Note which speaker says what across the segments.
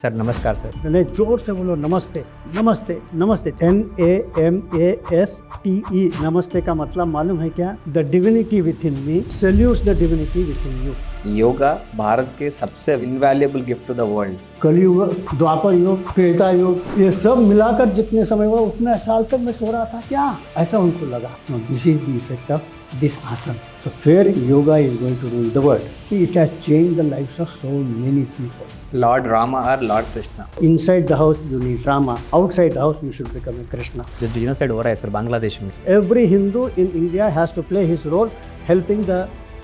Speaker 1: Sir नमस्कार sir.
Speaker 2: नहीं, जोर से बोलो नमस्ते नमस्ते नमस्ते। NAMASTE नमस्ते का मतलब मालूम है क्या? The divinity within me salutes the divinity within you.
Speaker 1: Yoga Bharat के सबसे invaluable gift to the world.
Speaker 2: कलयुग, द्वापर युग, त्रेता युग, ये सब मिलाकर जितने समय हुआ उतने साल तक मैं सो रहा था क्या, ऐसा उनको लगा। This is the effect of this आसन। So fear yoga is going to rule the world. It has changed the lives of so many people.
Speaker 1: Lord Rama और Lord Krishna.
Speaker 2: Inside the house you need Rama. Outside the house you should become a Krishna.
Speaker 1: जो genocide हो रहा है sir Bangladesh में,
Speaker 2: Every Hindu in India has to play his role helping the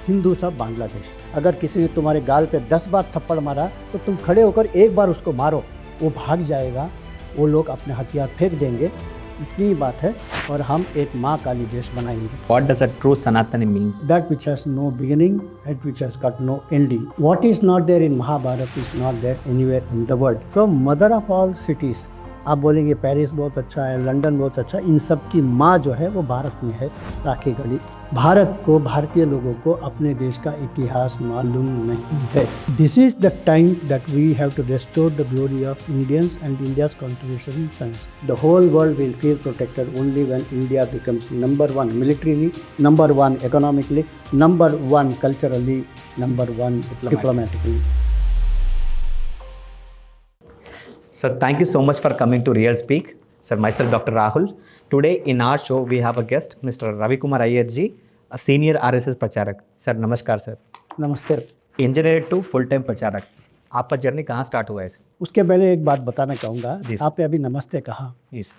Speaker 2: Hindus of Bangladesh. अगर किसी ने तुम्हारे गाल पे 10 बार थप्पड़ मारा तो तुम खड़े होकर एक बार उसको मारो, वो भाग जाएगा, वो लोग अपने हथियार फेंक देंगे। इतनी बात है। और हम एक माँ काली देश बनाएंगे।
Speaker 1: What does a true Sanatani mean?
Speaker 2: That which has no beginning, that which has got no ending. What is not there in Mahabharata is not there anywhere in the world. From mother of all cities, आप बोलेंगे Paris बहुत अच्छा है, London बहुत अच्छा है, इन सब की माँ जो है वो भारत में है, राखी गढ़ी। भारत को, भारतीय लोगों को अपने देश का इतिहास मालूम नहीं है। This is the time that we have to restore the glory of Indians and India's contribution in science. The whole world will feel protected only when India becomes number 1 militarily, number 1 economically, number 1 culturally, number 1 diplomatically.
Speaker 1: Sir, thank you so much for coming to Real Speak. Sir, myself Dr. Rahul. Today in our show we have a guest, Mr. Ravi Kumar Iyer ji, a senior RSS प्रचारक. Sir, नमस्कार sir.
Speaker 2: नमस्ते।
Speaker 1: Engineer to full time प्रचारक, आपका journey कहाँ start हुआ है sir?
Speaker 2: उसके पहले एक बात बताना चाहूँगा।
Speaker 1: जी।
Speaker 2: आपने अभी नमस्ते कहा।
Speaker 1: जी सर।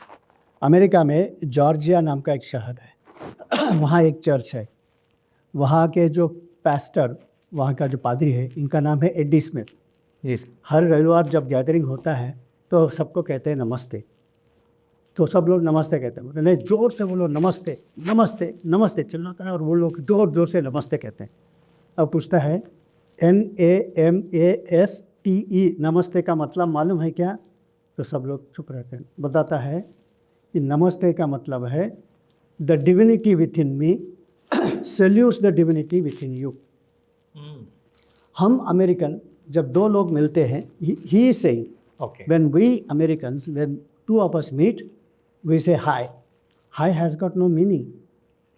Speaker 2: अमेरिका में जॉर्जिया नाम का एक शहर है। वहाँ एक चर्च है। वहाँ के जो पास्टर, वहाँ का जो पादरी है, इनका नाम है एडी स्मिथ।
Speaker 1: जी सर।
Speaker 2: हर रविवार जब गैदरिंग होता है तो सबको कहते हैं नमस्ते। तो सब लोग नमस्ते कहते हैं। नहीं, जोर से बोलो नमस्ते नमस्ते नमस्ते चिल्लाता है और वो लोग जोर जोर से नमस्ते कहते हैं। अब पूछता है NAMASTE नमस्ते का मतलब मालूम है क्या? तो सब लोग चुप रहते हैं। बताता है कि नमस्ते का मतलब है the divinity within me salutes the divinity within you. हम अमेरिकन जब दो लोग मिलते हैं, he is saying, when we Americans, when two of us meet, we say hi. Hi has got no meaning.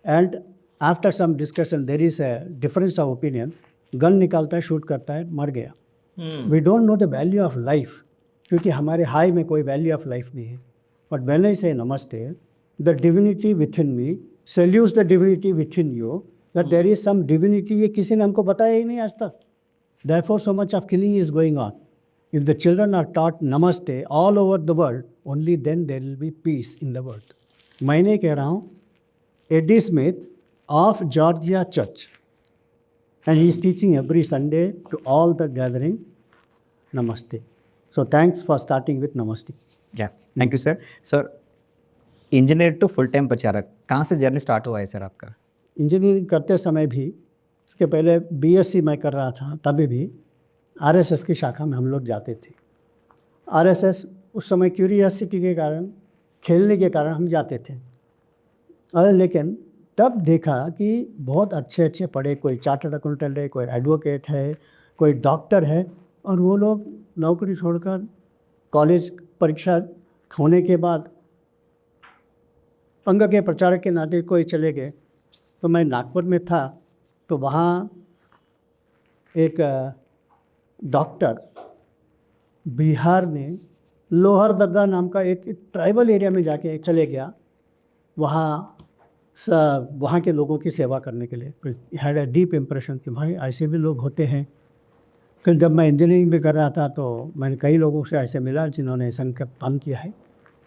Speaker 2: And after some discussion, there is a difference of opinion. Gun निकालता है, shoot करता है, मर गया। We don't know the value of life, क्योंकि हमारे high में कोई वैल्यू ऑफ लाइफ नहीं है। But when I say namaste, the divinity within me salutes the divinity within you, that there is some divinity, ये किसी ने हमको बताया ही नहीं आज तक। Therefore, so much of killing is going on. If the children are taught namaste all over the world, only then there will be peace in the world. मैं नहीं कह रहा हूँ, Eddie Smith of Georgia Church, and he is teaching every Sunday to all the gathering namaste. So thanks for starting with namaste.
Speaker 1: Yeah, thank you sir. Sir, engineer to full time pracharak, कहाँ से journey start हुआ है sir आपका?
Speaker 2: Engineering करते समय भी, इसके पहले BSc मैं कर रहा था, तभी भी RSS की शाखा में हम लोग जाते थे। RSS उस समय क्यूरियोसिटी के कारण, खेलने के कारण हम जाते थे। लेकिन तब देखा कि बहुत अच्छे अच्छे पढ़े, कोई चार्टर्ड अकाउंटेंट है, कोई एडवोकेट है, कोई डॉक्टर है, और वो लोग नौकरी छोड़कर कॉलेज परीक्षा होने के बाद अंग के प्रचारक के नाते कोई चले गए। तो मैं नागपुर में था, तो वहाँ एक डॉक्टर बिहार में लोहरदगा नाम का एक ट्राइबल एरिया में जाके चले गया, वहाँ के लोगों की सेवा करने के लिए। हैड अ डीप इम्प्रेशन कि भाई ऐसे भी लोग होते हैं। फिर जब मैं इंजीनियरिंग भी कर रहा था तो मैंने कई लोगों से ऐसे मिला जिन्होंने ऐसा का काम किया है।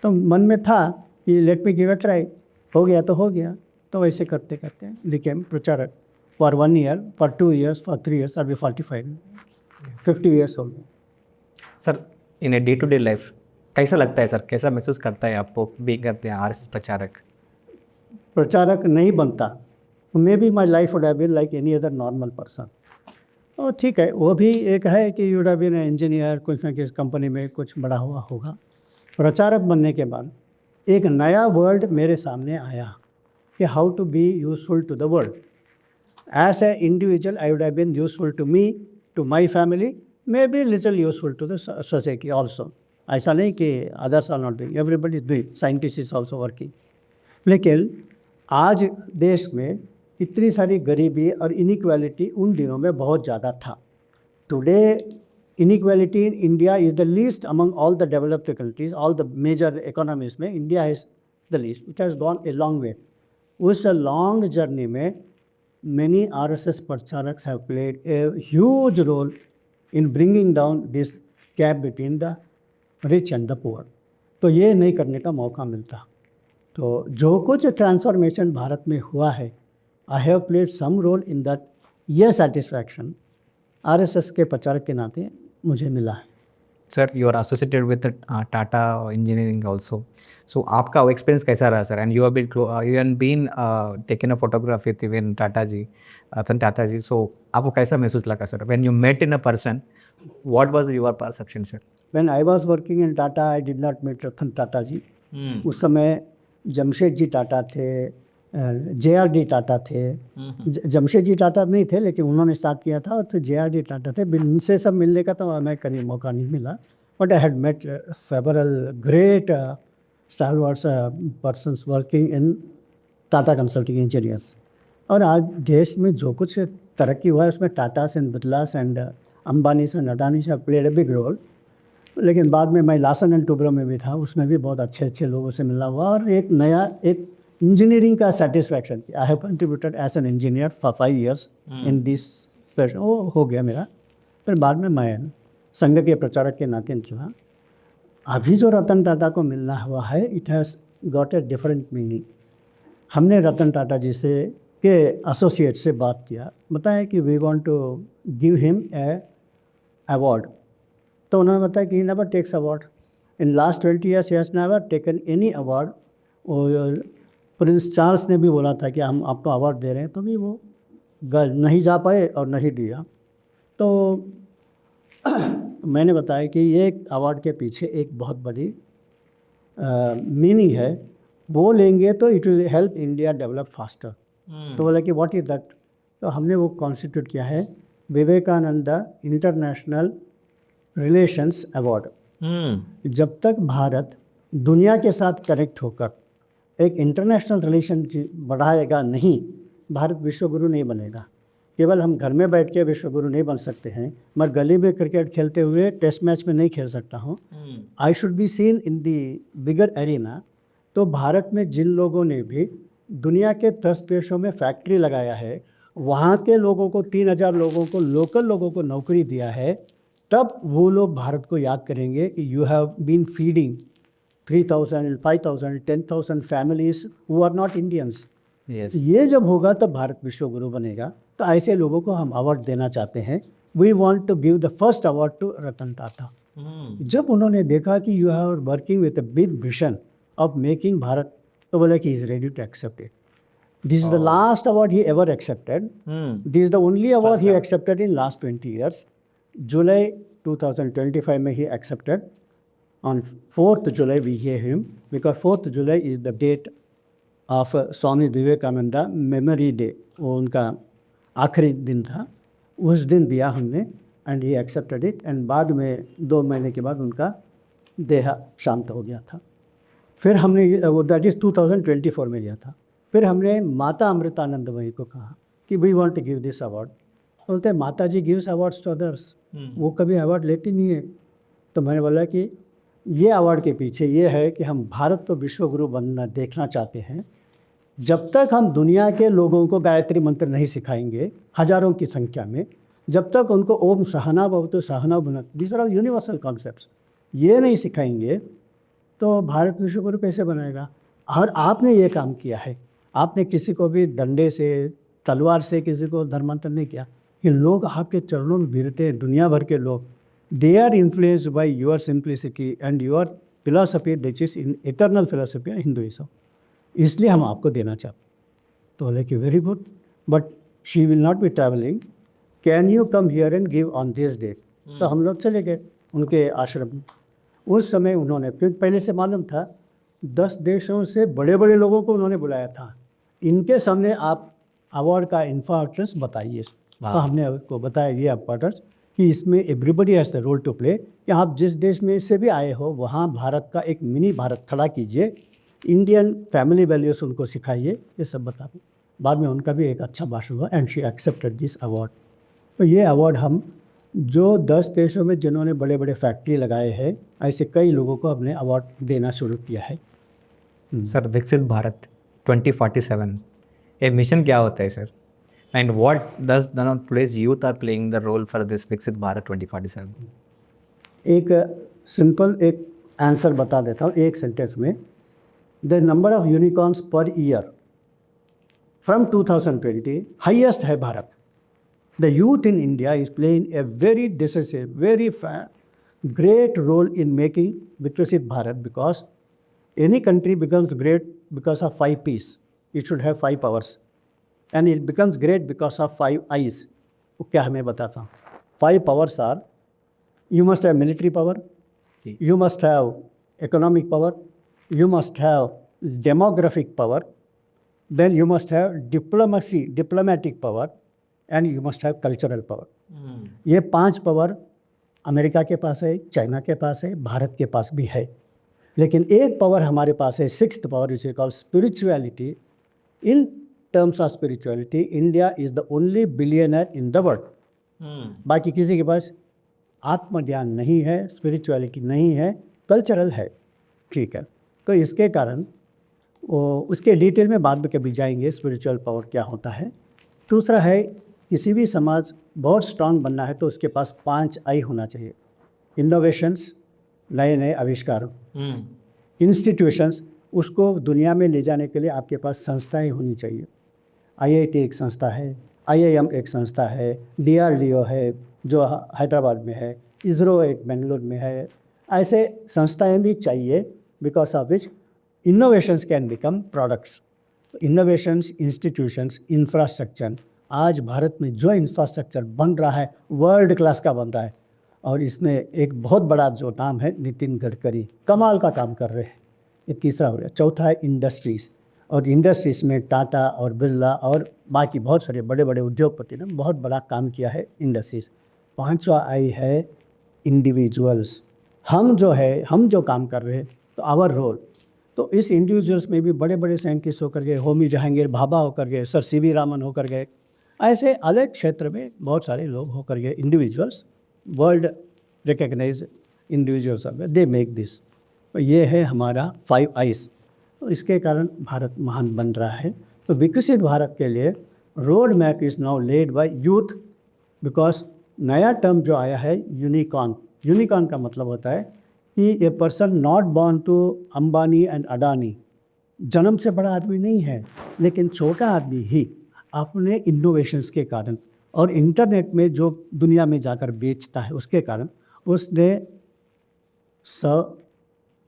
Speaker 2: तो मन में था कि let me give a try, हो गया तो हो गया। तो वैसे करते करते became pracharak for 1 year, for 2 years, for 3 years, अभी 50 years हो गए।
Speaker 1: Sir, in a day to day life कैसा लगता है सर, कैसा महसूस करता है आपको भी करते हैं RSS प्रचारक?
Speaker 2: प्रचारक नहीं बनता, may be my life would have been like any other normal person. और ठीक है, वो भी एक है कि वुड हैव बीन इंजीनियर, कुछ ना किस कंपनी में कुछ बड़ा हुआ होगा। प्रचारक बनने के बाद एक नया वर्ल्ड मेरे सामने आया कि how to be useful to the world. As a individual I would have been useful to me, to my family, may be little useful to the society also. ऐसा नहीं कि others are not doing, everybody is doing, scientist is also working. लेकिन आज देश में इतनी सारी गरीबी और इनइक्वालिटी उन दिनों में बहुत ज़्यादा था। Today inequality in India is the least among all the developed countries, all the major economies में India is the least. It has gone a long way. उस long journey में many RSS प्रचारक have played a huge role in bringing down this gap between the rich and the poor. तो ये नहीं करने का मौका मिलता। तो जो कुछ ट्रांसफॉर्मेशन भारत में हुआ है, I have played some role in that, ये सेटिस्फैक्शन आरएसएस के प्रचारक के नाते मुझे मिला है।
Speaker 1: Sir you are associated with Tata engineering also, so आपका एक्सपीरियंस कैसा रहा sir? And you have been taken a photograph with even Tata ji, Ratan Tata ji, so आपको कैसा महसूस लगा sir when you met in a person? What was your perception sir?
Speaker 2: When I was working in Tata I did not meet Ratan Tata ji. उस समय जमशेद जी टाटा थे, JRD Tata थे। जमशेद जी टाटा नहीं थे, लेकिन उन्होंने स्टार्ट किया था, और तो JRD टाटा थे। इनसे सब मिलने का तो मैं कभी मौका नहीं मिला, but I had met several great stalwarts persons working in Tata consulting engineers. और आज देश में जो कुछ तरक्की हुआ है उसमें Tatas and Birlas and Ambanis and Adanis have played a big role. लेकिन बाद में मैं लार्सन एंड टुब्रो में भी था, उसमें भी बहुत अच्छे अच्छे लोगों से मिला हुआ, और एक नया एक इंजीनियरिंग का satisfaction. I have contributed as an engineer for 5 years in this, वो हो गया मेरा। फिर बाद में मैं संघ के प्रचारक के नाते जो अभी जो रतन टाटा को मिलना हुआ है, it has got a different meaning. हमने रतन टाटा जी से के एसोसिएट से बात किया, बताया कि we want to give him a award. तो उन्होंने बताया कि he never takes award in last 20 years, he has never taken any award. और प्रिंस चार्ल्स ने भी बोला था कि हम आपको अवार्ड दे रहे हैं, तो भी वो नहीं जा पाए और नहीं दिया। तो मैंने बताया कि ये अवार्ड के पीछे एक बहुत बड़ी मीनिंग है, वो लेंगे तो it will help India develop faster. तो बोला कि व्हाट इज़ दैट? तो हमने वो कॉन्स्टिट्यूट किया है विवेकानंद इंटरनेशनल रिलेशंस अवार्ड। जब तक भारत दुनिया के साथ कनेक्ट होकर एक इंटरनेशनल रिलेशन बढ़ाएगा नहीं, भारत विश्वगुरु नहीं बनेगा। केवल हम घर में बैठ के विश्वगुरु नहीं बन सकते हैं। मैं गली में क्रिकेट खेलते हुए टेस्ट मैच में नहीं खेल सकता हूँ। I should be seen in the bigger arena. तो भारत में जिन लोगों ने भी दुनिया के 10 देशों में फैक्ट्री लगाया है, वहाँ के लोगों को 3000 लोगों को, लोकल लोगों को नौकरी दिया है, तब वो लोग भारत को याद करेंगे कि you have been feeding 3000, 5000, 10,000 families who are not Indians. ये जब होगा तब भारत विश्वगुरु बनेगा। तो ऐसे लोगों को हम अवार्ड देना चाहते हैं। We want to give the first award to Ratan Tata. जब उन्होंने देखा कि you are working with a big vision of making Bharat, तो बोला कि is ready to accept it. This is the last award he ever accepted. This is the only award he accepted in last 20 years। जुलाई 2025 में ही accepted. On 4th July we hear him, because 4th July is the date of Swami Vivekananda memory day. वो उनका आखिरी दिन था, उस दिन दिया हमने, and he accepted it. And बाद में 2 महीने के बाद उनका देह शांत हो गया था। फिर हमने दैट इज़ 2024 में लिया था। फिर हमने माता अमृतानंदमयी को कहा कि we want to give this award. बोलते हैं माता जी गिव्स अवार्ड्स टू अदर्स, वो कभी अवार्ड लेती नहीं है। तो मैंने बोला कि ये अवार्ड के पीछे ये है कि हम भारत को विश्वगुरु बनना देखना चाहते हैं। जब तक हम दुनिया के लोगों को गायत्री मंत्र नहीं सिखाएंगे हजारों की संख्या में, जब तक उनको ओम सहना भवतु सहना भुनक्तु, दीज आर यूनिवर्सल कॉन्सेप्ट्स, ये नहीं सिखाएंगे तो भारत विश्वगुरु कैसे बनेगा? और आपने ये काम किया है, आपने किसी को भी डंडे से, तलवार से किसी को धर्मांतर नहीं किया। ये लोग आपके चरणों में भिड़ते हैं, दुनिया भर के लोग। They are influenced by your simplicity and your philosophy, which is in eternal philosophy of Hinduism. इसलिए हम आपको देना चाहते। तो बोले कि very good, but she will not be travelling, can you come here and give on this date? तो हम लोग चले गए उनके आश्रम में। उस समय उन्होंने, फिर पहले से मालूम था, 10 देशों से बड़े बड़े लोगों को उन्होंने बुलाया था। इनके सामने आप अवार्ड का इम्पोर्टेंस बताइए। तो हमने आपको बताया ये इम्पोर्टेंस कि इसमें everybody has the role to play, कि आप जिस देश में से भी आए हो वहाँ भारत का एक मिनी भारत खड़ा कीजिए, इंडियन फैमिली वैल्यूज़ उनको सिखाइए, ये सब बता दें। बाद में उनका भी एक अच्छा भाषण हुआ and she accepted this award. तो ये अवार्ड हम जो 10 देशों में जिन्होंने बड़े बड़े फैक्ट्री लगाए हैं, ऐसे कई लोगों को हमने अवार्ड देना शुरू किया है।
Speaker 1: सर विकसित भारत 2047 ये मिशन क्या होता है sir, and what does today's youth are playing the role for this विकसित भारत 2047?
Speaker 2: एक सिंपल एक आंसर बता देता हूँ एक सेंटेंस में। The number of unicorns per year from 2020 highest है Bharat. The youth in India is playing a very decisive very great role in making Viksit Bharat, because any country becomes great because of 5 P's. It should have 5 powers. And it becomes great because of 5 I's. वो क्या हमें बताता हूँ। 5 powers are, you must have military power, you must have economic power, you must have demographic power, then you must have diplomatic power, and you must have cultural power. ये 5 power America के पास है, China के पास है, भारत के पास भी है। लेकिन एक पावर हमारे पास है, 6th power, is called spirituality. In terms of spirituality India is the only billionaire in the world. बाकी किसी के पास आत्मज्ञान नहीं है, स्पिरिचुअलिटी नहीं है, कल्चरल है, ठीक है। तो इसके कारण उसके डिटेल में बाद में कभी जाएंगे स्पिरिचुअल पावर क्या होता है। दूसरा है, किसी भी समाज बहुत स्ट्रांग बनना है तो उसके पास 5 आई होना चाहिए। इनोवेशंस, नए नए आविष्कार, इंस्टीट्यूशंस, उसको दुनिया में ले जाने के लिए आपके पास संस्थाएं होनी चाहिए। IIT एक संस्था है, IIM एक संस्था है, DRDO है जो हैदराबाद में है, इसरो एक बेंगलोर में है। ऐसे संस्थाएं भी चाहिए, because of which innovations can become products. Innovations, institutions, infrastructure, आज भारत में जो इंफ्रास्ट्रक्चर बन रहा है वर्ल्ड क्लास का बन रहा है, और इसमें एक बहुत बड़ा जो नाम है नितिन गडकरी, कमाल का काम कर रहे हैं। ये तीसरा हो गया। चौथा है इंडस्ट्रीज़, और इंडस्ट्रीज़ में टाटा और बिरला और बाकी बहुत सारे बड़े बड़े उद्योगपति ने बहुत बड़ा काम किया है इंडस्ट्रीज़। 5वां आई है इंडिविजुअल्स। हम जो काम कर रहे हैं, तो आवर रोल, तो इस इंडिविजुअल्स में भी बड़े बड़े साइंटिस्ट होकर गए, होमी जहांगीर भाभा होकर गए, सर CV रामन होकर गए, ऐसे अलग क्षेत्र में बहुत सारे लोग होकर गए individuals, world recognise individuals of they make this. तो ये है हमारा 5 आइज। तो इसके कारण भारत महान बन रहा है। तो विकसित भारत के लिए road map is now led by youth, because नया टर्म जो आया है यूनिकॉर्न। यूनिकॉर्न का मतलब होता है कि a person not born to Ambani and Adani, जन्म से बड़ा आदमी नहीं है, लेकिन छोटा आदमी ही अपने इनोवेशंस के कारण और इंटरनेट में जो दुनिया में जाकर बेचता है उसके कारण उसने $100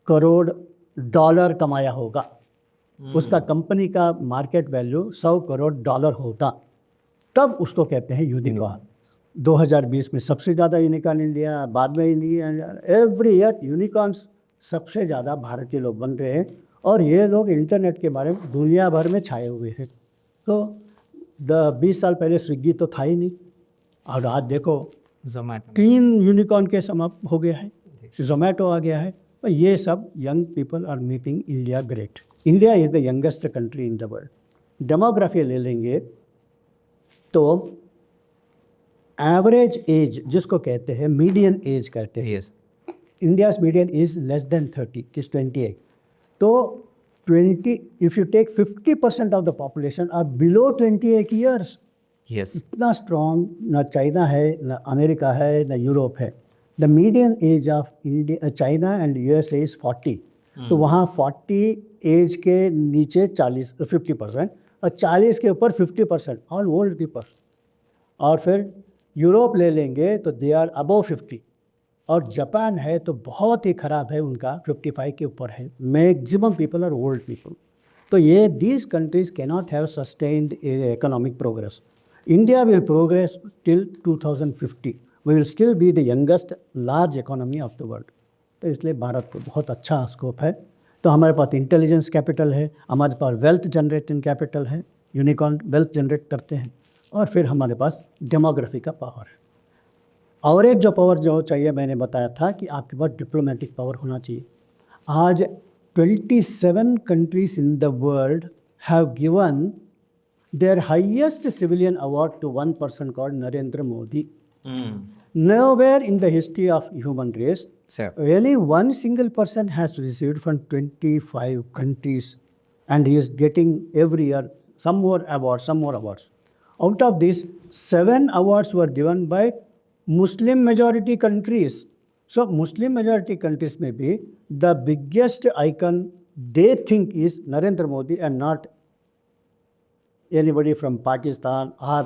Speaker 2: करोड़ कमाया होगा। उसका कंपनी का मार्केट वैल्यू $100 करोड़ होगा, तब उसको कहते हैं यूनिकॉर्न। 2020 में सबसे ज़्यादा यूनिकॉर्न इंडिया, बाद में इंडिया, एवरी ईयर यूनिकॉर्न्स सबसे ज़्यादा भारतीय लोग बन रहे हैं, और ये लोग इंटरनेट के बारे में दुनिया भर में छाए हुए हैं। तो 20 साल पहले स्विगी तो था ही नहीं, और आज देखो
Speaker 1: जोमैटो
Speaker 2: 3 यूनिकॉर्न के समाप्त हो गया है, जोमैटो आ गया है। तो ये सब young people are making India great. India is the youngest country in the world. Demography ले लेंगे तो एवरेज एज जिसको कहते हैं, मीडियन एज कहते हैं,
Speaker 1: yes,
Speaker 2: India's median is less than 30, it is 28। तो 20, if you take 50% of the population are below 28 years.
Speaker 1: Yes,
Speaker 2: इतना स्ट्रॉन्ग ना चाइना है, ना अमेरिका है, ना यूरोप है। The median age of India, China and USA is 40। तो वहाँ 40 एज के नीचे 50%, और 40 के ऊपर 50%, ऑल ओल्ड पीपल। और फिर यूरोप ले लेंगे तो दे आर अबव 50, और जापान है तो बहुत ही ख़राब है, उनका 55 के ऊपर है। Maximum people are old people. तो ये these countries cannot have sustained economic progress. India will progress till 2050, we will still be the youngest large economy of the world. तो इसलिए भारत को बहुत अच्छा स्कोप है। तो हमारे पास इंटेलिजेंस कैपिटल है, हमारे पास वेल्थ जनरेटिंग कैपिटल है, यूनिकॉर्न वेल्थ जनरेट करते हैं, और फिर हमारे पास डेमोग्राफी का पावर है। और एक जो पावर जो चाहिए, मैंने बताया था कि आपके पास डिप्लोमेटिक पावर होना चाहिए। आज 27 countries in the world have given their highest civilian award to one person called Narendra Modi. Nowhere in the history of human race,
Speaker 1: Sir.
Speaker 2: really one single person has received from 25 countries, and he is getting every year some more awards. Out of these, 7 awards were given by Muslim majority countries. So Muslim majority countries may be the biggest icon they think is Narendra Modi and not anybody from Pakistan और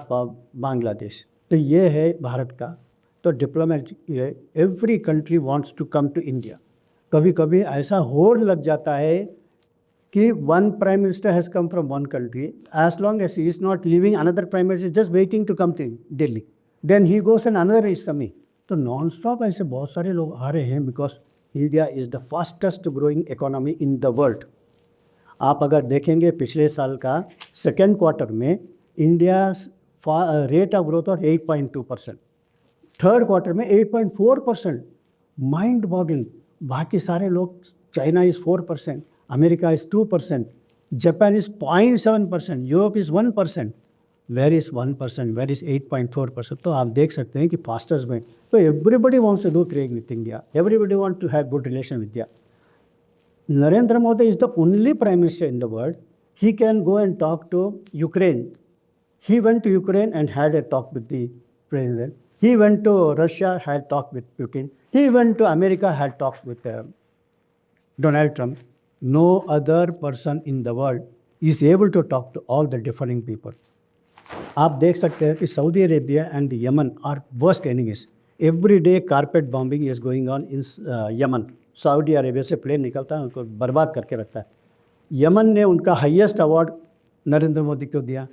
Speaker 2: बांग्लादेश। तो ये है भारत का। तो diplomatic है, every country wants to come to India. कभी कभी ऐसा होड़ लग जाता है कि one prime minister has come from one country, as long as he is not living another prime minister just waiting to come to Delhi, then he goes and another is coming. तो non stop ऐसे बहुत सारे लोग आ रहे हैं, because India is the fastest growing economy in the world. आप अगर देखेंगे पिछले साल का सेकेंड क्वार्टर में इंडिया रेट ऑफ ग्रोथ और 8.2%, थर्ड क्वार्टर में 8.4%, माइंड बॉगलिंग। बाकी सारे लोग, China is 4%, America is 2%, Japan is 0.7%, Europe is 1%, where is 1%, where is 8.4%। तो आप देख सकते हैं कि फास्टेस्ट में। तो everybody wants to do trade with India, everybody want to have good relation with India. Narendra Modi is the only prime minister in the world. He can go and talk to Ukraine. He went to Ukraine and had a talk with the president. He went to Russia, had talk with Putin. He went to America, had talk with Donald Trump. No other person in the world is able to talk to all the differing people. आप देख सकते हैं कि Saudi Arabia and Yemen are worst enemies. Every day carpet bombing is going on in Yemen. Saudi Arabia से plane निकलता है, उनको बर्बाद करके रखता है। यमन ने उनका हाईएस्ट अवार्ड नरेंद्र मोदी को दिया,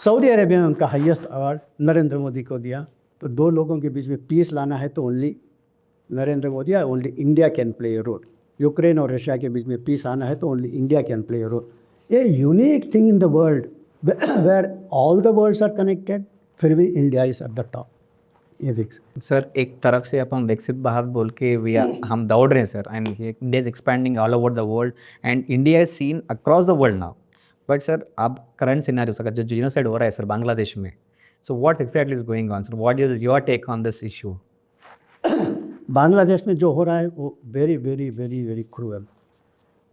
Speaker 2: सऊदी अरेबिया ने उनका हाईएस्ट अवार्ड नरेंद्र मोदी को दिया। तो दो लोगों के बीच में पीस लाना है तो ओनली नरेंद्र मोदी या only India can play a role. Ukraine और रशिया के बीच में पीस आना है तो only India can play a role. A unique thing in the world where all the worlds are connected, फिर भी India is at the top. ये
Speaker 1: सर एक तरफ से अपन विकसित भारत बोल के हम दौड़ रहे हैं sir, and India is expanding all over the world and India is seen across the world now. But sir अब करंट सिनेरियो सर जो जीनोसाइड हो रहा है सर बांग्लादेश में, so what exactly is going on sir, what is your take on this issue?
Speaker 2: Bangladesh में जो हो रहा है वो very very very very cruel.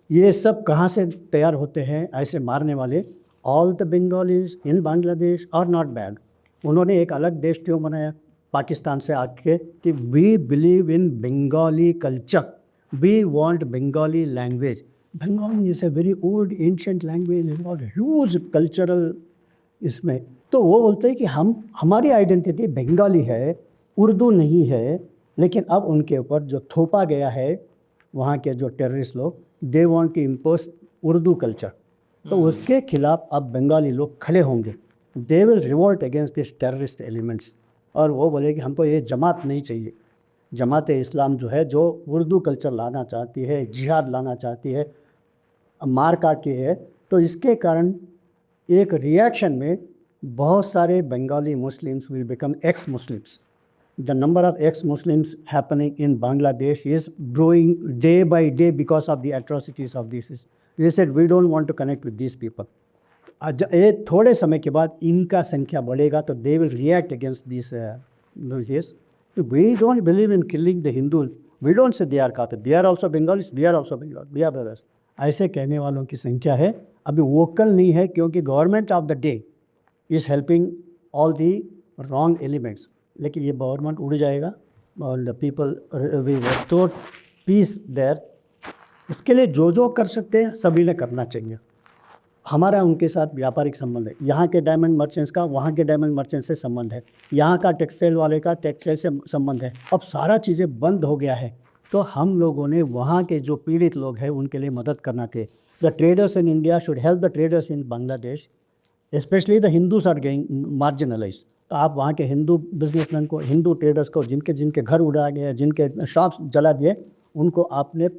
Speaker 2: ये सब कहाँ से तैयार होते हैं ऐसे मारने वाले? All the Bengalis in Bangladesh are not bad. उन्होंने एक अलग देश क्यों बनाया पाकिस्तान से आके कि we believe in Bengali culture, we want Bengali language. Bengali is a very old ancient language, huge cultural इसमें। तो वो बोलते हैं कि हमारी आइडेंटिटी बंगाली है, उर्दू नहीं है। लेकिन अब उनके ऊपर जो थोपा गया है वहाँ के जो टेररिस्ट लोग, they want to impose Urdu culture, तो उसके खिलाफ अब बंगाली लोग खड़े होंगे। They will revolt against this terrorist elements. और वो बोले कि हमको ये जमात नहीं चाहिए। जमात इस्लाम जो है, जो उर्दू कल्चर लाना चाहती है, जिहाद लाना चाहती है, मार काट के है। तो इसके कारण एक रिएक्शन में बहुत सारे Bengali Muslims will become ex Muslims. The number of ex Muslims happening in Bangladesh is growing day by day because of the atrocities of this. They said we don't want to connect with this people. ये थोड़े समय के बाद इनका संख्या बढ़ेगा तो they will react against this. We don't believe in killing the Hindu, we don't say they are कातर, they are also Bengalis, they are also Bengal, we are brothers. ऐसे कहने वालों की संख्या है, अभी वोकल नहीं है, क्योंकि government of the day is helping all the wrong elements. लेकिन ये गवर्नमेंट उड़ जाएगा और the people we restore peace there. उसके लिए जो जो कर सकते हैं सभी ने करना चाहिए। हमारा उनके साथ व्यापारिक संबंध है, यहाँ के डायमंड मर्चेंट्स का वहाँ के डायमंड मर्चेंट्स से संबंध है, यहाँ का टेक्सटाइल वाले का टेक्सटाइल से संबंध है। अब सारा चीज़ें बंद हो गया है, तो हम लोगों ने वहाँ के जो पीड़ित लोग हैं उनके लिए मदद करना चाहिए। The traders in India should help the traders in Bangladesh, specially the Hindus are getting marginalise. तो आप वहाँ के हिंदू बिजनेसमैन को, हिंदू ट्रेडर्स को, जिनके जिनके घर उड़ा गए, जिनके शॉप्स जला दिए, उनको आपने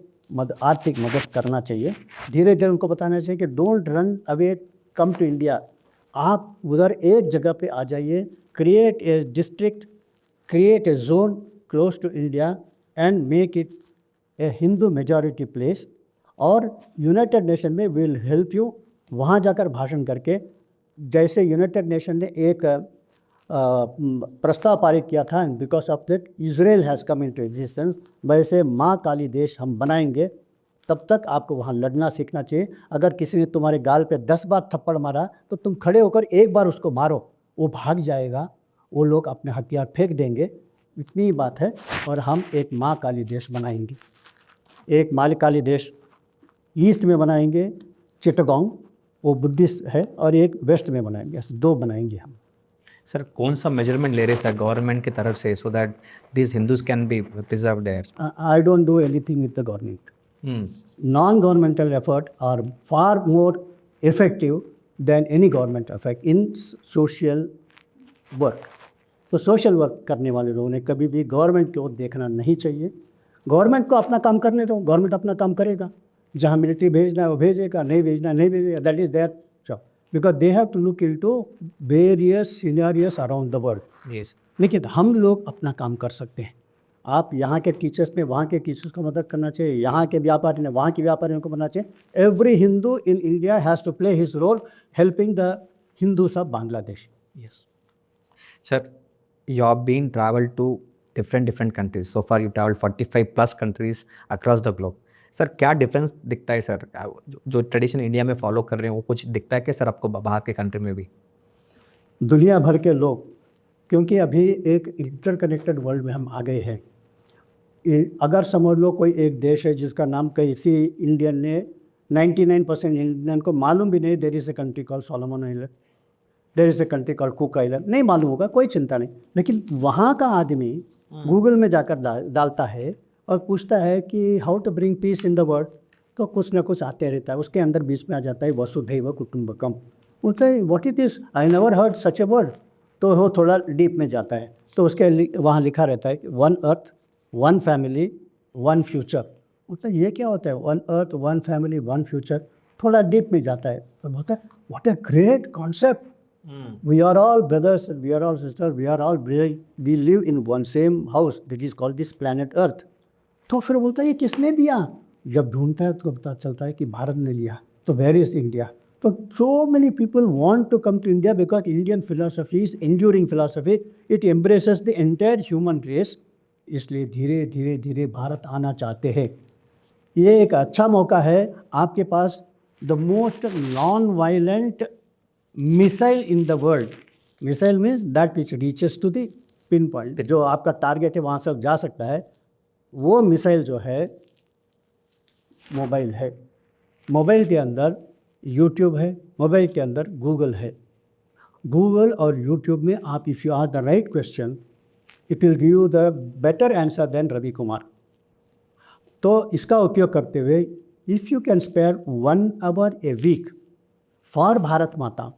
Speaker 2: आर्थिक मदद करना चाहिए। धीरे धीरे उनको बताना चाहिए कि don't run away, come to India. आप उधर एक जगह पे आ जाइए, create a district, create a zone close to India and make it a Hindu majority place, और यूनाइटेड नेशन में विल हेल्प यू वहाँ जाकर भाषण करके, जैसे यूनाइटेड नेशन ने एक प्रस्ताव पारित किया था, and because of that Israel has come into existence, वैसे माँ काली देश हम बनाएंगे। तब तक आपको वहाँ लड़ना सीखना चाहिए। अगर किसी ने तुम्हारे गाल पे 10 बार थप्पड़ मारा तो तुम खड़े होकर एक बार उसको मारो, वो भाग जाएगा, वो लोग अपने हथियार फेंक देंगे। इतनी ही बात है। और हम एक माँ काली देश बनाएंगे, एक माँ काली देश ईस्ट में बनाएंगे, चिटगांव वो बुद्धिस्ट है, और एक वेस्ट में बनाएंगे, ऐसे 2 बनाएंगे हम।
Speaker 1: सर कौन सा मेजरमेंट ले रहे सर गवर्नमेंट की तरफ से so that this Hindus can be preserve there?
Speaker 2: I don't do anything with the government. Non-governmental effort are far more effective than any government effort in social work. तो social work करने वाले लोगों ने कभी भी गवर्नमेंट की ओर देखना नहीं चाहिए। गवर्नमेंट को अपना काम करने दो, गवर्नमेंट अपना काम करेगा। जहाँ मिलिट्री भेजना है वो भेजेगा, नहीं भेजना है नहीं भेजेगा, that is their job, because they have to look into various scenarios around the world.
Speaker 1: Yes.
Speaker 2: लेकिन हम लोग अपना काम कर सकते हैं। आप यहाँ के टीचर्स ने वहाँ के टीचर्स को मदद करना चाहिए, यहाँ के व्यापारी ने वहाँ के व्यापारियों को बनाना चाहिए। Every Hindu in India has to play his role helping the Hindus of Bangladesh.
Speaker 1: Yes. Sir, you have been traveled to different countries. So far, you traveled 45 plus countries across the globe. Sir क्या डिफरेंस दिखता है sir, जो tradition India में follow कर रहे हैं वो कुछ दिखता है क्या सर आपको बाहर के कंट्री में भी?
Speaker 2: दुनिया भर के लोग, क्योंकि अभी एक इंटरकनेक्टेड वर्ल्ड में हम आ गए हैं। अगर समझ लो कोई एक देश है जिसका नाम किसी इंडियन ने 99% इंडियन को मालूम भी नहीं, there is a country called Solomon Island, there is a country called Cook Island, नहीं मालूम होगा, कोई चिंता नहीं। लेकिन वहाँ का आदमी गूगल में जाकर डालता है और पूछता है कि how to bring peace in the world, तो कुछ ना कुछ आते रहता है, उसके अंदर बीच में आ जाता है वसुधैव कुटुंबकम। बोलता है what is this, I never heard such a word. तो वो थोड़ा डीप में जाता है, तो उसके वहाँ लिखा रहता है 1 अर्थ 1 फैमिली 1 फ्यूचर। बोलता है ये क्या होता है, 1 अर्थ 1 फैमिली 1 फ्यूचर। थोड़ा डीप में जाता है तो बोलता है what a great concept, we are all brothers, we are all sister, we are all, we live in one same house that is called this planet earth. तो फिर बोलता है ये किसने दिया, जब ढूंढता है तो पता चलता है कि भारत ने लिया। तो वेयर इज इंडिया? तो so many people want to come to India because Indian philosophy is enduring philosophy, it embraces the entire human race. इसलिए धीरे धीरे धीरे भारत आना चाहते हैं। ये एक अच्छा मौका है आपके पास, the most non violent missile in the world. Missile means that which reaches to the pin point, जो आपका टारगेट है वहाँ से जा सकता है। वो मिसाइल जो है मोबाइल है। मोबाइल के अंदर यूट्यूब है, मोबाइल के अंदर गूगल है। गूगल और यूट्यूब में आप if you ask the right question, it will give you the better answer than Ravi Kumar. तो इसका उपयोग करते हुए if you can spare 1 hour a week for Bharat Mata,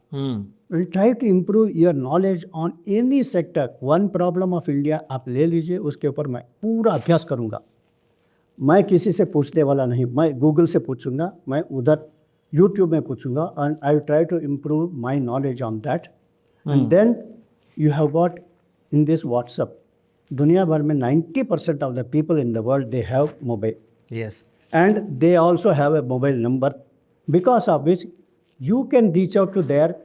Speaker 2: try to improve your knowledge on any sector. 1 problem of India आप ले लीजिए, उसके ऊपर मैं पूरा अभ्यास करूँगा। मैं किसी से पूछने वाला नहीं, मैं गूगल से पूछूंगा, मैं उधर यूट्यूब में पूछूंगा, and I try to improve my knowledge on that. And then you have got in this WhatsApp, दुनिया भर में 90% of the people in the world they have mobile.
Speaker 1: Yes.
Speaker 2: And they also have a mobile number, because of which you can reach out to their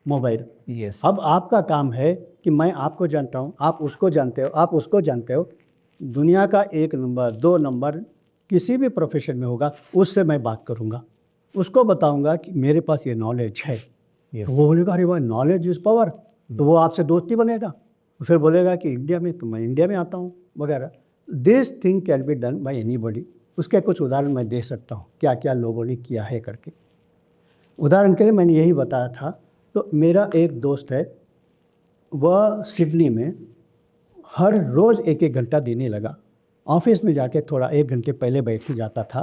Speaker 2: mobile.
Speaker 1: Yes.
Speaker 2: अब आपका काम है कि मैं आपको जानता हूँ, आप उसको जानते हो, आप उसको जानते हो। दुनिया का 1 नंबर 2 नंबर किसी भी प्रोफेशन में होगा, उससे मैं बात करूँगा, उसको बताऊँगा कि मेरे पास ये नॉलेज है।
Speaker 1: Yes.
Speaker 2: वो बोलेगा अरे भाई नॉलेज इज़ पावर, तो वो आपसे दोस्ती बनेगा। फिर बोलेगा कि इंडिया में, तो मैं इंडिया में आता हूँ वगैरह। This thing can be done by anybody. उसके कुछ उदाहरण मैं दे सकता हूँ क्या क्या लोगों ने किया है करके। उदाहरण के लिए मैंने यही बताया था। तो मेरा एक दोस्त है, वह सिडनी में हर रोज़ 1-1 घंटा देने लगा। ऑफिस में जाके थोड़ा 1 घंटे पहले बैठ के जाता था,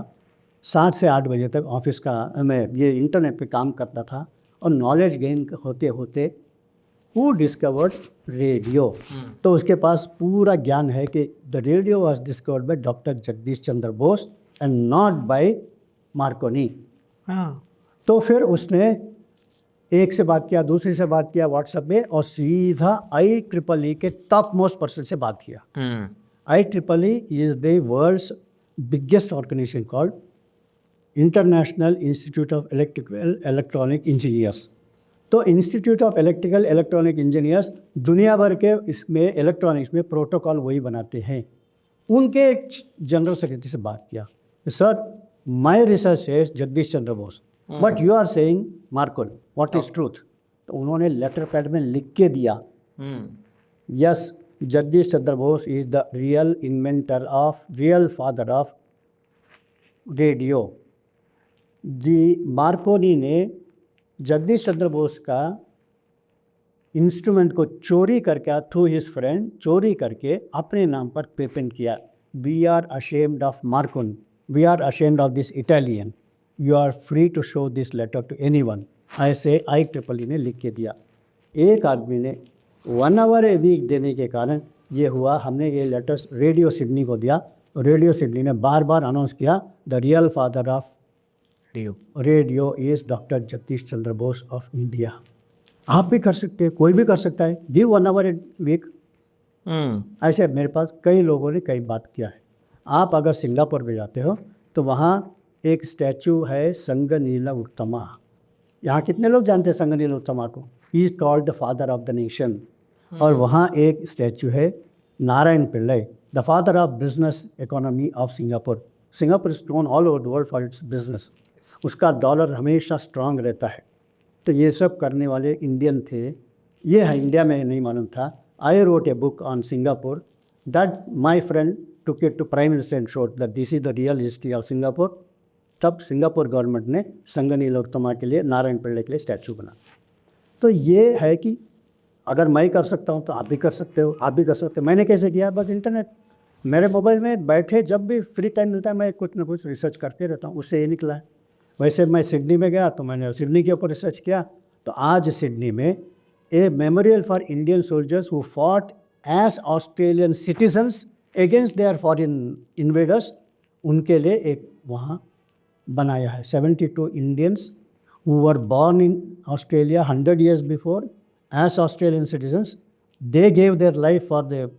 Speaker 2: 7 से 8 बजे तक ऑफिस का मैं ये इंटरनेट पे काम करता था, और नॉलेज गेन होते होते वो डिस्कवर्ड रेडियो। तो उसके पास पूरा ज्ञान है कि the radio was discovered by doctor Jagdish Chandra Bose and not by Marconi.
Speaker 1: हाँ।
Speaker 2: तो फिर उसने एक से बात किया, दूसरी से बात किया व्हाट्सएप में, और सीधा IEEE के टॉप मोस्ट पर्सन से बात किया। IEEE is the world's biggest organisation called international institute of electronic engineers. तो इंस्टीट्यूट ऑफ इलेक्ट्रॉनिक इंजीनियर्स दुनिया भर के इसमें इलेक्ट्रॉनिक्स में प्रोटोकॉल वही बनाते हैं। उनके जनरल सेक्रेटरी से बात किया, sir my research is Jagdish Chandra Bose, but you are saying Marconi, what is truth? तो उन्होंने लेटर पैड में लिख के दिया, yes Jagdish Chandra Bose is the real inventor of, real father of radio. Marconi ने जगदीश चंद्र बोस का इंस्ट्रूमेंट को चोरी करके, थ्रू हिज फ्रेंड चोरी करके अपने नाम पर पेटेंट किया। We are ashamed of Marconi, we are ashamed of this Italian, you are free to show this letter to anyone, ऐसे IEEE ने लिख के दिया। एक आदमी ने 1 आवर ए वीक देने के कारण ये हुआ, हमने ये लेटर्स रेडियो सिडनी को दिया, और रेडियो सिडनी ने बार बार अनाउंस किया the real father of radio is doctor Jagdish Chandra Bose of India. आप भी कर सकते हैं, कोई भी कर सकता है, गिव 1 आवर ए वीक। ऐसे मेरे पास कई लोगों ने कई बात किया है। आप अगर सिंगापुर में जाते हो तो वहाँ एक स्टैचू है संगनीला उत्तमा। यहाँ कितने लोग जानते हैं संगनीला उत्तमा को? He is called the father of the nation. और वहाँ एक स्टैचू है Narayan Pillai, the father of business economy of Singapore. Singapore is known all over the world for its business. उसका डॉलर हमेशा स्ट्रांग रहता है। तो ये सब करने वाले इंडियन थे। ये है इंडिया में नहीं मालूम था। I wrote a book on Singapore that my friend took it to prime minister and showed that this is the real history of Singapore. तब सिंगापुर गवर्नमेंट ने संगनीला उत्तमा के लिए, नारायण पिल्लई के लिए स्टैचू बना। तो ये है कि अगर मैं कर सकता हूँ तो आप भी कर सकते हो, आप भी कर सकते हो। मैंने कैसे किया? बस इंटरनेट, मेरे मोबाइल में बैठे जब भी फ्री टाइम मिलता है मैं कुछ ना कुछ रिसर्च करते रहता हूँ, उससे ये निकला है। वैसे मैं सिडनी में गया तो मैंने सिडनी के ऊपर रिसर्च किया। तो आज सिडनी में a memorial for Indian soldiers who fought as Australian citizens against their foreign invaders, उनके लिए एक वहाँ बनाया है। 72 Indians who were born in Australia 100 years before as Australian citizens, they gave their life for the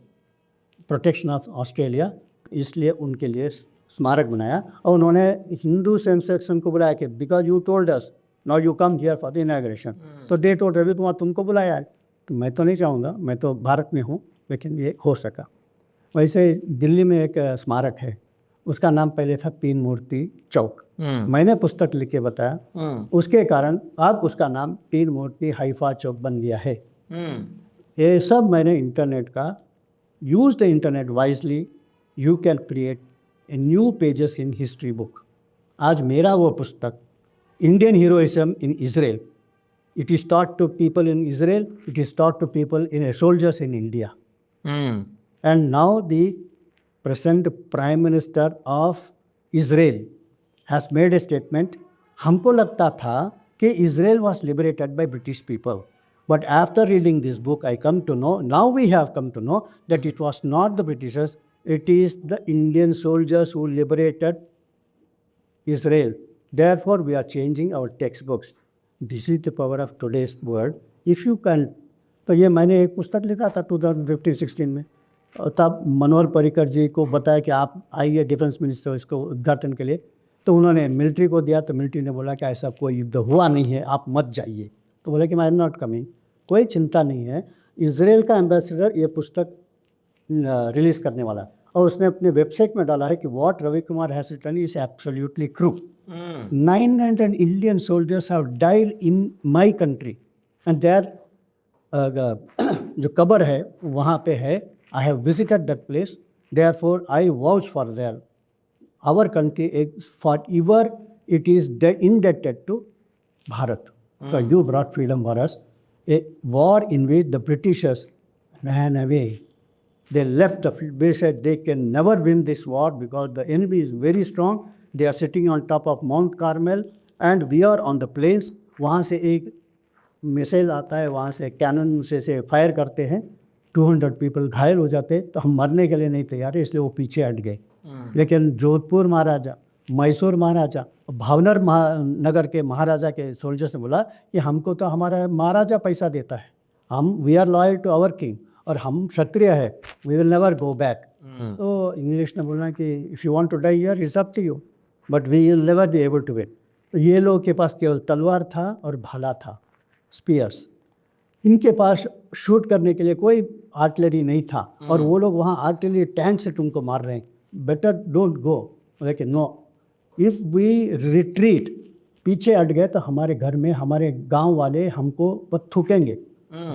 Speaker 2: protection of Australia, इसलिए उनके लिए स्मारक बनाया। और उन्होंने हिंदू सेक्शन को बुलाया कि because you told us now you come here for the inauguration. तो दे टोल्ड रवि कुमार तुमको बुलाया है। तो मैं तो नहीं चाहूँगा, मैं तो भारत में हूँ, लेकिन ये हो सका। वैसे दिल्ली में एक स्मारक है, उसका नाम पहले था तीन मूर्ति चौक। मैंने पुस्तक लिख के बताया, उसके कारण अब उसका नाम तीन मूर्ति हाइफा चौक बन गया है। ये सब मैंने इंटरनेट का, use the internet wisely, you can create a new pages in history book. आज मेरा वो पुस्तक Indian heroism in Israel, it is taught to people in Israel, it is taught to people in soldiers in India. And now the present Prime Minister of Israel has made a statement. हमको लगता था कि Israel was liberated by British people, but after reading this book I come to know, now we have come to know that it was not the Britishers, it is the Indian soldiers who liberated Israel. Therefore we are changing our textbooks. This is the power of today's world. If you can, तो ये मैंने एक पुस्तक लिखा था 2015-16 में, तब मनोहर पर्रिकर जी को बताया कि आप आइए डिफेंस मिनिस्टर इसको उद्घाटन के लिए। तो उन्होंने मिलिट्री को दिया, तो मिलिट्री ने बोला कि ऐसा कोई युद्ध हुआ नहीं है, आप मत जाइए। तो बोला कि आई एम नॉट कमिंग, कोई चिंता नहीं है। इजराइल का एम्बेसडर ये पुस्तक रिलीज़ करने वाला है, और उसने अपने वेबसाइट में डाला है कि what Ravi Kumar has written is absolutely true. 900 Indian soldiers have died in my country and there जो कब्र है वहाँ पे है। I have visited that place, therefore I vouch for our country forever it is indebted to Bharat. So you brought freedom for us. A war in which the Britishers ran away. They left the field. They said they can never win this war because the enemy is very strong. They are sitting on top of Mount Carmel and we are on the plains. वहाँ से एक missile आता है, वहाँ से cannon से fire करते हैं, 200 पीपल घायल हो जाते। तो हम मरने के लिए नहीं तैयार है, इसलिए वो पीछे हट गए। लेकिन जोधपुर महाराजा, मैसूर महाराजा, भावनर नगर के महाराजा के सोल्जर्स ने बोला कि हमको तो हमारा महाराजा पैसा देता है, हम we are loyal to our king और हम क्षत्रिय है, we will never go back. तो इंग्लिश ने बोला कि if you want to die here it's up to you but we will never be able to win. तो ये लोग के पास केवल तलवार था और भाला था, स्पीयर्स। इनके पास शूट करने के लिए कोई आर्टिलरी नहीं था और वो लोग वहाँ आर्टिलरी टैंक से तुमको मार रहे हैं, बेटर डोंट गो। लेकिन नो, इफ़ वी रिट्रीट, पीछे हट गए तो हमारे घर में हमारे गांव वाले हमको थूकेंगे,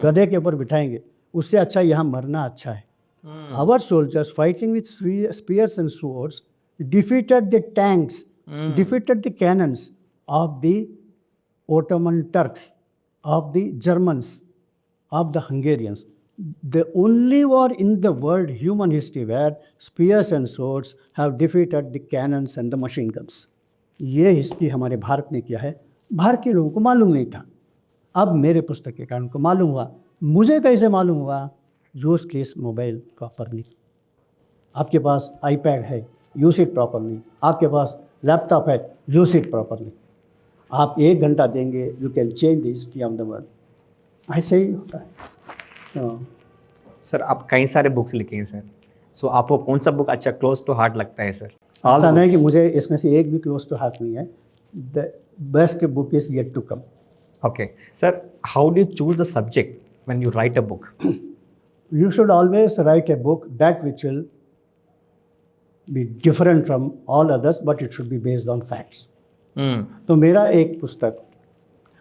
Speaker 2: गधे के ऊपर बिठाएंगे, उससे अच्छा यहाँ मरना अच्छा है। Our soldiers fighting with spears and swords defeated the tanks, defeated the cannons of the Ottoman Turks, of the Germans, of the Hungarians. The only war in the world human history where spears and swords have defeated the cannons and the machine guns. ये history हमारे भारत ने किया है, भारत के लोगों को मालूम नहीं था। अब मेरे पुस्तक के कारण को मालूम हुआ। मुझे कैसे मालूम हुआ? Use case mobile properly. आपके पास आईपैड है, यूज़ इट प्रॉपरली। आपके पास लैपटॉप है, यूज़ इट प्रॉपरली। आप 1 घंटा देंगे, you can change the history of the world. ऐसे ही होता है।
Speaker 1: सर आप कई सारे बुक्स लिखे हैं सर, सो आपको कौन सा बुक अच्छा क्लोज टू हार्ट लगता है सर?
Speaker 2: ऐसा नहीं कि मुझे इसमें से एक भी क्लोज टू हार्ट नहीं है। The best book is yet to come.
Speaker 1: Okay sir, how do you choose the subject when you write a book?
Speaker 2: You should always write a book that which will be different from all others, but it should be based on facts. तो मेरा एक पुस्तक,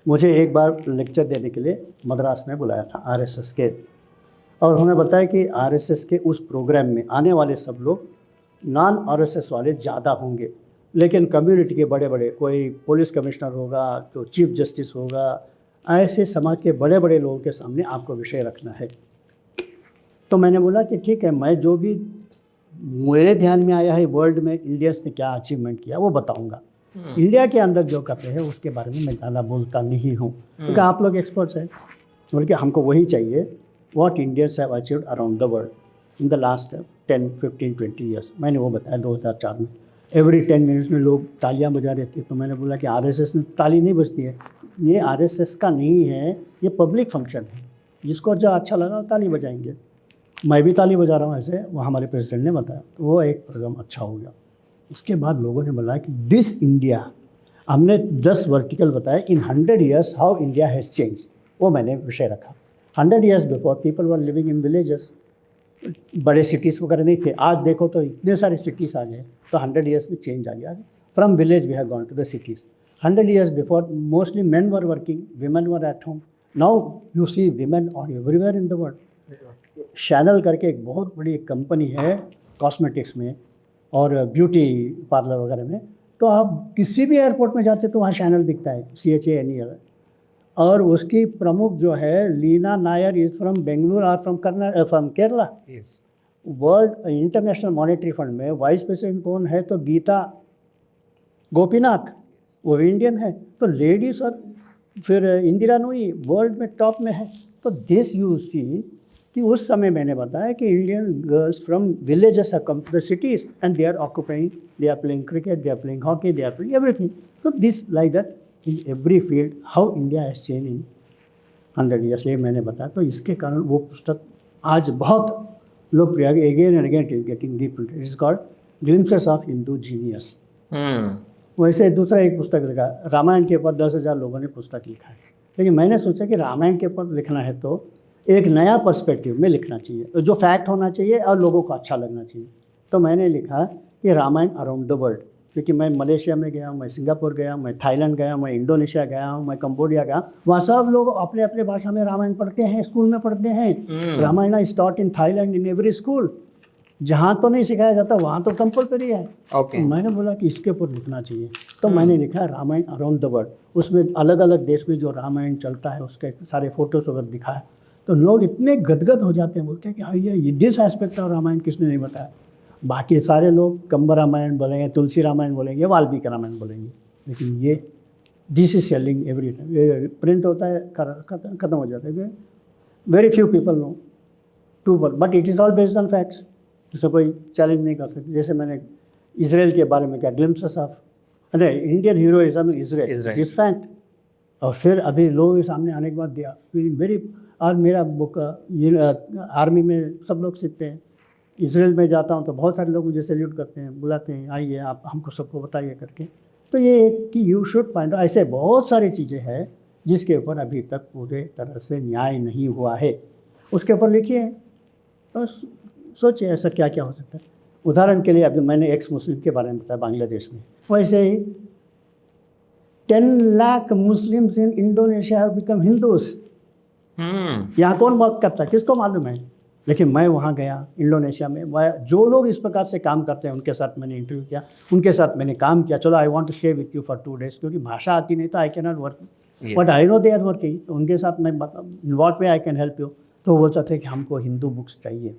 Speaker 2: मुझे एक बार lecture देने के लिए मद्रास में बुलाया था आरएसएस के, और उन्होंने बताया कि आरएसएस के उस प्रोग्राम में आने वाले सब लोग नॉन आरएसएस वाले ज़्यादा होंगे, लेकिन कम्युनिटी के बड़े बड़े, कोई पुलिस कमिश्नर होगा, तो चीफ जस्टिस होगा, ऐसे समाज के बड़े बड़े लोगों के सामने आपको विषय रखना है। तो मैंने बोला कि ठीक है, मैं जो भी मेरे ध्यान में आया है वर्ल्ड में इंडियंस ने क्या अचीवमेंट किया वो बताऊंगा। इंडिया के अंदर जो कर रहे हैं उसके बारे में मैं ज़्यादा बोलता नहीं हूँ, क्योंकि आप लोग एक्सपर्ट्स हैं, बल्कि हमको वही चाहिए what Indians have achieved around the world in the last 10, 15, 20 years. मैंने वो बताया 2004 में। एवरी 10 मिनट्स में लोग तालियां बजा रहे थे, तो मैंने बोला कि आरएसएस में ताली नहीं बजती है, ये आरएसएस का नहीं है, ये पब्लिक फंक्शन है, जिसको जो अच्छा लगा ताली बजाएंगे। मैं भी ताली बजा रहा हूँ ऐसे, वो हमारे प्रेसिडेंट ने बताया, तो वो एक प्रोग्राम अच्छा हो गया। उसके बाद लोगों ने बोला कि दिस इंडिया, हमने 10 वर्टिकल बताया, इन 100 years how India has change, वो मैंने विषय रखा। 100 years before people were living in villages, बड़े सिटीज़ वगैरह नहीं थे। आज देखो तो इतने सारे सिटीज़ आ गए, तो 100 ईयर्स में चेंज आ गया। From village we have gone to the cities. 100 years before mostly men were working, women were at home. Now you see women are everywhere in the world. Chanel करके एक बहुत बड़ी company है cosmetics में और beauty parlour वगैरह में, तो आप किसी भी एयरपोर्ट में जाते तो वहाँ शैनल दिखता है, CHANEL। और उसकी प्रमुख जो है लीना नायर इज़ फ्रॉम बेंगलुरु और from Kerala. World international monetary fund में वाइस प्रेसिडेंट कौन है? तो गीता गोपीनाथ, वो इंडियन है। तो लेडीज़ और फिर इंदिरा नूई वर्ल्ड में टॉप में है। तो दिस यू सी कि उस समय मैंने बताया कि Indian girls from villages are come to the cities and they are occupying, they are playing cricket, they are playing hockey, they are playing everything. तो this like that in every field how India has change in 100 years, ये मैंने बताया। तो इसके कारण वो पुस्तक आज बहुत लोकप्रिय है। Again and again it is getting reprinted. It is called glimpses of Hindu genius. वैसे दूसरा एक पुस्तक लिखा, रामायण के ऊपर 10,000 लोगों ने पुस्तक लिखा है, लेकिन मैंने सोचा कि रामायण के ऊपर लिखना है तो एक नया पर्सपेक्टिव में लिखना चाहिए, जो फैक्ट होना चाहिए और लोगों को अच्छा लगना चाहिए। तो मैंने लिखा कि रामायण अराउंड द वर्ल्ड, क्योंकि मैं मलेशिया में गया, मैं सिंगापुर गया, मैं थाईलैंड गया, मैं इंडोनेशिया गया हूँ, मैं कंबोडिया गया, वहाँ सब लोग अपने अपने भाषा में रामायण पढ़ते हैं, स्कूल में पढ़ते हैं। Ramayana is taught in Thailand in every school. जहाँ तो नहीं सिखाया जाता वहाँ तो कंपलसरी है। तो मैंने बोला कि इसके ऊपर लिखना चाहिए, तो मैंने लिखा रामायण अराउंड द वर्ल्ड। उसमें अलग अलग देश में जो रामायण चलता है उसके सारे फोटोज वगैरह दिखाया, तो लोग इतने गदगद हो जाते हैं, बोलते हैं कि हाँ ये दिस एस्पेक्ट ऑफ रामायण किसने नहीं बताया। बाकी सारे लोग कंब रामायण बोलेंगे, तुलसी रामायण बोलेंगे, वाल्मीकि रामायण बोलेंगे, लेकिन ये this is selling every time. ये प्रिंट होता है, खत्म हो जाता है। Very few people know to, but it is all based on facts. जिसे कोई चैलेंज नहीं कर सकते। जैसे मैंने इसराइल के बारे में क्या ग्लिम्पसेस ऑफ अरे Indian heroism Israel
Speaker 1: Israel.
Speaker 2: This fact. और फिर अभी लोगों के सामने आने के बाद दिया वेरी। और मेरा बुक ये आर्मी में सब लोग सीखते हैं। इसराइल में जाता हूँ तो बहुत सारे लोग मुझे सैल्यूट करते हैं, बुलाते हैं आइए आप हमको सबको बताइए करके। तो ये कि यू शुड फाइंड, ऐसे बहुत सारी चीज़ें हैं जिसके ऊपर अभी तक पूरे तरह से न्याय नहीं हुआ है, उसके ऊपर लिखिए और सोचिए ऐसा क्या क्या हो सकता है। उदाहरण के लिए अभी मैंने एक्स मुस्लिम के बारे में बताया बांग्लादेश में, वैसे ही 10 lakh Muslims in Indonesia have become Hindus. यहाँ कौन बात करता है, किसको मालूम है। लेकिन मैं वहाँ गया इंडोनेशिया में, जो लोग इस प्रकार से काम करते हैं उनके साथ मैंने इंटरव्यू किया, उनके साथ मैंने काम किया। चलो I want to share with you for 2 days, क्योंकि भाषा आती नहीं तो I can not work, but I know they are working. तो उनके साथ मैं in what way I can help you. तो वो बोलते थे कि हमको हिंदू बुक्स चाहिए।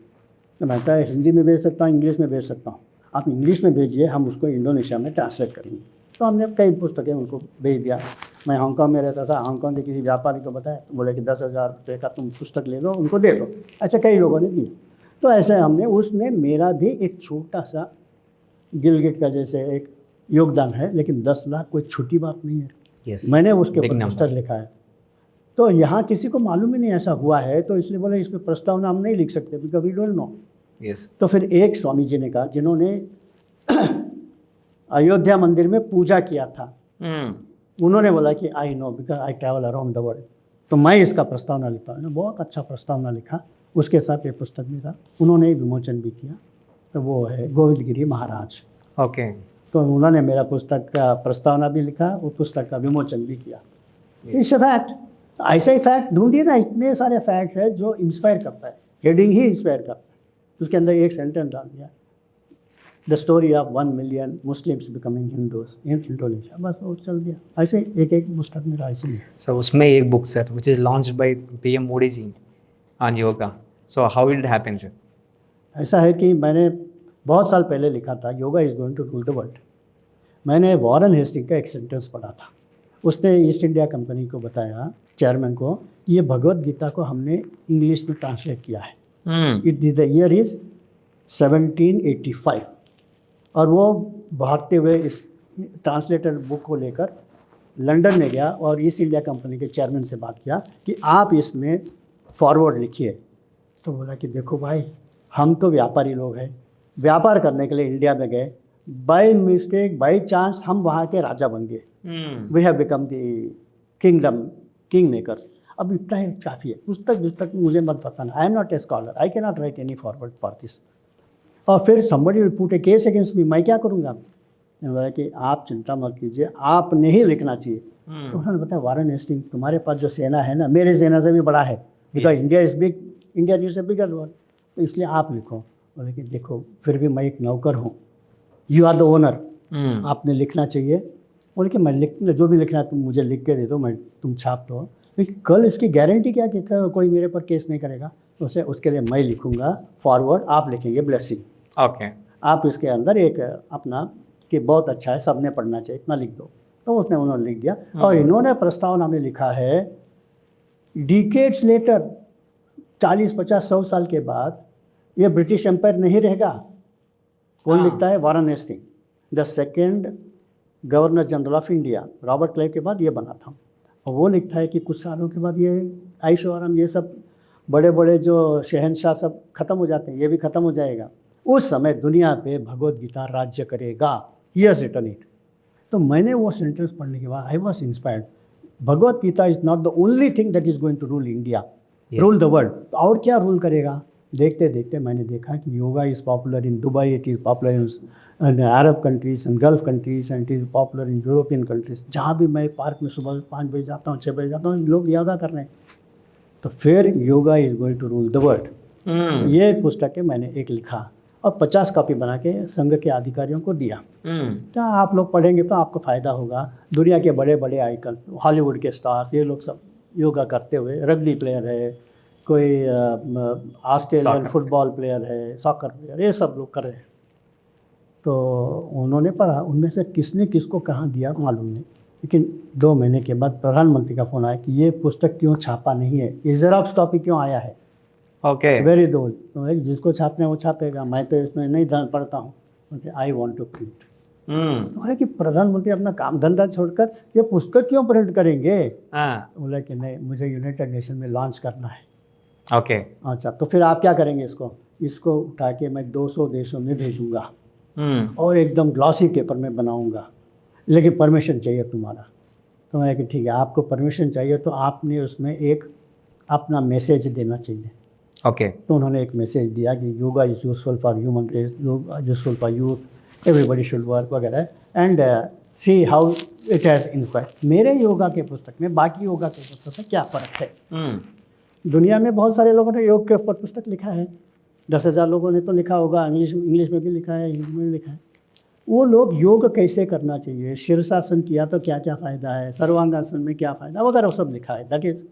Speaker 2: तो मैं कहता हिंदी में भेज सकता हूँ, इंग्लिश में भेज सकता हूँ, आप इंग्लिश में भेजिए, हम उसको इंडोनेशिया में ट्रांसलेट करेंगे। तो हमने कई पुस्तकें उनको भेज दिया। मैं हांगकांग में रहता था, हांगकांग के किसी व्यापारी को बताया, बोले कि 10,000 रुपये का तुम पुस्तक ले लो, उनको दे दो। अच्छा, कई लोगों ने दी। तो ऐसे हमने, उसमें मेरा भी एक छोटा सा गिलगिट का जैसे एक योगदान है, लेकिन 10 लाख कोई छोटी बात नहीं है।
Speaker 1: Yes.
Speaker 2: मैंने उसके
Speaker 1: Big
Speaker 2: ऊपर
Speaker 1: number.
Speaker 2: पुस्तक लिखा है। तो यहाँ किसी को मालूम ही नहीं ऐसा हुआ है, तो इसलिए बोले इसमें प्रस्तावना हम नहीं लिख सकते because we don't know.
Speaker 1: Yes.
Speaker 2: तो फिर एक स्वामी जी ने कहा, जिन्होंने अयोध्या मंदिर में पूजा किया था, उन्होंने बोला कि I know because I travel around the world, तो मैं इसका प्रस्तावना लिखता हूँ। बहुत अच्छा प्रस्तावना लिखा, उसके साथ ये पुस्तक भी था, उन्होंने विमोचन भी किया। तो वो है गोविंद गिरी महाराज।
Speaker 1: Okay.
Speaker 2: तो उन्होंने मेरा पुस्तक का प्रस्तावना भी लिखा, वो पुस्तक का विमोचन भी किया। It's fact. ऐसा ही फैक्ट ढूंढिए ना, इतने सारे फैक्ट है जो इंस्पायर करता है, हेडिंग ही इंस्पायर करता है। उसके अंदर एक सेंटेंस डाल दिया, the story of 1 million Muslims becoming Hindus in Indonesia, बस वो चल दिया। ऐसे एक एक पुस्तक मेरा ऐसे ही है।
Speaker 1: So उसमें एक book sir which is launched by PM Modi ji on yoga. So how did it happen sir?
Speaker 2: ऐसा है कि मैंने बहुत साल पहले लिखा था, yoga is going to rule the world. मैंने वॉरेन हेस्टिंग का एक सेंटेंस पढ़ा था, उसने ईस्ट इंडिया कंपनी को बताया, चेयरमैन को, ये भगवत गीता को हमने इंग्लिश में ट्रांसलेट किया है। It is the year is 1785। और वो भागते हुए इस ट्रांसलेटर बुक को लेकर लंदन में गया और ईस्ट इंडिया कंपनी के चेयरमैन से बात किया कि आप इसमें फॉरवर्ड लिखिए। तो बोला कि देखो भाई, हम तो व्यापारी लोग हैं, व्यापार करने के लिए इंडिया में गए, बाय मिस्टेक बाय चांस हम वहाँ के राजा बन गए, we have become the king makers. अब इतना ही काफ़ी है। पुस्तक मुझे मत बताना, I am not a scholar, I can not write any foreword for this. और फिर somebody will put a case against me, मैं क्या करूँगा। मैंने बोला कि आप चिंता मत कीजिए, आपने ही लिखना चाहिए। तो उन्होंने बताया, वारेन हेस्टिंग तुम्हारे पास जो सेना है ना, मेरे सेना से भी बड़ा है, because India is big, India is a bigger world, तो इसलिए आप लिखो। बोले कि देखो फिर भी मैं एक नौकर हूँ, यू आर द ओनर, आपने लिखना चाहिए। बोले कि मैं जो भी लिखना है तुम मुझे लिख के दे दो, मैं तुम छाप दो, लेकिन कल इसकी गारंटी क्या कि कोई मेरे पर केस नहीं करेगा। तो उसके लिए मैं लिखूँगा फॉरवर्ड, आप लिखेंगे ब्लेसिंग।
Speaker 1: Okay.
Speaker 2: आप इसके अंदर एक अपना कि बहुत अच्छा है, सबने पढ़ना चाहिए, इतना लिख दो। तो उन्होंने लिख दिया। और इन्होंने प्रस्तावना में लिखा है, डिकेड्स लेटर, 40, 50, 100 साल के बाद ये ब्रिटिश एम्पायर नहीं रहेगा। कौन लिखता है? Warren Hasting, the second governor general of India, Robert Clive के बाद ये बना था। और वो लिखता है कि कुछ सालों के बाद ये ऐशो आराम, ये सब बड़े बड़े जो शहनशाह सब खत्म हो जाते हैं, ये भी खत्म हो जाएगा। उस समय दुनिया पे भगवत गीता राज्य करेगा। He has written it. तो मैंने वो सेंटेंस पढ़ने के बाद I was inspired. Bhagavad Gita is not the only thing that is going to rule India, rule the world. और क्या रूल करेगा? देखते देखते मैंने देखा कि yoga is popular in Dubai, it is popular in Arab countries and Gulf countries, and it is popular in European countries. जहाँ भी मैं पार्क में सुबह 5 बजे जाता हूँ, 6 बजे जाता हूँ, लोग योगा कर रहे हैं। तो फिर yoga is going to rule the world. ये पुस्तकें मैंने एक लिखा और 50 कॉपी बना के संघ के अधिकारियों को दिया। क्या आप लोग पढ़ेंगे तो आपको फ़ायदा होगा। दुनिया के बड़े बड़े आइकन, हॉलीवुड के स्टार्स, ये लोग सब योगा करते हुए, रग्बी प्लेयर है, कोई ऑस्ट्रेलियन फुटबॉल प्लेयर है, सॉकर प्लेयर, ये सब लोग कर रहे हैं। तो उन्होंने पढ़ा, उनमें से किसने किसको कहाँ दिया मालूम नहीं, लेकिन 2 महीने के बाद प्रधानमंत्री का फ़ोन आया कि ये पुस्तक क्यों छापा नहीं है, ये ज़ेरॉक्स कॉपी क्यों आया है।
Speaker 1: Okay.
Speaker 2: Very good. तो जिसको छापना है वो छापेगा, मैं तो इसमें नहीं पढ़ता हूँ। I want to print. बोले कि प्रधानमंत्री अपना काम धंधा छोड़कर ये पुस्तक क्यों प्रिंट करेंगे?
Speaker 1: हाँ,
Speaker 2: बोला कि नहीं, मुझे यूनाइटेड नेशन में लॉन्च करना है।
Speaker 1: ओके।
Speaker 2: अच्छा, तो फिर आप क्या करेंगे इसको? इसको उठा के मैं 200 देशों में भेजूंगा और एकदम ग्लॉसी पेपर में बनाऊंगा, लेकिन परमिशन चाहिए तुम्हारा। तो मैं कि ठीक है, आपको परमिशन चाहिए तो आपने उसमें एक अपना मैसेज देना चाहिए।
Speaker 1: ओके।
Speaker 2: तो उन्होंने एक मैसेज दिया कि yoga is useful for human race, yoga useful for youth, everybody should work वगैरह, and see how it has influence. मेरे योगा के पुस्तक में बाकी योगा के पुस्तक से क्या फ़र्क है? दुनिया में बहुत सारे लोगों ने योग के ऊपर पुस्तक लिखा है, 10,000 लोगों ने तो लिखा होगा, इंग्लिश में भी लिखा है, हिंदी में भी लिखा है। वो लोग योग कैसे करना चाहिए, शीर्षासन किया तो क्या क्या फ़ायदा है, सर्वांगासन में क्या फ़ायदा वगैरह वो सब लिखा है। दैट इज़,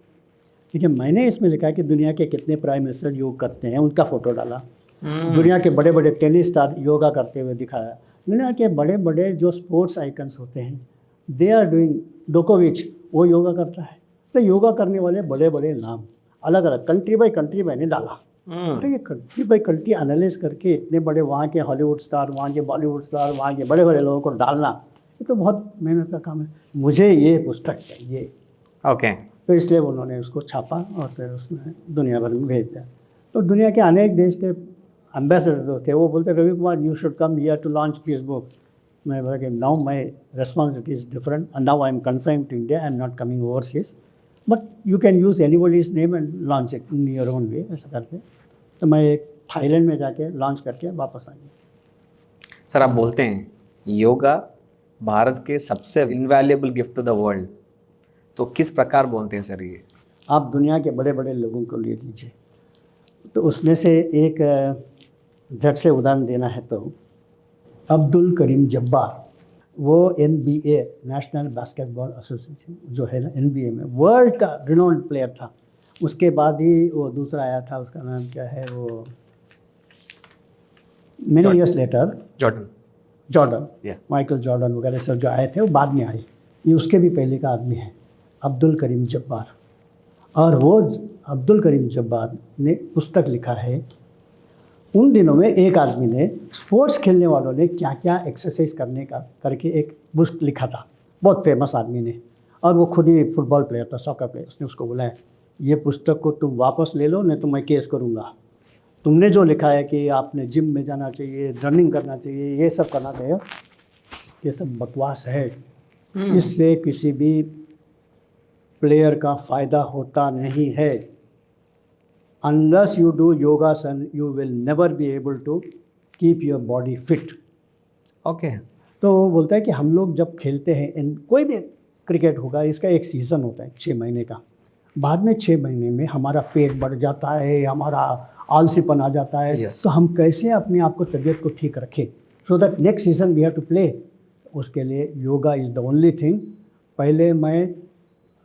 Speaker 2: लेकिन मैंने इसमें लिखा है कि दुनिया के कितने प्राइम मिनिस्टर योग करते हैं, उनका फ़ोटो डाला। दुनिया के बड़े बड़े टेनिस स्टार योगा करते हुए दिखाया। दुनिया के बड़े बड़े जो स्पोर्ट्स आइकन्स होते हैं, दे आर डूइंग, डोकोविच वो योगा करता है। तो योगा करने वाले बड़े बड़े नाम अलग अलग कंट्री बाई कंट्री मैंने डाला। और ये कंट्री बाई कंट्री एनालिस करके इतने बड़े वहाँ के हॉलीवुड स्टार, वहाँ के बॉलीवुड स्टार, वहाँ के बड़े बड़े लोगों को डालना, ये तो बहुत मेहनत का काम है। मुझे ये पुस्तक चाहिए,
Speaker 1: ओके।
Speaker 2: तो इसलिए उन्होंने उसको छापा और फिर उसमें दुनिया भर में भेज दिया। तो दुनिया के अनेक देश के एम्बेसडर जो थे वो बोलते, Ravi Kumar you should come here to launch this book. मैं बोला कि now my responsibility is different and now I am confined to India, I am not coming overseas, but you can use anybody's name and launch it in your own way, ऐसा करके। तो मैं एक Thailand में जाके launch करके वापस आ गया।
Speaker 1: सर, आप बोलते हैं योगा भारत के सबसे invaluable gift to the world, तो किस प्रकार बोलते हैं सर ये?
Speaker 2: आप दुनिया के बड़े बड़े लोगों को ले लीजिए, तो उसमें से एक झट से उदाहरण देना है तो अब्दुल करीम जब्बार, वो NBA नेशनल बास्केटबॉल एसोसिएशन जो है ना, NBA में वर्ल्ड का रिनोन्ड प्लेयर था। उसके बाद ही वो दूसरा आया था, उसका नाम क्या है, वो many years later Jordan, Michael Jordan वगैरह सब जो आए थे वो बाद में आए, ये उसके भी पहले का आदमी है, अब्दुल करीम जब्बार। और वो अब्दुल करीम जब्बार ने पुस्तक लिखा है। उन दिनों में एक आदमी ने स्पोर्ट्स खेलने वालों ने क्या क्या एक्सरसाइज करने का करके एक बुक लिखा था, बहुत फेमस आदमी ने, और वो खुद ही फुटबॉल प्लेयर था, सॉकर प्लेयर। उसने उसको बोला, ये पुस्तक को तुम वापस ले लो, नहीं तो मैं केस करूँगा। तुमने जो लिखा है कि आपने जिम में जाना चाहिए, रनिंग करना चाहिए, ये सब करना चाहिए, ये सब बकवास है। इससे किसी भी प्लेयर का फ़ायदा होता नहीं है। Unless you do yogasan, you will never be able to keep your body fit.
Speaker 1: Okay.
Speaker 2: तो वो बोलता है कि हम लोग जब खेलते हैं, कोई भी क्रिकेट होगा, इसका एक सीज़न होता है 6 महीने का। बाद में 6 महीने में हमारा पेट बढ़ जाता है, हमारा आलसीपन आ जाता है।
Speaker 1: Yes.
Speaker 2: तो हम कैसे अपने आप को, तबीयत को ठीक रखें, so that next season we have to play. उसके लिए yoga is the only thing. पहले मैं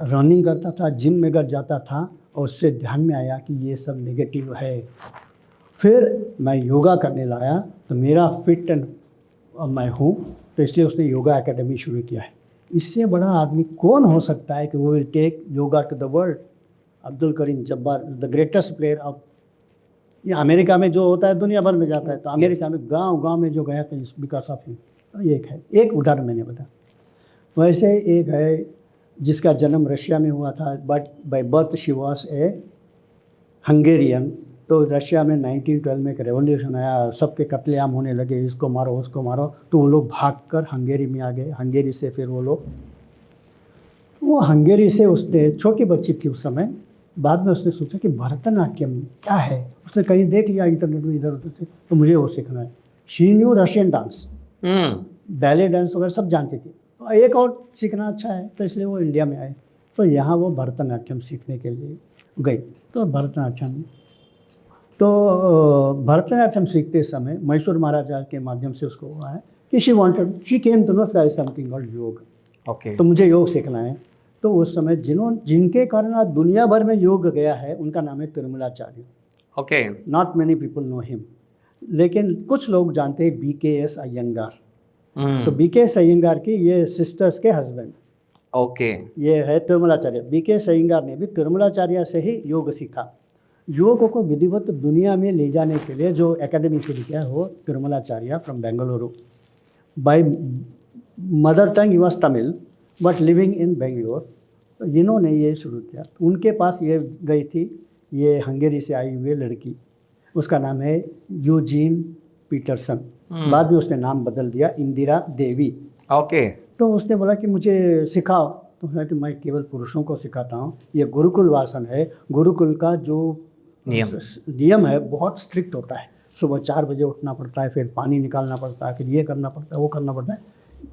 Speaker 2: रनिंग करता था, जिम में घर जाता था, और उससे ध्यान में आया कि ये सब नेगेटिव है। फिर मैं योगा करने लाया तो मेरा फिट एंड मैं हूँ, तो इसलिए उसने योगा एकेडमी शुरू किया है। इससे बड़ा आदमी कौन हो सकता है कि वो will take yoga to the world? Abdul Kareem Jabbar, the greatest player of, ये अमेरिका में जो होता है दुनिया भर में जाता है, तो अमेरिका में गांव में जो गया था बिकॉज ऑफ हिम। तो ये है एक उदाहरण मैंने बताया। वैसे एक है जिसका जन्म रशिया में हुआ था, but by birth she was a Hungarian. तो रशिया में 1912 में एक रेवोल्यूशन आया, सबके कत्लेआम होने लगे, इसको मारो उसको मारो, तो वो लोग भागकर हंगेरी में आ गए। हंगेरी से फिर वो हंगेरी से उसने, छोटी बच्ची थी उस समय, बाद में उसने सोचा कि भरतनाट्यम क्या है, उसने कहीं देख लिया इंटरनेट में इधर उधर से, तो मुझे वो सीखना है। She knew Russian dance, ballet dance वगैरह सब जानती थी, तो एक और सीखना अच्छा है, तो इसलिए वो इंडिया में आए। तो यहाँ वो भरतनाट्यम सीखने के लिए गई। तो भरतनाट्यम सीखते समय मैसूर महाराजा के माध्यम से उसको हुआ है कि she came to know that something called yog.
Speaker 1: Okay.
Speaker 2: तो मुझे योग सीखना है। तो उस समय जिनके कारण आज दुनिया भर में योग गया है, उनका नाम है Tirumalacharya.
Speaker 1: Okay.
Speaker 2: Not many people know him, लेकिन कुछ लोग जानते हैं BKS अयंगार। तो BKS अयंगार की ये सिस्टर्स के हस्बैंड,
Speaker 1: ओके।
Speaker 2: ये है तिरुमलाचार्य। BKS अयंगार ने भी तिरुमलाचार्य से ही योग सीखा। योग को विधिवत दुनिया में ले जाने के लिए जो एकेडमी शुरू किया है वो Tirumalacharya from Bengaluru. By mother tongue he was Tamil but living in Bangalore. तो इन्होंने ये शुरू किया। उनके पास ये गई थी, ये हंगेरी से आई हुई लड़की, उसका नाम है यूजीन पीटरसन। बाद में उसने नाम बदल दिया इंदिरा देवी।
Speaker 1: ओके।
Speaker 2: तो उसने बोला कि मुझे सिखाओ। तो उसने कि मैं केवल पुरुषों को सिखाता हूँ, ये गुरुकुल वासन है। गुरुकुल का जो नियम है बहुत स्ट्रिक्ट होता है। सुबह 4 बजे उठना पड़ता है, फिर पानी निकालना पड़ता है, फिर ये करना पड़ता है, वो करना पड़ता है।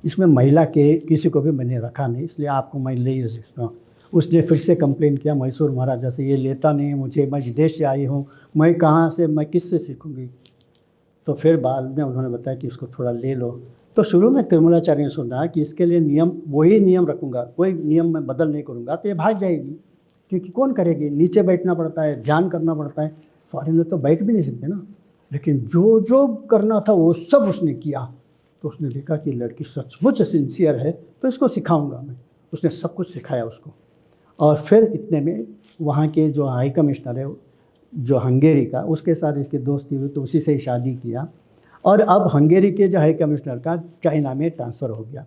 Speaker 2: इसमें महिला के किसी को भी मैंने रखा नहीं, इसलिए आपको मैं ले ही सकता हूँ। उसने फिर से कंप्लेन किया मैसूर महाराजा से, ये लेता नहीं मुझे, मैं विदेश से आई हूँ, मैं कहाँ से, मैं किससे सीखूँगी। तो फिर बाद में उन्होंने बताया कि इसको थोड़ा ले लो। तो शुरू में तिरुमलाचार्य ने सुना कि इसके लिए नियम, वही नियम रखूँगा, कोई नियम मैं बदल नहीं करूँगा, तो ये भाग जाएगी, क्योंकि कौन करेगी, नीचे बैठना पड़ता है, ध्यान करना पड़ता है। फॉरेन में तो बैठ भी नहीं सकते ना। लेकिन जो जो करना था वो सब उसने किया। तो उसने देखा कि लड़की सचमुच सिंसियर है, तो इसको सिखाऊंगा मैं। उसने सब कुछ सिखाया उसको। और फिर इतने में वहाँ के जो हाई कमिश्नर है जो हंगेरी का, उसके साथ इसकी दोस्ती हुई, तो उसी से ही शादी किया। और अब हंगेरी के जो हाई कमिश्नर का चाइना में ट्रांसफ़र हो गया,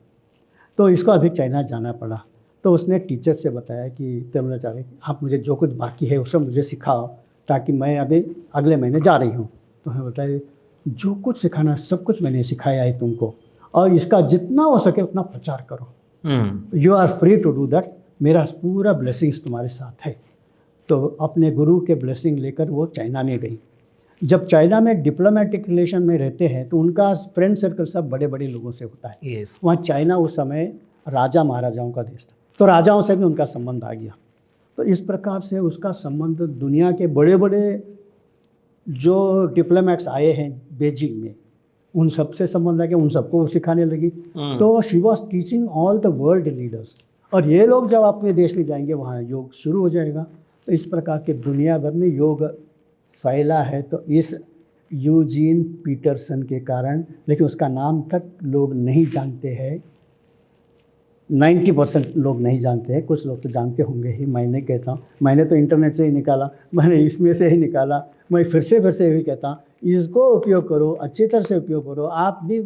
Speaker 2: तो इसको अभी चाइना जाना पड़ा। तो उसने टीचर से बताया कि तिरुमलाचार्य आप मुझे जो कुछ बाकी है वो सब मुझे सिखाओ, ताकि मैं अभी अगले महीने जा रही हूँ। तो हमें बताया जो कुछ सिखाना सब कुछ मैंने सिखाया है तुमको, और इसका जितना हो सके उतना प्रचार करो। You are free to do that, मेरा पूरा ब्लेसिंग्स तुम्हारे साथ है। तो अपने गुरु के ब्लेसिंग लेकर वो चाइना में गई। जब चाइना में डिप्लोमेटिक रिलेशन में रहते हैं तो उनका फ्रेंड सर्कल सब बड़े बड़े लोगों से होता है।
Speaker 1: यस।
Speaker 2: वहाँ चाइना उस समय राजा महाराजाओं का देश था, तो राजाओं से भी उनका संबंध आ गया। तो इस प्रकार से उसका संबंध दुनिया के बड़े बड़े जो डिप्लोमेट्स आए हैं बेजिंग में, उन सब से संबंध आ गया, उन सबको वो सिखाने लगी। तो she was teaching all the world leaders. और ये लोग जब अपने देश में जाएंगे वहाँ योग शुरू हो जाएगा। तो इस प्रकार के दुनिया भर में योग फैला है। तो इस यूजीन पीटरसन के कारण, लेकिन उसका नाम तक लोग नहीं जानते हैं, 90% लोग नहीं जानते हैं, कुछ लोग तो जानते होंगे ही। मैं नहीं कहता हूँ, मैंने तो इंटरनेट से ही निकाला, मैंने इसमें से ही निकाला। मैं फिर से यही कहता हूँ, इसको उपयोग करो, अच्छी तरह से उपयोग करो। आप भी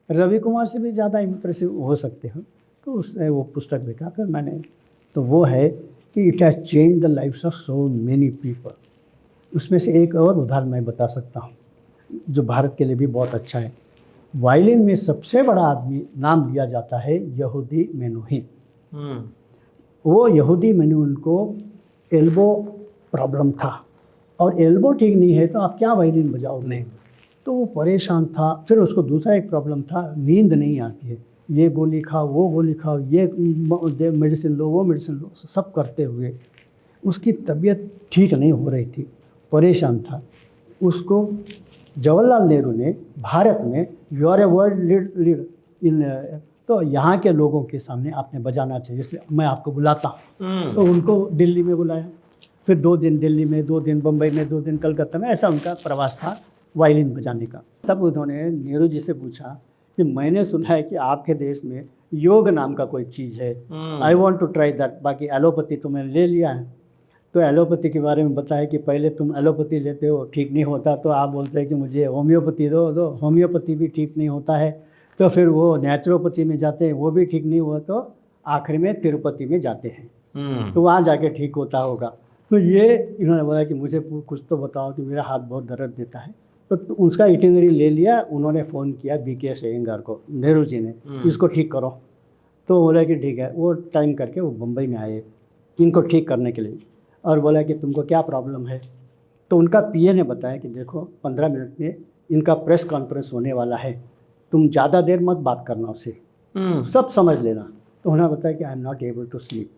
Speaker 2: रवि कुमार से भी ज़्यादा इम्प्रेसिव हो सकते हो। तो उसने वो पुस्तक देखा, फिर मैंने, तो वो है कि it has change the lifes of so many people. उसमें से एक और उदाहरण मैं बता सकता हूँ जो भारत के लिए भी बहुत अच्छा है। वायलिन में सबसे बड़ा आदमी नाम लिया जाता है यहूदी मेनुहिन। वो यहूदी मेनुहिन को एल्बो प्रॉब्लम था, और एल्बो ठीक नहीं है तो आप क्या वायलिन बजाओगे। नहीं, तो वो परेशान था। फिर उसको दूसरा एक प्रॉब्लम था, नींद नहीं आती है, ये गोली खाओ, वो गोली खाओ, ये मेडिसिन लो, वो मेडिसिन लो, सब करते हुए उसकी तबीयत ठीक नहीं हो रही थी, परेशान था। उसको जवाहरलाल नेहरू ने भारत में you are a world leader in, तो यहाँ के लोगों के सामने आपने बजाना चाहिए, इसलिए मैं आपको बुलाता हूँ। तो उनको दिल्ली में बुलाया, फिर 2 दिन दिल्ली में, 2 दिन बम्बई में, 2 दिन कलकत्ता में, ऐसा उनका प्रवास था वायलिन बजाने का। तब उन्होंने नेहरू जी से पूछा कि मैंने सुना है कि आपके देश में योग नाम का कोई चीज़ है, I want to try that. बाकी एलोपैथी तो मैंने ले लिया है। तो एलोपैथी के बारे में बताया कि पहले तुम एलोपैथी लेते हो, ठीक नहीं होता, तो आप बोलते हैं कि मुझे होम्योपैथी दो, होम्योपैथी भी ठीक नहीं होता है। तो फिर वो नेचुरोपैथी में जाते हैं, वो भी ठीक नहीं हुआ, तो आखिर में तिरुपति में जाते हैं, तो वहाँ जाके ठीक होता होगा। तो ये इन्होंने बोला कि मुझे कुछ तो बताओ कि मेरा हाथ बहुत दर्द देता है। तो उसका इटिनरी ले लिया। उन्होंने फ़ोन किया BK अयंगार को, नेहरू जी ने, इसको ठीक करो। तो बोला कि ठीक है। वो टाइम करके वो मुंबई में आए इनको ठीक करने के लिए, और बोला कि तुमको क्या प्रॉब्लम है। तो उनका PA ने बताया कि देखो 15 मिनट में इनका प्रेस कॉन्फ्रेंस होने वाला है, तुम ज़्यादा देर मत बात करना उससे, सब समझ लेना। तो उन्होंने बताया कि I am not able to sleep,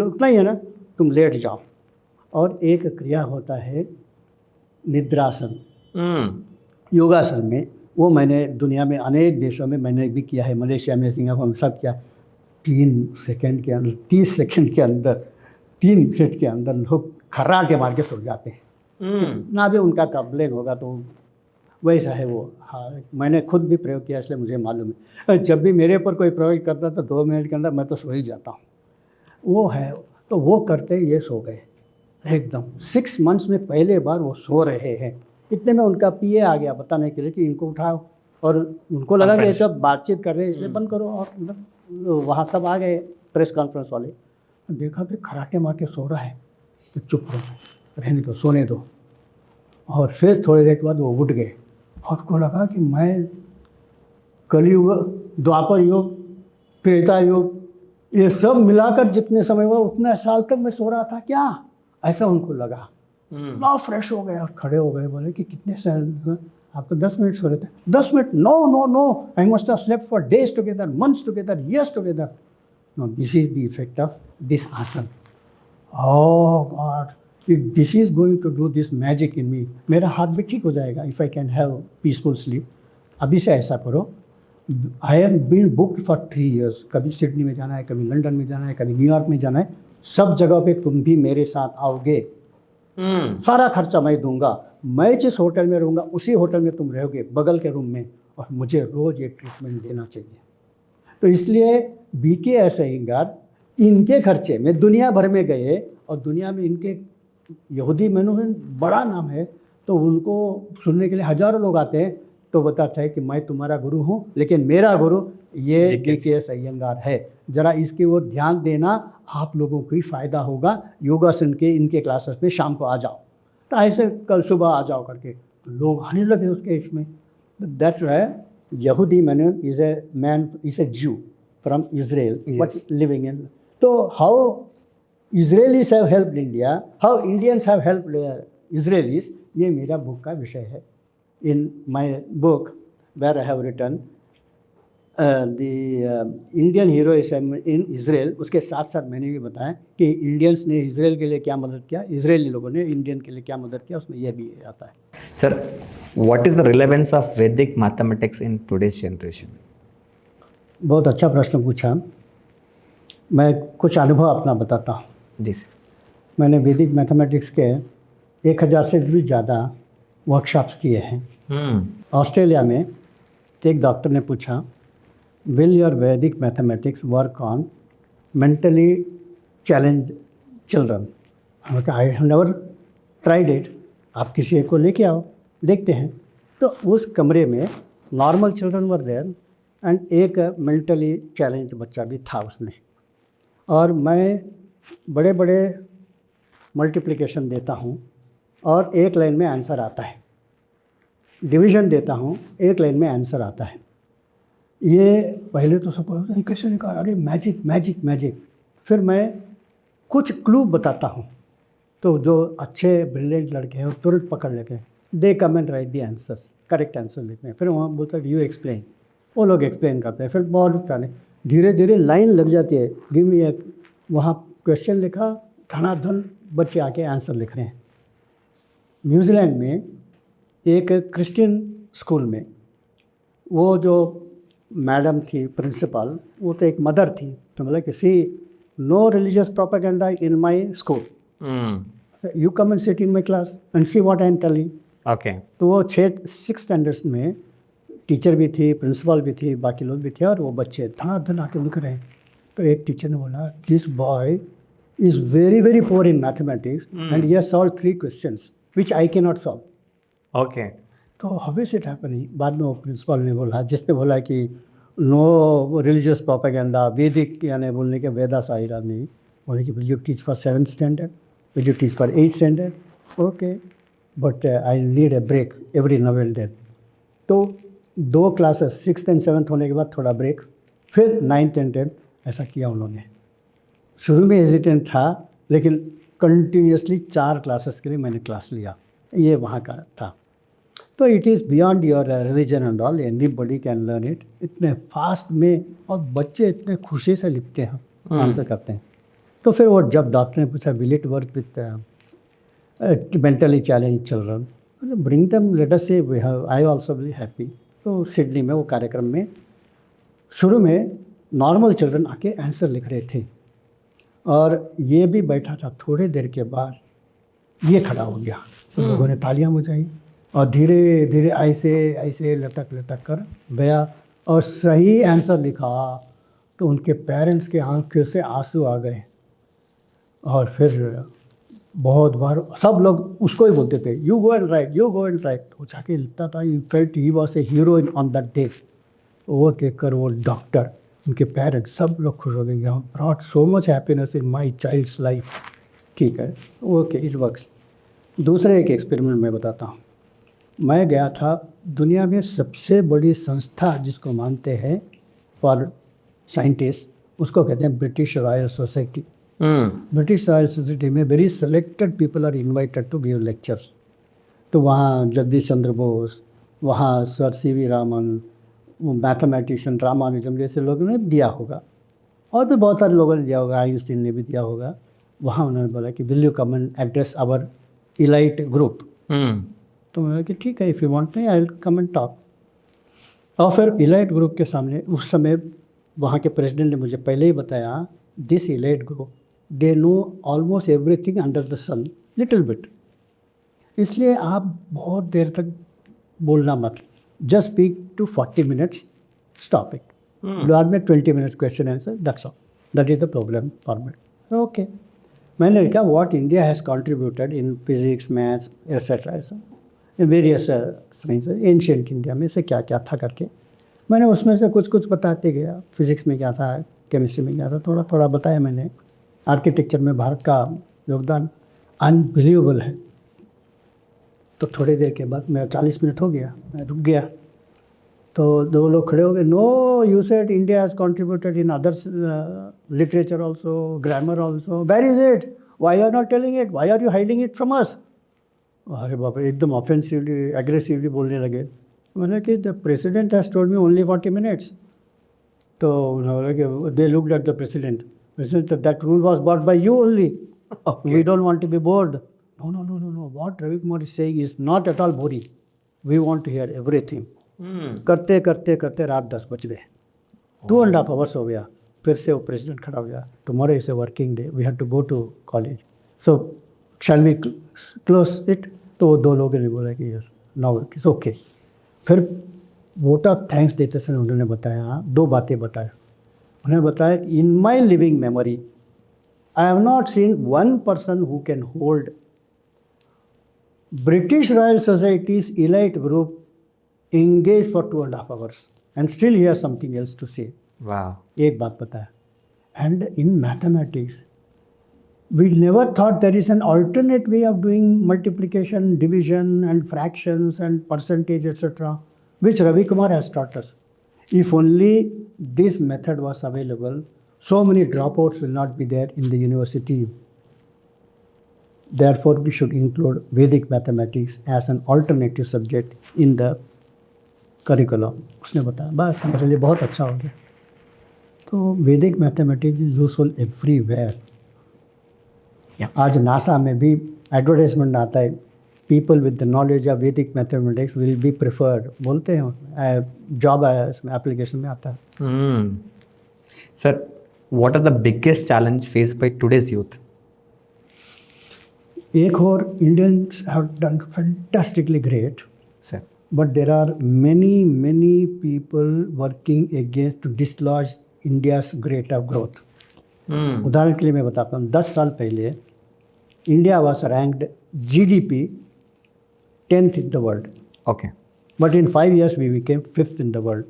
Speaker 2: उतना ही है ना, तुम लेट जाओ। और एक क्रिया होता है निद्रासन, योगासन में, वो मैंने दुनिया में अनेक देशों में मैंने भी किया है, मलेशिया में, सिंगापुर में, सब किया। 3 सेकंड के अंदर, 30 सेकंड के अंदर, 3 मिनट के अंदर लोग खर्राटे मार के सो जाते हैं। ना भी उनका कंप्लेन होगा, तो वैसा है वो। हाँ, मैंने खुद भी प्रयोग किया, इसलिए मुझे मालूम है। जब भी मेरे ऊपर कोई प्रयोग करता था 2 मिनट के अंदर मैं तो सो ही जाता हूँ, वो है। तो वो करते ही ये सो गए एकदम। 6 मंथ्स में पहले बार वो सो रहे हैं। इतने में उनका PA आ गया बताने के लिए कि इनको उठाओ। और उनको लगा कि ये
Speaker 1: Conference.
Speaker 2: सब बातचीत कर रहे हैं इसलिए बंद करो, और मतलब वहाँ सब आ गए प्रेस कॉन्फ्रेंस वाले, देखा कि खराटे मार के सो रहा है, तो चुप रहो, रहने दो, सोने दो। और फिर थोड़ी देर के बाद वो उठ गए और उनको लगा कि मैं कलयुग, द्वापर युग, त्रेता युग, ये सब मिलाकर जितने समय हुआ उतने साल तक मैं सो रहा था क्या, ऐसा उनको लगा। ना फ्रेश हो गए और खड़े हो गए, बोले कि कितने साल, आप तो 10 मिनट सो रहे थे। 10 minute? No no no, I must have slept for days together, months together, years together. No, this is the effect of this asana. Oh God, if this is going to do this magic in me, मेरा heart भी ठीक हो जाएगा if I can have peaceful sleep। अभी से ऐसा करो। I am been booked for 3 years। कभी सिडनी में जाना है, कभी लंदन में जाना है, कभी न्यूयॉर्क में जाना है, सब जगह पे तुम भी मेरे साथ आओगे। सारा खर्चा मैं दूंगा, मैं जिस होटल में रहूँगा उसी होटल में तुम रहोगे, बगल के रूम में, और मुझे रोज़ ये ट्रीटमेंट देना चाहिए। तो इसलिए बीके एस अयंगार इनके खर्चे में दुनिया भर में गए, और दुनिया में इनके यहूदी मनोहन बड़ा नाम है, तो उनको सुनने के लिए हजारों लोग आते हैं। तो बताता है कि मैं तुम्हारा गुरु हूँ, लेकिन मेरा गुरु ये बीके एस अयंगार है, ज़रा इसके वो ध्यान देना, आप लोगों को ही फ़ायदा होगा। योगासन के इनके क्लासेस में शाम को आ जाओ, तो ऐसे कल सुबह आ जाओ करके लोग आने लगे उसके इसमें। That's why Yehudi Menuhin is a man, is a Jew from Israel, but living in. So how Israelis have helped India, how Indians have helped Israelis, ये मेरा बुक का विषय है। In my book where I have written the Indian heroism in Israel, उसके साथ साथ मैंने ये बताया कि इंडियंस ने इसराइल के लिए क्या मदद किया, इजरायली लोगों ने इंडियन के लिए क्या मदद किया, उसमें यह भी आता है।
Speaker 1: Sir, what is the relevance of Vedic mathematics in today's generation?
Speaker 2: बहुत अच्छा प्रश्न पूछा। मैं कुछ अनुभव अपना बताता हूँ।
Speaker 1: जी सर।
Speaker 2: मैंने वैदिक मैथमेटिक्स के 1000 से भी ज़्यादा वर्कशॉप्स किए हैं। ऑस्ट्रेलिया में एक डॉक्टर ने पूछा, विल योर वैदिक mathematics work on mentally challenge children? I have never tried it. आप किसी एक को लेके आओ, देखते हैं। तो उस कमरे में normal children were there and एक मेंटली चैलेंज बच्चा भी था उसमें। और मैं बड़े बड़े मल्टीप्लिकेशन देता हूँ और एक लाइन में आंसर आता है, डिवीज़न देता हूँ, एक लाइन में आंसर आता है। ये पहले तो सब कैसे निकाला, अरे मैजिक मैजिक मैजिक। फिर मैं कुछ क्लू बताता हूँ, तो जो अच्छे ब्रिलियंट लड़के हैं वो तुरंत पकड़ लेते हैं, they come and write the answers, correct answer लिखते हैं। फिर वहाँ बोलता है यू एक्सप्लेन, वो लोग एक्सप्लेन करते हैं। फिर बहुत सारे धीरे धीरे लाइन लग जाती है, गिव मी एक, वहाँ क्वेश्चन लिखा, धनाधन बच्चे आके आंसर लिख रहे हैं। न्यूजीलैंड में एक क्रिश्चियन स्कूल में वो जो मैडम थी प्रिंसिपल, वो तो एक मदर थी, तो मतलब कि see no religious propaganda in my school, you come and sit in my class and see what I am telling.
Speaker 1: Okay.
Speaker 2: तो वो 6 स्टैंडर्ड्स में टीचर भी थी, प्रिंसिपल भी थी, बाकी लोग भी थे, और वो बच्चे धनाधन आके लिख रहे हैं। तो एक टीचर ने बोला, this boy is very very poor in mathematics and he has solve 3 questions which I can not solve.
Speaker 1: Okay.
Speaker 2: तो हाउ इज इट हैपनिंग? बाद में वो प्रिंसिपल ने बोला, जिसने बोला कि नो रिलीजियस प्रोपेगेंडा, वैदिक यानी बोलने के वेदा साहिरा नहीं, बोले कि will you teach for 7th standard, will you teach for 8th standard? Okay, but I need a break every now and then. तो 2 क्लासेस 6th and 7th होने के बाद थोड़ा ब्रेक, फिर 9th and 10th, ऐसा किया उन्होंने। शुरू में हेजिटेंट था, लेकिन कंटिन्यूसली 4 क्लासेस के लिए मैंने क्लास लिया, ये वहाँ का था। तो it is beyond your religion and all, anybody can learn it. इतने फास्ट में, और बच्चे इतने खुशी से लिखते हैं, आंसर करते हैं। तो फिर वो जब डॉक्टर ने पूछा, will it work with mentally challenge children, bring them, let us से आई आल्सो बी हैप्पी। तो सिडनी में वो कार्यक्रम में शुरू में नॉर्मल चिल्ड्रन आके आंसर लिख रहे थे, और ये भी बैठा था। थोड़ी देर के बाद ये खड़ा हो गया, तो लोगों ने तालियां बजाई, और धीरे धीरे ऐसे ऐसे लटक लटक कर गया और सही आंसर लिखा। तो उनके पेरेंट्स के आंखों से आंसू आ गए, और फिर बहुत बार सब लोग उसको ही बोलते थे, you go and right, you go and right. वो जाके लगता था you felt he was a hero in on that day. वो कहकर वो डॉक्टर, उनके पेरेंट्स सब लोग खुश हो गए, brought so much happiness in my child's life. ठीक है, ओके, इट वर्क्स। दूसरे एक एक्सपेरिमेंट मैं बताता हूँ। मैं गया था, दुनिया में सबसे बड़ी संस्था जिसको मानते हैं फॉर साइंटिस्ट, उसको कहते हैं British Royal Society. British Royal Society में very selected people are invited to give lectures. तो वहाँ जगदीश चंद्र बोस, वहाँ sir CV Raman, mathematician Ramanujam जैसे लोगों ने दिया होगा, और भी बहुत सारे लोगों ने दिया होगा, आइंस्टीन ने भी दिया होगा। वहाँ उन्होंने बोला कि will you come and address our elite group. तो मैंने कि ठीक है, if you want I will come and talk. और फिर इलाइट ग्रुप के सामने उस समय वहाँ के प्रेसिडेंट ने मुझे पहले ही बताया, this elite group they know almost everything under the sun little bit, इसलिए आप बहुत देर तक बोलना मत, just speak to 40 minutes, stop it, बाद में 20 minutes question answer, that's all, that is the problem format. Okay, मैंने लिखा what India has contributed in physics, maths et cetera, in various science, ancient India में से क्या क्या था करके मैंने उसमें से कुछ कुछ बताते गया। फिजिक्स में क्या था, केमिस्ट्री में क्या था, थोड़ा थोड़ा बताया मैंने। आर्किटेक्चर में भारत का योगदान अनबिलीवेबल है। तो थोड़ी देर के बाद मैं 40 मिनट हो गया, मैं रुक गया, तो दो लोग खड़े हो गए, no you said India has contributed in others literature also, grammar also, where is it, why are not telling it, why are you hiding it from us. अरे बाप रे, एकदम ऑफेंसिवली एग्रेसिवली बोलने लगे। मैंने कि the president has told me only 40 minutes. तो उन्होंने कि they looked at the president, that rule was bought by you only, we don't want to be bored. No, no, no, no, no. What Ravi Kumar is saying is not at all boring. We want to hear everything. करते करते करते रात 10 बज गए, 2.5 hours हो गया। फिर से वो प्रेसिडेंट खड़ा हो गया, tomorrow is a working day, we have to go to college, so shall we close it. तो वो दो लोगों ने बोला कि यस, नाउ इट्स ओके। फिर वोट ऑफ थैंक्स देते समय उन्होंने बताया, दो बातें बताया। उन्होंने बताया, in my living memory I have not seen one person who can hold British Royal Society's elite group engaged for 2.5 hours and still he has something else to say.
Speaker 1: Wow.
Speaker 2: एक बात पता है, and in mathematics we never thought there is an alternate way of doing multiplication, division and fractions and percentage etc., which Ravi Kumar has taught us. If only this method was available, so many dropouts will not be there in the university. Therefore, we should include Vedic mathematics as an alternative subject in the curriculum. उसने बताया, बस मेरे लिए बहुत अच्छा हो गया। तो Vedic mathematics is useful everywhere. आज नासा में भी एडवर्टाइजमेंट आता है, people with the knowledge of Vedic mathematics will be preferred, बोलते हैं, जॉब है इसमें, एप्लीकेशन में आता है।
Speaker 1: Sir, what are the biggest challenge faced by today's youth?
Speaker 2: एक और, Indians have done fantastically great,
Speaker 1: Sir.
Speaker 2: but there are many people working against to dislodge India's rate of growth. उदाहरण के लिए मैं बताता हूँ, 10 साल पहले India was ranked GDP 10th in the world.
Speaker 1: Okay.
Speaker 2: But in 5 years we became 5th in the world.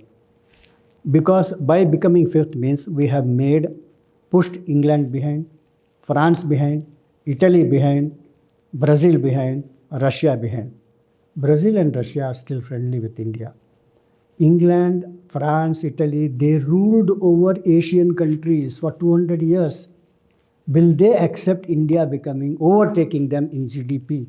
Speaker 2: Because by becoming 5th means we have pushed England behind, France behind, Italy behind, Brazil behind, Russia behind. Brazil and Russia are still friendly with India. England, France, Italy, they ruled over Asian countries for 200 years. Will they accept India overtaking them in GDP?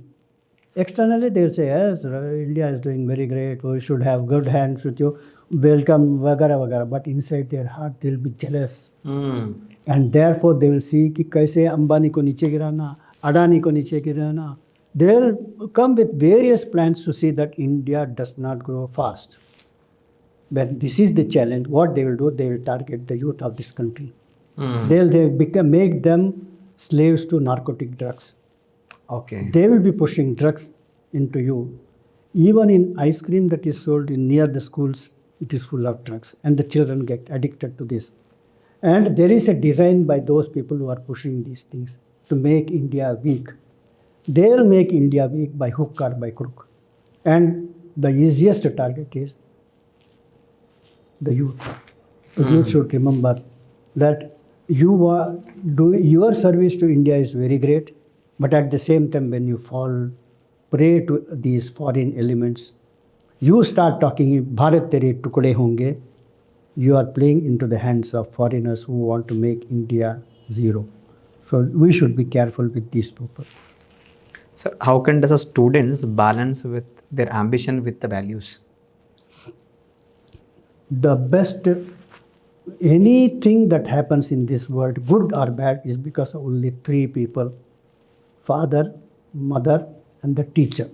Speaker 2: Externally, they will say, yes, India is doing very great, we should have good hands with you, welcome, vagara, vagara. But inside their heart, they will be jealous. And therefore, they will see कि कैसे अंबानी को नीचे गिराना, अडानी को नीचे गिराना. They will come with various plans to see that India does not grow fast. When this is the challenge, what they will do, they will target the youth of this country. They'll make them slaves to narcotic drugs.
Speaker 1: Okay.
Speaker 2: They will be pushing drugs into you. Even in ice cream that is sold near the schools, it is full of drugs, and the children get addicted to this. And there is a design by those people who are pushing these things to make India weak. they'll make India weak by hook or by crook. And the easiest target is the youth. The youth should remember that you are doing your service to India is very great, but at the same time, when you fall prey to these foreign elements, you start talking Bharat tere tukde honge. You are playing into the hands of foreigners who want to make India zero. So we should be careful with these people.
Speaker 1: Sir, how can does a students balance with their ambition with the values?
Speaker 2: The best, anything that happens in this world, good or bad, is because of only three people: father, mother, and the teacher.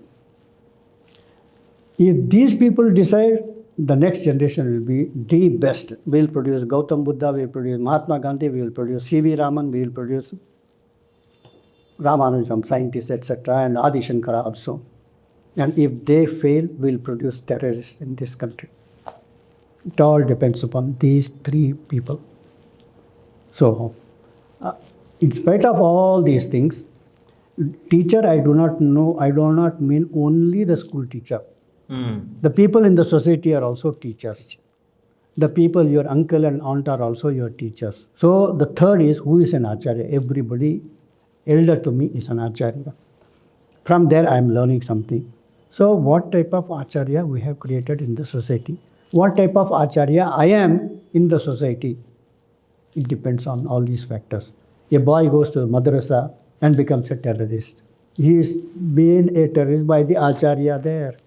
Speaker 2: If these people decide, the next generation will be the best. We'll produce Gautam Buddha, we'll produce Mahatma Gandhi, we'll produce C.V. Raman, we'll produce Ramanujam, scientists, etc., and Adi Shankara also. And if they fail, we'll produce terrorists in this country. It all depends upon these three people. So, in spite of all these things, teacher, I do not mean only the school teacher. The people in the society are also teachers. The people, your uncle and aunt, are also your teachers. So the third is, who is an acharya? Everybody elder to me is an acharya. From there I am learning something. So what type of acharya we have created in the society? What type of acharya I am in the society? It depends on all these factors. A boy goes to madrasa and becomes a terrorist. He is being a terrorist by the acharya there.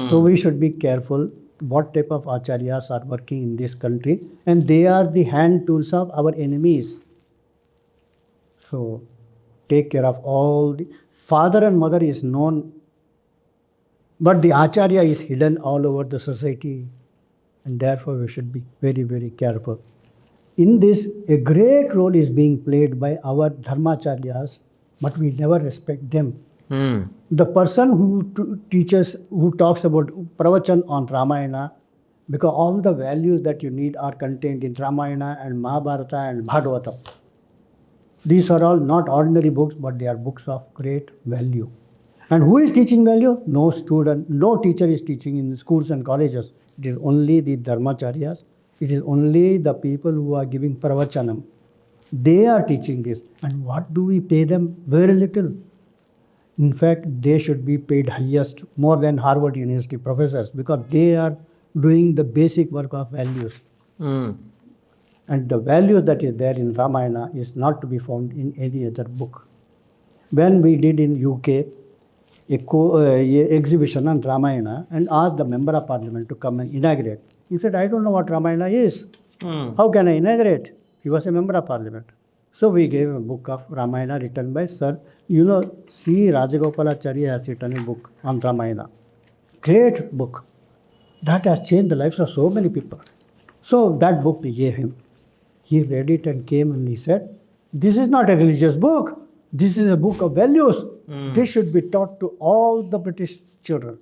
Speaker 2: So we should be careful what type of acharyas are working in this country, and they are the hand tools of our enemies. So take care of all the father and mother is known, but the acharya is hidden all over the society, and therefore we should be very, very careful. In this, a great role is being played by our dharmacharyas, but we never respect them. The person who teaches, who talks about pravachan on Ramayana, because all the values that you need are contained in Ramayana and Mahabharata and Bhagavatam. These are all not ordinary books, but they are books of great value. And who is teaching value? No student, no teacher is teaching in schools and colleges. It is only the dharmacharyas. It is only the people who are giving pravachanam. They are teaching this. And what do we pay them? Very little. In fact, they should be paid highest, more than Harvard University professors, because they are doing the basic work of values. And the values that is there in Ramayana is not to be found in any other book. When we did in UK a exhibition on Ramayana and asked the member of parliament to come and inaugurate, he said, I don't know what Ramayana is. How can I inaugurate? He was a member of parliament. So we gave him a book of Ramayana written by Sir. You know, C. Rajagopalacharya has written a book on Ramayana. Great book. That has changed the lives of so many people. So that book we gave him. He read it and came and he said, this is not a religious book. This is a book of values. This should be taught to all the British children.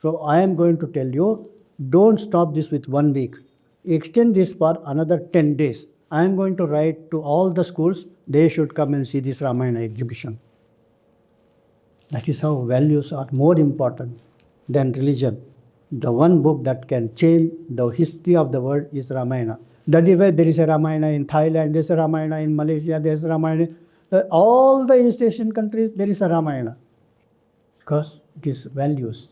Speaker 2: So I am going to tell you, don't stop this with 1 week. Extend this for another 10 days. I am going to write to all the schools, they should come and see this Ramayana exhibition. That is how values are more important than religion. The one book that can change the history of the world is Ramayana. That is why there is a Ramayana in Thailand, there is a Ramayana in Malaysia, there is a Ramayana. All the East Asian countries, there is a Ramayana. Because it is values.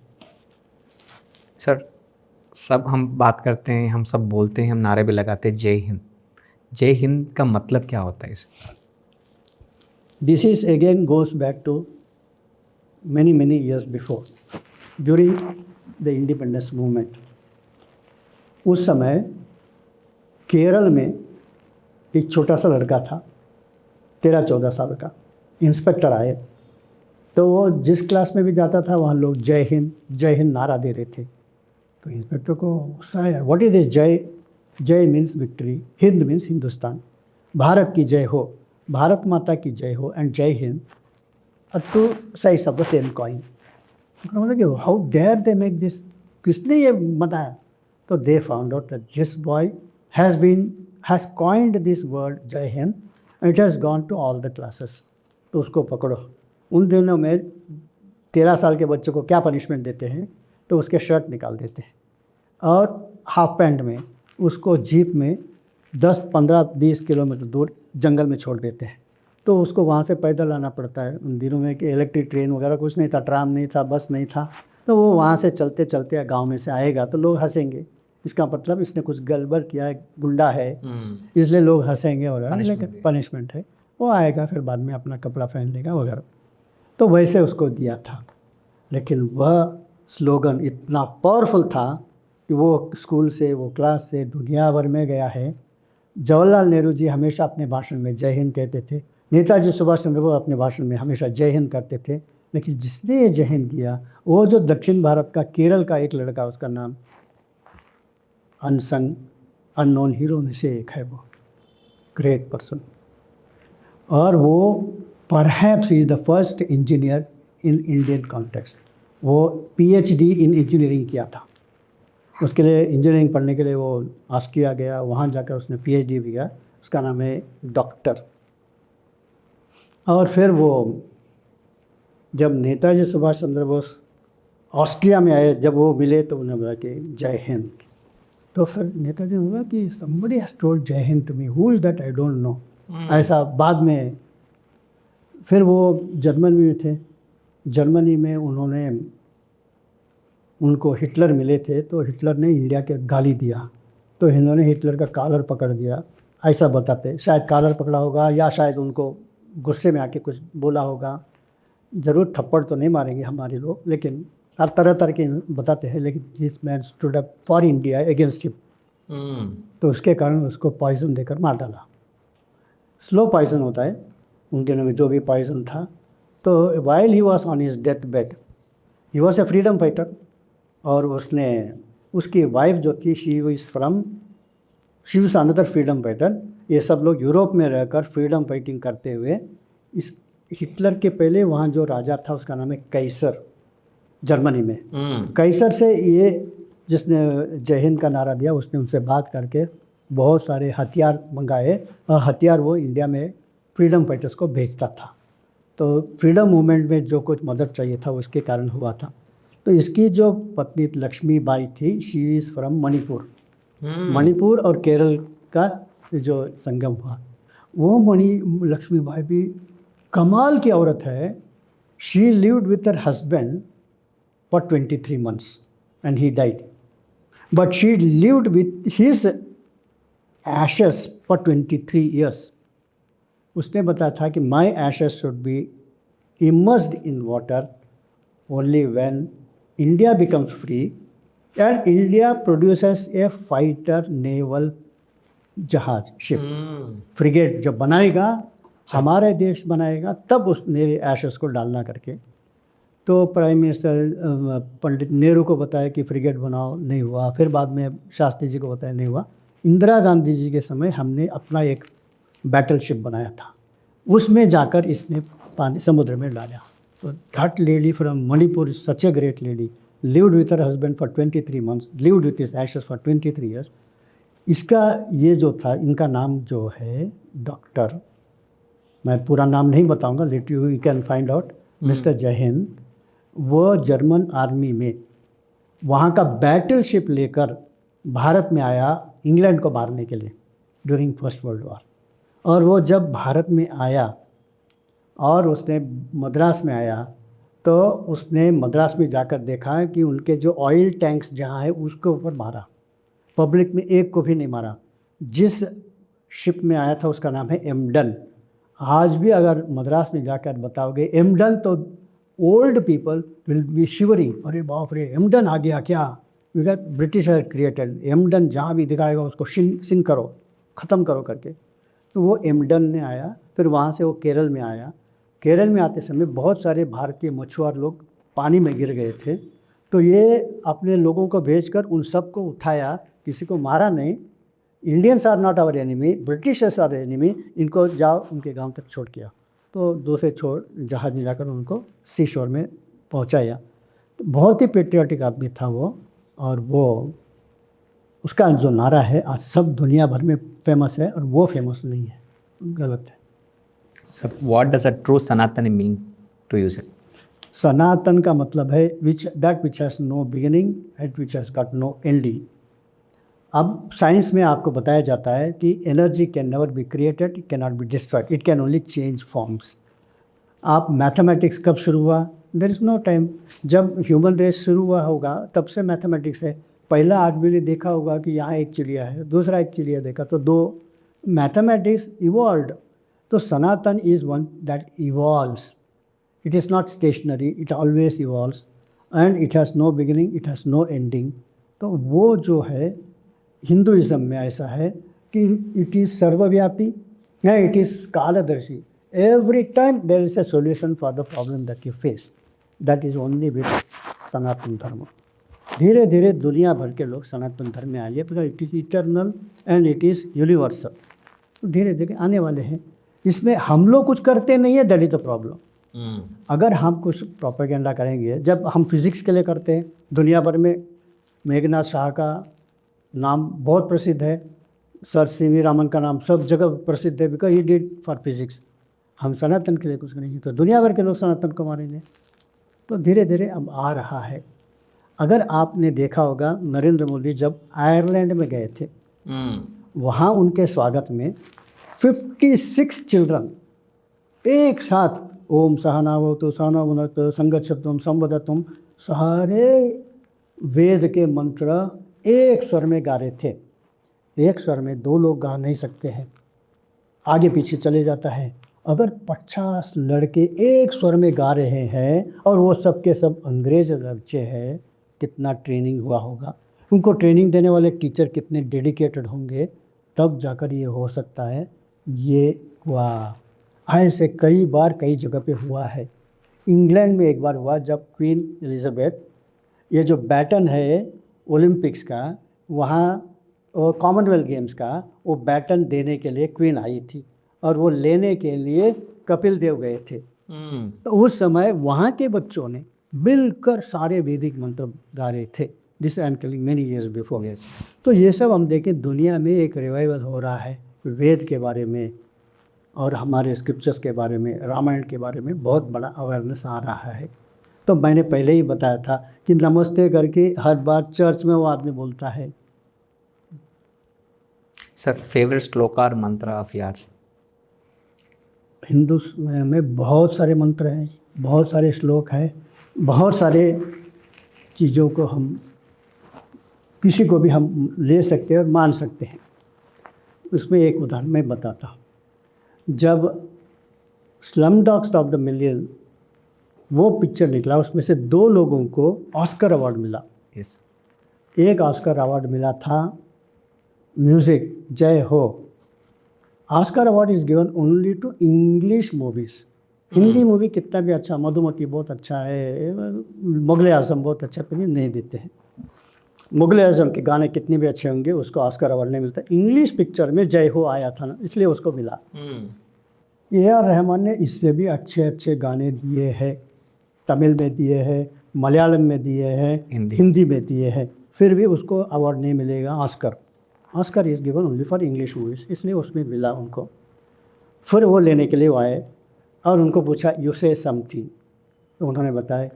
Speaker 1: Sir, सब हम बात करते हैं, हम सब बोलते हैं, हम नारे भी लगाते हैं जय हिंद. जय हिंद का मतलब क्या होता है इसे?
Speaker 2: This is again goes back to many years before, during the independence movement. उस समय केरल में एक छोटा सा लड़का था, 13-14 साल का, इंस्पेक्टर आए. तो वो जिस क्लास में भी जाता था वहाँ लोग जय हिंद नारा दे रहे थे. तो इंस्पेक्टर को गुस्सा आया. व्हाट इज दिस जय? जय means victory, Hind means Hindustan. Bharat की जय हो, भारत माता की जय हो, एंड जय Hind are two sides of the same coin. How dare they make this? किसने ये बताया? तो they found out that this boy has coined this word जय Hind and it has gone to all the classes. तो उसको पकड़ो. उन दिनों में 13 साल के बच्चों को क्या पनिशमेंट देते हैं, तो उसके शर्ट निकाल देते हैं और हाफ पैंट में उसको जीप में 10, 15, 20 किलोमीटर दूर जंगल में छोड़ देते हैं। तो उसको वहाँ से पैदल आना पड़ता है। उन दिनों में कि इलेक्ट्रिक ट्रेन वगैरह कुछ नहीं था, ट्राम नहीं था, बस नहीं था, तो वो वहाँ से चलते चलते गांव में से आएगा तो लोग हंसेंगे, इसका मतलब इसने कुछ गड़बड़ किया है, गुंडा है, इसलिए लोग हंसेंगे वगैरह, लेकिन पनिशमेंट है। वो आएगा फिर बाद में अपना कपड़ा पहन लेगा वगैरह। तो वैसे उसको दिया था। लेकिन वह स्लोगन इतना पावरफुल था कि वो स्कूल से, वो क्लास से दुनिया भर में गया है। जवाहरलाल नेहरू जी हमेशा अपने भाषण में जय हिंद कहते थे। नेताजी सुभाष चंद्र बोस अपने भाषण में हमेशा जय हिंद करते थे। लेकिन जिसने ये जय हिंद किया, वो जो दक्षिण भारत का केरल का एक लड़का, उसका नाम अनसंग अननोन हीरो में से एक है, वो ग्रेट पर्सन, और वो perhaps is the first engineer in Indian context. वो PhD इन इंजीनियरिंग किया था। उसके लिए इंजीनियरिंग पढ़ने के लिए वो ऑस्ट्रिया गया, वहाँ जाकर उसने PhD भी किया। उसका नाम है डॉक्टर। और फिर वो जब नेताजी सुभाष चंद्र बोस ऑस्ट्रिया में आए, जब वो मिले तो उन्होंने बोला कि जय हिंद। तो फिर नेताजी ने बोला कि somebody has told जय Hind to me, who is that I don't know। ऐसा बाद में फिर वो जर्मनी में थे। जर्मनी में उनको हिटलर मिले थे, तो हिटलर ने इंडिया के गाली दिया, तो इन्होंने हिटलर का कॉलर पकड़ दिया, ऐसा बताते। शायद कॉलर पकड़ा होगा या शायद उनको गुस्से में आके कुछ बोला होगा। ज़रूर थप्पड़ तो नहीं मारेंगे हमारे लोग, लेकिन हर तरह के बताते हैं। लेकिन this man stood up for India against him, तो उसके कारण उसको पॉइजन देकर मार डाला। स्लो पॉइजन होता है उन दिनों में, जो भी पॉइजन था। तो while he was on his death bed, he was a freedom fighter. और उसकी वाइफ जो थी, she was another freedom fighter. ये सब लोग यूरोप में रहकर फ्रीडम फाइटिंग करते हुए, इस हिटलर के पहले वहाँ जो राजा था उसका नाम है कैसर, जर्मनी में। कैसर से ये जिसने जय हिंद का नारा दिया, उसने उनसे बात करके बहुत सारे हथियार मंगाए, और हथियार वो इंडिया में फ्रीडम फाइटर्स को भेजता था। तो फ्रीडम मूवमेंट में जो कुछ मदद चाहिए था उसके कारण हुआ था। तो इसकी जो पत्नी लक्ष्मीबाई थी, she is from Manipur. Manipur और केरल का जो संगम हुआ, वो लक्ष्मीबाई भी कमाल की औरत है। She lived with her husband for 23 months and he died, but she lived with his ashes for 23 years। उसने बताया था कि my ashes should be immersed in water only when India becomes free and India produces a fighter naval जहाज, ship, frigate जब बनाएगा, हमारे देश बनाएगा, तब उस मेरे एशेस को डालना करके। तो प्राइम मिनिस्टर पंडित नेहरू को बताया कि फ्रिगेट बनाओ, नहीं हुआ। फिर बाद में शास्त्री जी को बताया, नहीं हुआ। इंदिरा गांधी जी के समय हमने अपना एक बैटल शिप बनाया था, उसमें जाकर इसने पानी समुद्र में डाला। तो that lady from Manipur is such a great lady, lived with her husband for 23 months, lived with his ashes for 23 years। इसका ये जो था, इनका नाम जो है डॉक्टर, मैं पूरा नाम नहीं बताऊंगा, let you can find out, mister जय हिंद। वो जर्मन आर्मी में वहाँ का बैटल शिप लेकर भारत में आया इंग्लैंड को मारने के लिए ड्यूरिंग फर्स्ट वर्ल्ड वॉर। और वो जब भारत में आया और उसने मद्रास में आया, तो उसने मद्रास में जाकर देखा कि उनके जो ऑयल टैंक्स जहाँ है उसके ऊपर मारा, पब्लिक में एक को भी नहीं मारा। जिस शिप में आया था उसका नाम है एमडन। आज भी अगर मद्रास में जाकर बताओगे एमडन, तो old people will be shivering, अरे बाप रे, एमडन आ गया क्या। बिकॉज ब्रिटिश हैड क्रिएटेड एमडन, जहाँ भी दिखाएगा उसको सिंग करो, ख़त्म करो करके। तो वो एमडन ने आया, फिर वहाँ से वो केरल में आया। केरल में आते समय बहुत सारे भारतीय मछुआर लोग पानी में गिर गए थे, तो ये अपने लोगों को भेजकर उन सब को उठाया, किसी को मारा नहीं। Indians are not our enemy, Britishers are enemy, इनको जाओ उनके गांव तक छोड़ किया। तो दूसरे जहाज में जाकर उनको सी शोर में पहुंचाया। तो बहुत ही पेट्रियाटिक आदमी था वो, और वो उसका जो नारा है आज सब दुनिया भर में फेमस है, और वो फेमस नहीं है, गलत है।
Speaker 1: Sir, what does a true Sanatani mean? to use it?
Speaker 2: Sanatan का मतलब है which has no beginning and which has got no ending. अब साइंस में आपको बताया जाता है कि energy can never be created, it can not be destroyed, it can only change forms. आप मैथमेटिक्स कब शुरू हुआ? There is no time. जब ह्यूमन रेस शुरू हुआ होगा तब से मैथमेटिक्स है। पहला आदमी ने देखा होगा कि यहाँ एक चिड़िया है, दूसरा एक चिड़िया देखा, तो दो, मैथमेटिक्स इवॉल्व्ड। तो Sanatan is one that evolves, it is not stationary, it always evolves and it has no beginning, it has no ending. तो वो जो है हिंदुइज्म में ऐसा है कि इट इज़ सर्वव्यापी या इट इज़ कालदर्शी। Every time there is a solution for the problem that you face, that is only with Sanatan Dharma. धीरे धीरे दुनिया भर के लोग सनातन धर्म में आइए, because it is eternal and it is universal. धीरे धीरे आने वाले हैं। इसमें हम लोग कुछ करते नहीं है, दैट इज़ द प्रॉब्लम। अगर हम कुछ प्रोपेगेंडा करेंगे, जब हम फिज़िक्स के लिए करते हैं, दुनिया भर में मेघनाथ शाह का नाम बहुत प्रसिद्ध है, सर सीवी रामन का नाम सब जगह प्रसिद्ध है, because he did for physics. हम सनातन के लिए कुछ करेंगे तो दुनिया भर के लोग सनातन को मारेंगे। तो धीरे धीरे अब आ रहा है। अगर आपने देखा होगा, नरेंद्र मोदी जब आयरलैंड में गए थे, वहाँ उनके स्वागत में 56 चिल्ड्रन एक साथ ओम सहनावतु सहनौ भुनक्तु संगच्छध्वं संवदतुम, सारे वेद के मंत्र एक स्वर में गा रहे थे। एक स्वर में दो लोग गा नहीं सकते हैं, आगे पीछे चले जाता है। अगर 50 लड़के एक स्वर में गा रहे हैं और वो सब के सब अंग्रेज बच्चे हैं, कितना ट्रेनिंग हुआ होगा, उनको ट्रेनिंग देने वाले टीचर कितने डेडिकेटेड होंगे, तब जाकर ये हो सकता है। ये हुआ ऐसे कई बार कई जगह पे हुआ है। इंग्लैंड में एक बार हुआ, जब क्वीन एलिज़ाबेथ, ये जो बैटन है ओलंपिक्स का, वहाँ कॉमनवेल्थ गेम्स का, वो बैटन देने के लिए क्वीन आई थी और वो लेने के लिए कपिल देव गए थे। तो उस समय वहाँ के बच्चों ने मिलकर सारे वैदिक मंत्र गा रहे थे, this I am telling many years before. तो ये सब हम देखें, दुनिया में एक रिवाइवल हो रहा है वेद के बारे में और हमारे स्क्रिप्चर्स के बारे में, रामायण के बारे में बहुत बड़ा अवेयरनेस आ रहा है। तो मैंने पहले ही बताया था कि नमस्ते करके हर बार चर्च में वो आदमी बोलता है।
Speaker 1: सर, फेवरेट श्लोक और मंत्र ऑफ योर्स?
Speaker 2: हिंदू में बहुत सारे मंत्र हैं, बहुत सारे श्लोक हैं, बहुत सारे चीज़ों को हम किसी को भी हम ले सकते हैं और मान सकते हैं। उसमें एक उदाहरण मैं बताता हूँ। जब स्लमडॉग स्टॉप द मिलियन वो पिक्चर निकला, उसमें से 2 लोगों को ऑस्कर अवार्ड मिला।
Speaker 1: यस।
Speaker 2: एक ऑस्कर अवार्ड मिला था music, Jai Ho. Oscar award is given only to English movies. Hindi movie कितना भी अच्छा, मधुमती बहुत अच्छा है, मुग़ल आज़म बहुत अच्छा, पर नहीं देते हैं। मुग़ल आज़म के गाने कितने भी अच्छे होंगे, उसको ऑस्कर अवार्ड नहीं मिलता। इंग्लिश पिक्चर में जय हो आया था ना, इसलिए उसको मिला। ए.आर. रहमान ने इससे भी अच्छे अच्छे गाने दिए हैं, तमिल में दिए हैं, मलयालम में दिए हैं, हिंदी में दिए हैं, फिर भी उसको अवार्ड नहीं मिलेगा Oscar. Oscar is given only for English movies, इसलिए उसमें मिला उनको। फिर वो लेने के लिए वो आए और उनको पूछा यू से समथिंग, तो उन्होंने बताया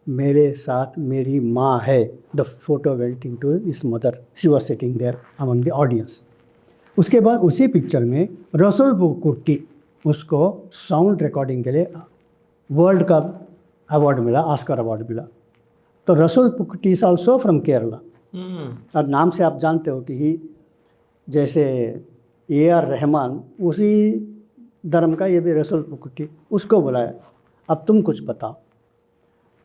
Speaker 2: मेरे साथ मेरी माँ है। The photo welting to is mother, she was sitting there among the audience. उसके बाद उसी पिक्चर में रसूल पुकुट्टी, उसको साउंड रिकॉर्डिंग के लिए वर्ल्ड का अवार्ड मिला, ऑस्कर अवार्ड मिला। तो रसूल Pookutty is also from Kerala. और नाम से आप जानते हो कि ही जैसे ए.आर. रहमान उसी धर्म का, ये भी रसूल पुकुट्टी, उसको बुलाया अब तुम कुछ बताओ।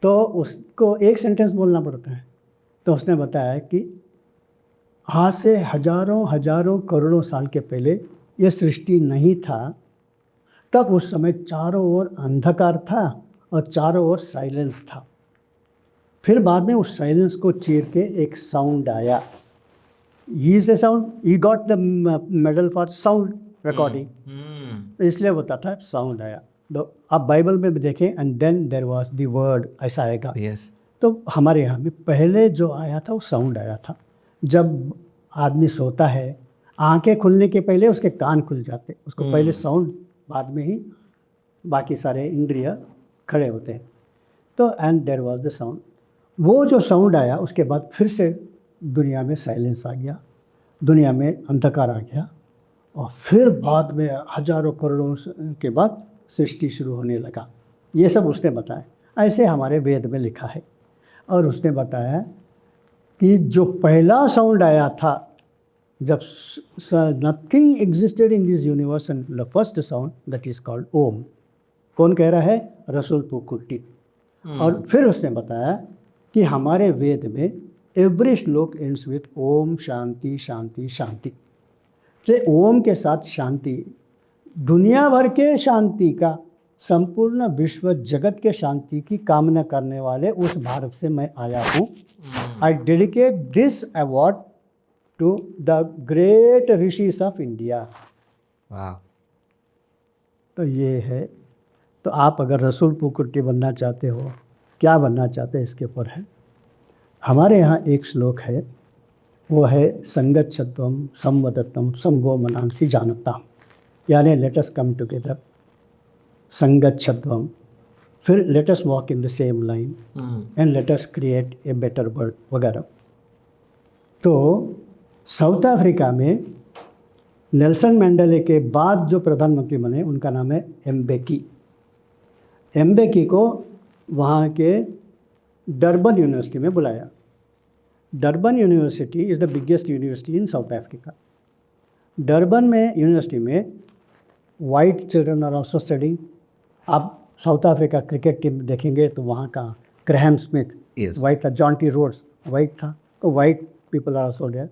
Speaker 2: तो उसको एक सेंटेंस बोलना पड़ता है। तो उसने बताया कि आज से हजारों हजारों करोड़ों साल के पहले ये सृष्टि नहीं था, तब उस समय चारों ओर अंधकार था और चारों ओर साइलेंस था। फिर बाद में उस साइलेंस को चीर के एक साउंड आया। He is a sound, he got the medal for sound recording. इसलिए बताता था साउंड आया। तो आप बाइबल में भी देखें, and then there was the word, ऐसा आएगा।
Speaker 1: यस।
Speaker 2: तो हमारे यहाँ भी पहले जो आया था वो साउंड आया था। जब आदमी सोता है, आंखें खुलने के पहले उसके कान खुल जाते, उसको पहले साउंड, बाद में ही बाकी सारे इंद्रिय खड़े होते हैं। तो and there was the sound, वो जो साउंड आया उसके बाद फिर से दुनिया में साइलेंस आ गया, दुनिया में अंधकार आ गया, और फिर बाद में हजारों करोड़ों के बाद सृष्टि शुरू होने लगा। ये सब उसने बताया, ऐसे हमारे वेद में लिखा है। और उसने बताया कि जो पहला साउंड आया था, जब nothing existed in this universe, and the first sound that is called Om. कौन कह रहा है? रसूल पुकुट्टी। और फिर उसने बताया कि हमारे वेद में एवरी श्लोक एंड्स विथ ओम शांति शांति शांति। से ओम के साथ शांति, दुनिया भर के शांति का, संपूर्ण विश्व जगत के शांति की कामना करने वाले उस भारत से मैं आया हूँ। I dedicate this award to the great rishis of India.
Speaker 1: वाह।
Speaker 2: तो ये है। तो आप अगर रसूल पुकुट्टी बनना चाहते हो, क्या बनना चाहते हैं, इसके ऊपर है। हमारे यहाँ एक श्लोक है, वो है संगच्छध्वम संवदत्तम संभो मनांसी जानता, यानी लेट अस कम टुगेदर, संगच्छध्वम, फिर late us walk in the same line, and let us create a better world वगैरह। तो साउथ अफ्रीका में नेल्सन मंडेला के बाद जो प्रधानमंत्री बने उनका नाम है एम्बेकी। एम्बेकी को वहाँ के डरबन यूनिवर्सिटी में बुलाया। Durban university is the biggest university in South Africa. Durban में यूनिवर्सिटी में white children are also studying. आप साउथ अफ्रीका क्रिकेट टीम देखेंगे तो वहाँ का ग्रैहम स्मिथ
Speaker 1: Yes.
Speaker 2: वाइट था, जॉन्टी रोड्स वाइट था, तो white people are also there.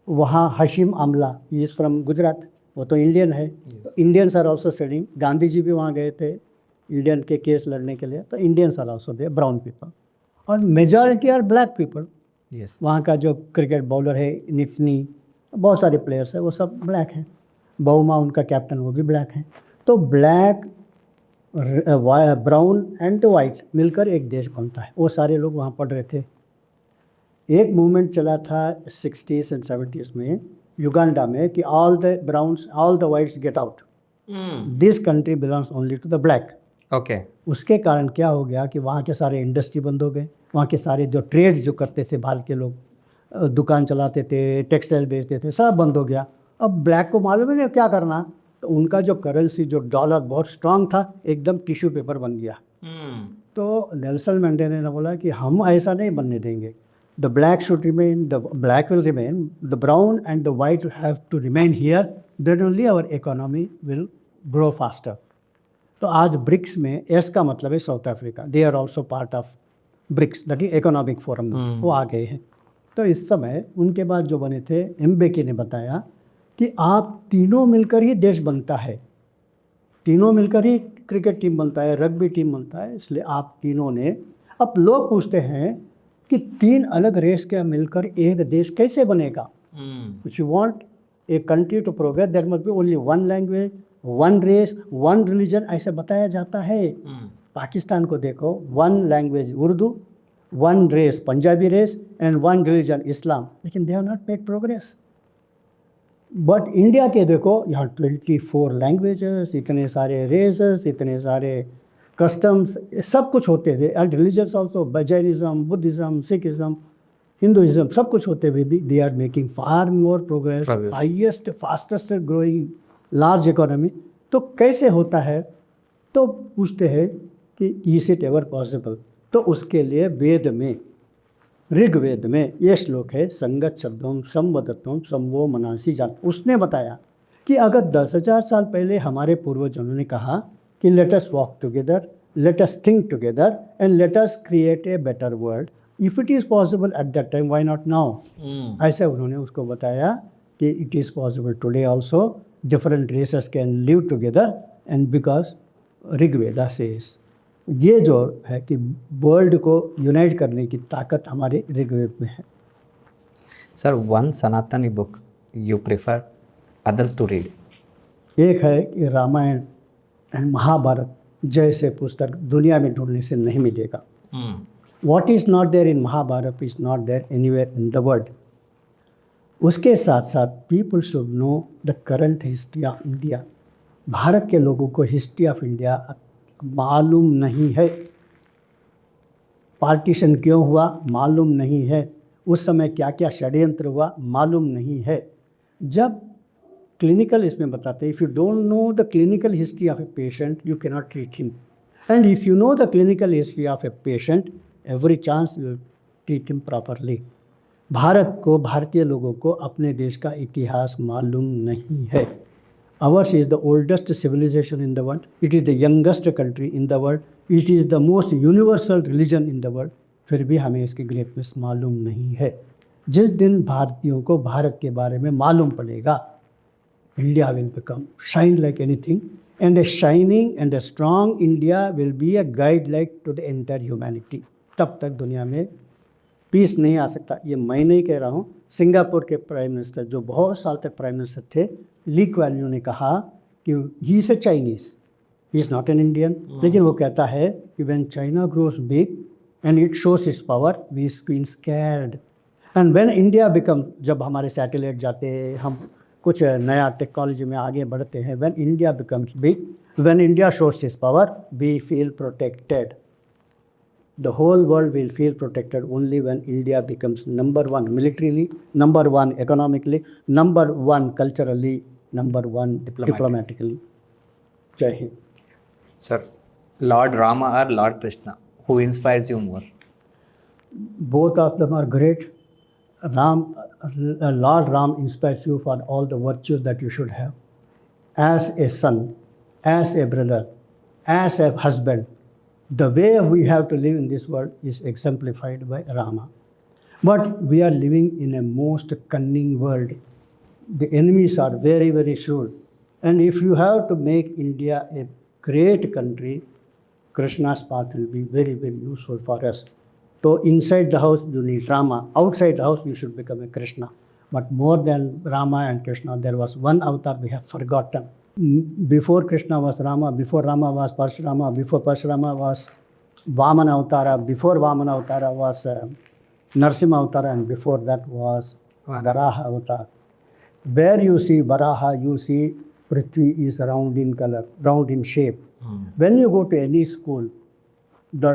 Speaker 2: वहाँ Hashim Amla, he is from Gujarat, वो तो इंडियन है। Indians are also studying. Gandhi ji भी वहाँ गए थे इंडियन के केस लड़ने के लिए, तो Indians are also there, brown people. और majority are black people.
Speaker 1: Yes.
Speaker 2: वहाँ का जो क्रिकेट बॉलर है निफनी, बहुत सारे प्लेयर्स हैं, वो सब ब्लैक हैं। बहुमा उनका कैप्टन, वो भी ब्लैक हैं। तो ब्लैक, ब्राउन एंड वाइट मिलकर एक देश बनता है। वो सारे लोग वहाँ पढ़ रहे थे। एक मूवमेंट चला था 60s एंड 70s में युगांडा में कि all the browns, all the whites get out, this country belongs only to the black.
Speaker 1: Okay.
Speaker 2: उसके कारण क्या हो गया कि वहाँ के सारे इंडस्ट्री बंद हो गए। वहाँ के सारे जो ट्रेड जो करते थे, भारत के लोग दुकान चलाते थे, टेक्सटाइल बेचते थे, सब बंद हो गया। अब ब्लैक को मालूम ही नहीं क्या करना, तो उनका जो करेंसी, जो डॉलर बहुत स्ट्रांग था, एकदम टिश्यू पेपर बन गया। तो नेल्सन मंडेला ने बोला कि हम ऐसा नहीं बनने देंगे। The black should remain, the black will remain, the brown and the white have to remain here, then only our economy will grow faster. तो आज ब्रिक्स में, एस का मतलब है South Africa, they are also part of BRICS, that is economic forum, वो आ गए हैं। तो इस समय उनके बाद जो बने थे, एम्बेकी ने बताया कि आप तीनों मिलकर ही देश बनता है, तीनों मिलकर ही क्रिकेट टीम बनता है, रग्बी टीम बनता है, इसलिए आप तीनों ने। अब लोग पूछते हैं कि तीन अलग रेस के मिलकर एक देश कैसे बनेगा? If you want a country to progress, there must be only one language, one race, one religion, ऐसे बताया जाता है। पाकिस्तान को देखो, one language Urdu, one race Punjabi race, and one religion Islam, लेकिन they have not made progress. But India के देखो, यहाँ 24 लैंग्वेजेस, इतने सारे रेसेस, इतने सारे कस्टम्स, सब कुछ होते थे। And religions also, Jainism, Buddhism, Sikhism, Hinduism, सब कुछ होते हुए भी they are making far more progress, highest fastest growing large economy. तो कैसे होता है? तो पूछते हैं कि इज इट एवर पॉसिबल? तो उसके लिए वेद में, ऋग्वेद में ये श्लोक है, संगच्छध्वम संवदत्वम संभो मनांसी जान। उसने बताया कि अगर 10,000 साल पहले हमारे पूर्वजों ने कहा कि let us walk together, let us think together, and let us create a better world, if it is possible at that time, why not now? ऐसे उन्होंने उसको बताया कि it is possible today also, different races can live together, and because Rigveda says, ये जो है कि world को यूनाइट करने की ताकत हमारे ऋग्वेद में है।
Speaker 1: Sir, one Sanatani book you prefer others to read?
Speaker 2: एक है कि रामायण एंड महाभारत जैसे पुस्तक दुनिया में ढूंढने से नहीं मिलेगा। What is not there in Mahabharata is not there anywhere in the world. उसके साथ साथ people should know the current history of India. Bharat के लोगों को हिस्ट्री ऑफ इंडिया मालूम नहीं है। पार्टीशन क्यों हुआ मालूम नहीं है। उस समय क्या क्या षड्यंत्र हुआ मालूम नहीं है। जब क्लिनिकल इसमें बताते हैं, if you don't know the clinical history of a patient you can not treat him, and if you know the clinical history of a patient every chance you treat him properly. Bharat को, भारतीय लोगों को अपने देश का इतिहास मालूम नहीं है। Ours is the oldest civilization in the world. It is the youngest country in the world. It is the most universal religion in the world. फिर भी हमें इसकी ग्रेटनेस मालूम नहीं है। जिस दिन भारतीयों को भारत के बारे में मालूम पड़ेगा, India will become shine like anything, and a shining and a strong India will be a guide like to the entire humanity. तब तक दुनिया में पीस नहीं आ सकता। ये मैं नहीं कह रहा हूँ, सिंगापुर के प्राइम मिनिस्टर जो बहुत साल तक प्राइम मिनिस्टर थे, ली कुआन यूं ने कहा कि he is a Chinese, he is not an Indian, लेकिन वो कहता है कि when China grows big and it shows its power we feel scared, and when India become, जब हमारे सैटेलाइट जाते हैं, हम कुछ नया टेक्नोलॉजी में आगे बढ़ते हैं, when India becomes big, when India shows its power we feel protected. The whole world will feel protected only when India becomes number one militarily, number one economically, number one culturally, number one diplomatically. Jai Hind.
Speaker 1: Sir, Lord Rama or Lord Krishna, who inspires you more?
Speaker 2: Both of them are great. Lord Ram inspires you for all the virtues that you should have. As a son, as a brother, as a husband, the way we have to live in this world is exemplified by Rama. But we are living in a most cunning world. The enemies are very, very shrewd. And if you have to make India a great country, Krishna's path will be very, very useful for us. So inside the house you need Rama, outside the house you should become a Krishna. But more than Rama and Krishna, there was one avatar we have forgotten. Before Krishna was Rama, before Rama was Parshurama, before Parshurama was Vamana Avtara, before Vamana Avtara was Narsimha Avtara, and before that was Varaha Avatar. Where you see Varaha, you see Prithvi is round in color, round in shape. When you go to any school, the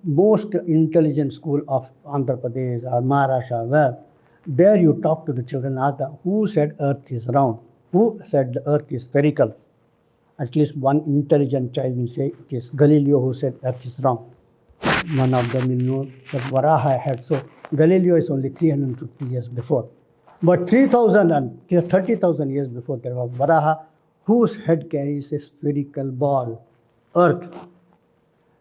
Speaker 2: most intelligent school of Andhra Pradesh or Maharashtra, where there you talk to the children, ask them, who said earth is round? Who said the earth is spherical? At least one intelligent child will say it is Galileo who said earth is round. None of them will know that Varaha had. So Galileo is only 350 years before. But 3,000 and 30,000 years before there was Varaha, whose head carries a spherical ball, earth.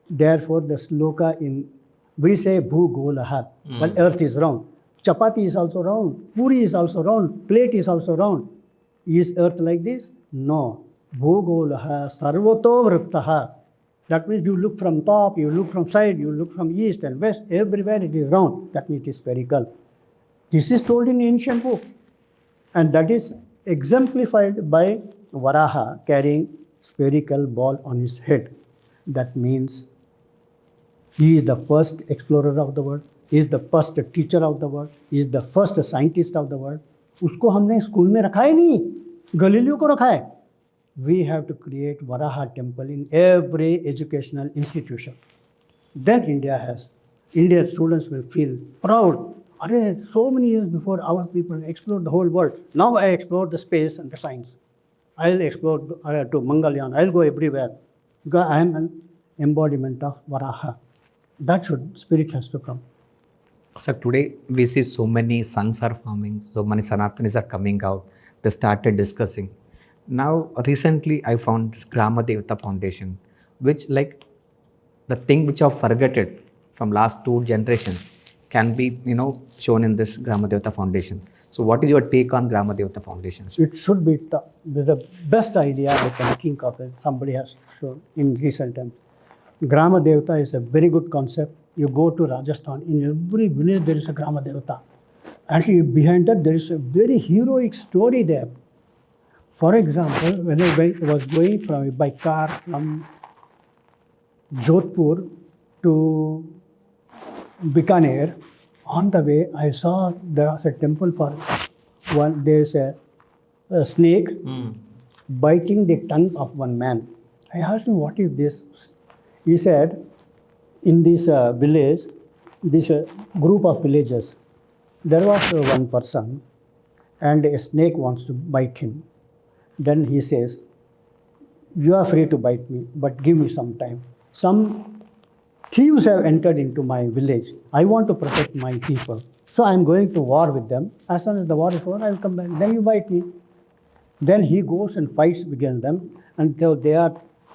Speaker 2: Therefore the sloka in, we say Bhu Golaha, but earth is round. Chapati is also round, puri is also round, plate is also round. Is earth like this? No. Bhugolaha sarvato vrittaha. That means you look from top, you look from side, you look from east and west, everywhere it is round. That means it is spherical. This is told in ancient book. And that is exemplified by Varaha carrying spherical ball on his head. That means he is the first explorer of the world, he is the first teacher of the world, he is the first scientist of the world. उसको हमने school में रखा है नहीं, Galileo को रखा है. We have to create Varaha temple in every educational institution. Then Indian students will feel proud. Arey, so many years before our people explored the whole world. Now I explore the space and the science. I'll explore to Mangalyaan. I'll go everywhere. Because I am an embodiment of Varaha. That spirit has to come.
Speaker 1: So today we see so many sanghs are forming, so many Sanatanis are coming out. They started discussing. Now recently I found this Grama Devata Foundation, which like the thing which I've forgotten from last 2 generations can be shown in this Grama Devata Foundation. So what is your take on Grama Devata Foundation?
Speaker 2: It should be the best idea that the king of it, somebody has shown in recent times. Grama Devata is a very good concept. You go to Rajasthan, in every village there is a Grama Devata. Actually, behind that there is a very heroic story there. For example, when I was going by car from Jodhpur to Bikaner, on the way I saw there was a temple for one. There is a snake biting the tongue of one man. I asked him, what is this? He said, in this village, this group of villagers, there was one person and a snake wants to bite him. Then he says, you are free to bite me, but give me some time. Some thieves have entered into my village. I want to protect my people. So I am going to war with them. As soon as the war is over, I will come back. Then you bite me. Then he goes and fights against them until they are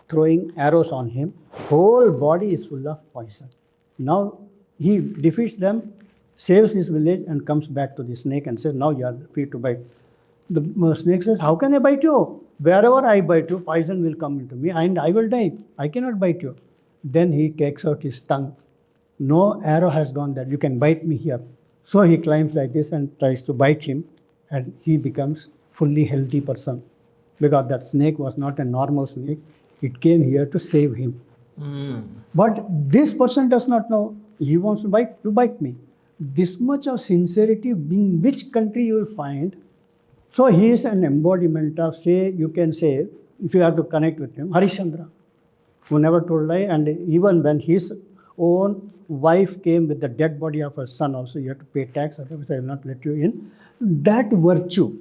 Speaker 2: throwing arrows on him. Whole body is full of poison. Now he defeats them, saves his village and comes back to the snake and says, now you are free to bite. The snake says, how can I bite you? Wherever I bite you, poison will come into me and I will die. I cannot bite you. Then he takes out his tongue. No arrow has gone there. You can bite me here. So he climbs like this and tries to bite him, and he becomes fully healthy person, because that snake was not a normal snake. It came here to save him. But this person does not know. He wants to bite me. This much of sincerity, in which country you will find? So he is an embodiment of, say, you can say, if you have to connect with him, Harishchandra, who never told lie, and even when his own wife came with the dead body of her son also, you have to pay tax, otherwise I will not let you in. That virtue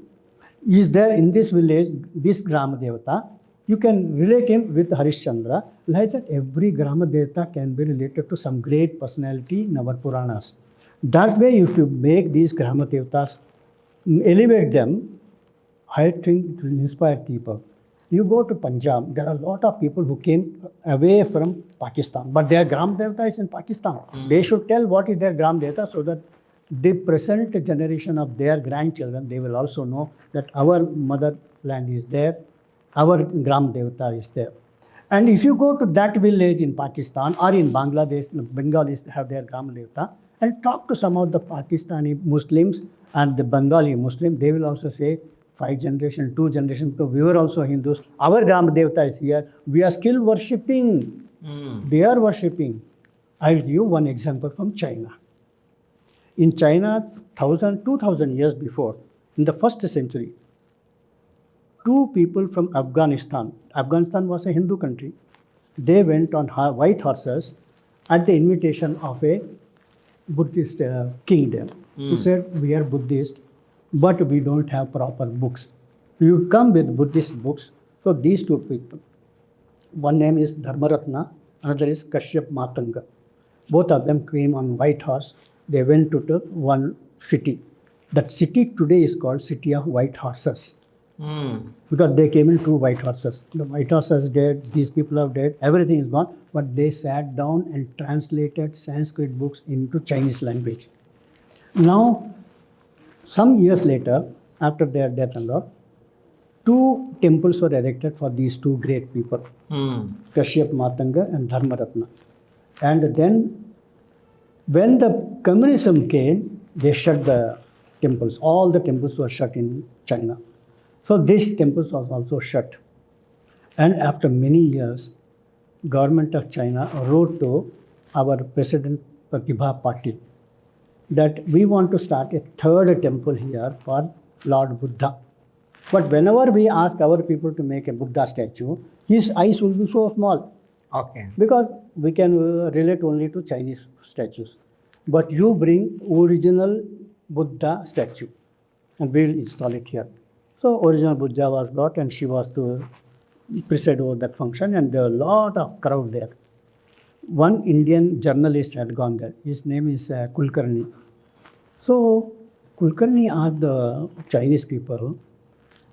Speaker 2: is there in this village, this Grama Devata. You can relate him with Harishchandra. Like that, every Grama Devata can be related to some great personality in our Puranas. That way, if you make these Grama Devatas, elevate them, I think it will inspire people. You go to Punjab, there are a lot of people who came away from Pakistan, but their Gram Devata is in Pakistan. They should tell what is their Gram Devata, so that the present generation of their grandchildren, they will also know that our motherland is there, our Gram Devata is there. And if you go to that village in Pakistan or in Bangladesh, Bengalis have their Gram Devata, and talk to some of the Pakistani Muslims and the Bengali Muslim, they will also say, 5 generations, 2 generations, because we were also Hindus. Our Gram Devata is here. We are still worshipping. They are worshipping. I will give you one example from China. In China, 2,000 years before, in the 1st century, 2 people from Afghanistan was a Hindu country, they went on white horses at the invitation of a Buddhist king there. He said, we are Buddhist, but we don't have proper books. You come with Buddhist books. So these 2 people, one name is Dharmaratna, another is Kashyap Matanga. Both of them came on white horse. They went to one city. That city today is called City of White Horses. Because they came in 2 white horses. The white horses dead, these people are dead, everything is gone. But they sat down and translated Sanskrit books into Chinese language. Now, some years later, after their death and all, 2 temples were erected for these 2 great people, Kashyap Matanga and Dharmaratna. And then, when the communism came, they shut the temples. All the temples were shut in China. So this temple was also shut. And after many years, government of China wrote to our President Pratibha Patil that we want to start a 3rd temple here for Lord Buddha. But whenever we ask our people to make a Buddha statue, his eyes will be so small.
Speaker 1: Okay.
Speaker 2: Because we can relate only to Chinese statues. But you bring original Buddha statue and we will install it here. So original Buddha was brought and she was to preside over that function, and there were a lot of crowd there. One Indian journalist had gone there. His name is Kulkarni. So Kulkarni asked the Chinese people,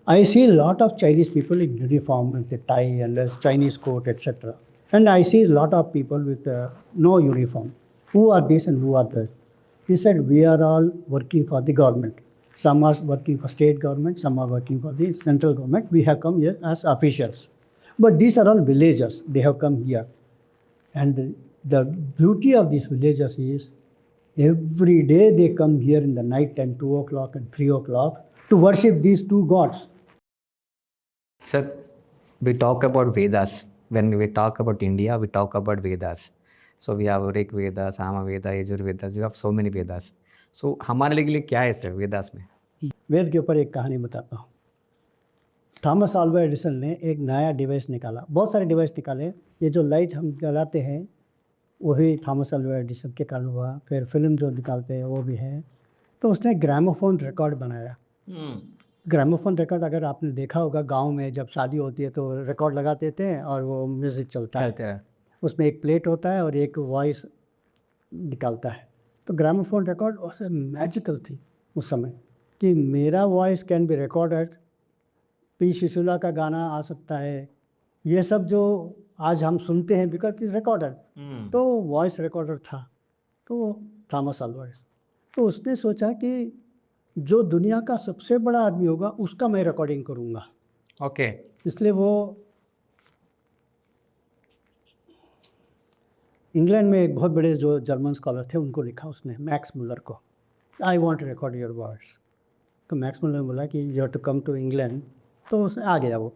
Speaker 2: I see a lot of Chinese people in uniform with a tie and a Chinese coat, etc. And I see a lot of people with no uniform. Who are these and who are that? He said, we are all working for the government. Some are working for state government, some are working for the central government. We have come here as officials. But these are all villagers. They have come here. And the beauty of these villagers is, every day they come here in the night time, 2 o'clock and 3 o'clock, to worship these 2 gods.
Speaker 1: Sir, we talk about Vedas. When we talk about India, we talk about Vedas. So we have Rig Veda, Sama Veda, Yajur Vedas. You have so many Vedas. So हमारे लिए क्या है sir Vedas में?
Speaker 2: वेद के ऊपर एक कहानी बताता हूँ. थॉमस अल्वा एडिसन ने एक नया डिवाइस निकाला, बहुत सारे डिवाइस निकाले। ये जो लाइट हम जलाते हैं वही थॉमस अल्वा एडिसन के कारण हुआ। फिर फिल्म जो निकालते हैं वो भी है। तो उसने ग्रामोफोन रिकॉर्ड बनाया। ग्रामोफोन रिकॉर्ड अगर आपने देखा होगा, गांव में जब शादी होती है तो रिकॉर्ड लगा देते हैं और वो म्यूज़िक चलता है।
Speaker 1: चलते हैं।
Speaker 2: उसमें एक प्लेट होता है और एक वॉइस निकालता है। तो ग्रामोफोन रिकॉर्ड मैजिकल थी उस समय कि मेरा voice can be recorded, P Susheela का गाना आ सकता है। ये सब जो आज हम सुनते हैं बिकॉज इज रिकॉर्डेड, तो वॉइस रिकॉर्डर था तो थॉमस अल्वा एडिसन। तो उसने सोचा कि जो दुनिया का सबसे बड़ा आदमी होगा उसका मैं रिकॉर्डिंग करूँगा।
Speaker 1: ओके।
Speaker 2: इसलिए वो इंग्लैंड में एक बहुत बड़े जो जर्मन स्कॉलर थे उनको लिखा उसने, मैक्स मुलर को, I want to record your voice. तो मैक्स मुलर ने बोला कि you have to come to England. तो उसने आ गया वो।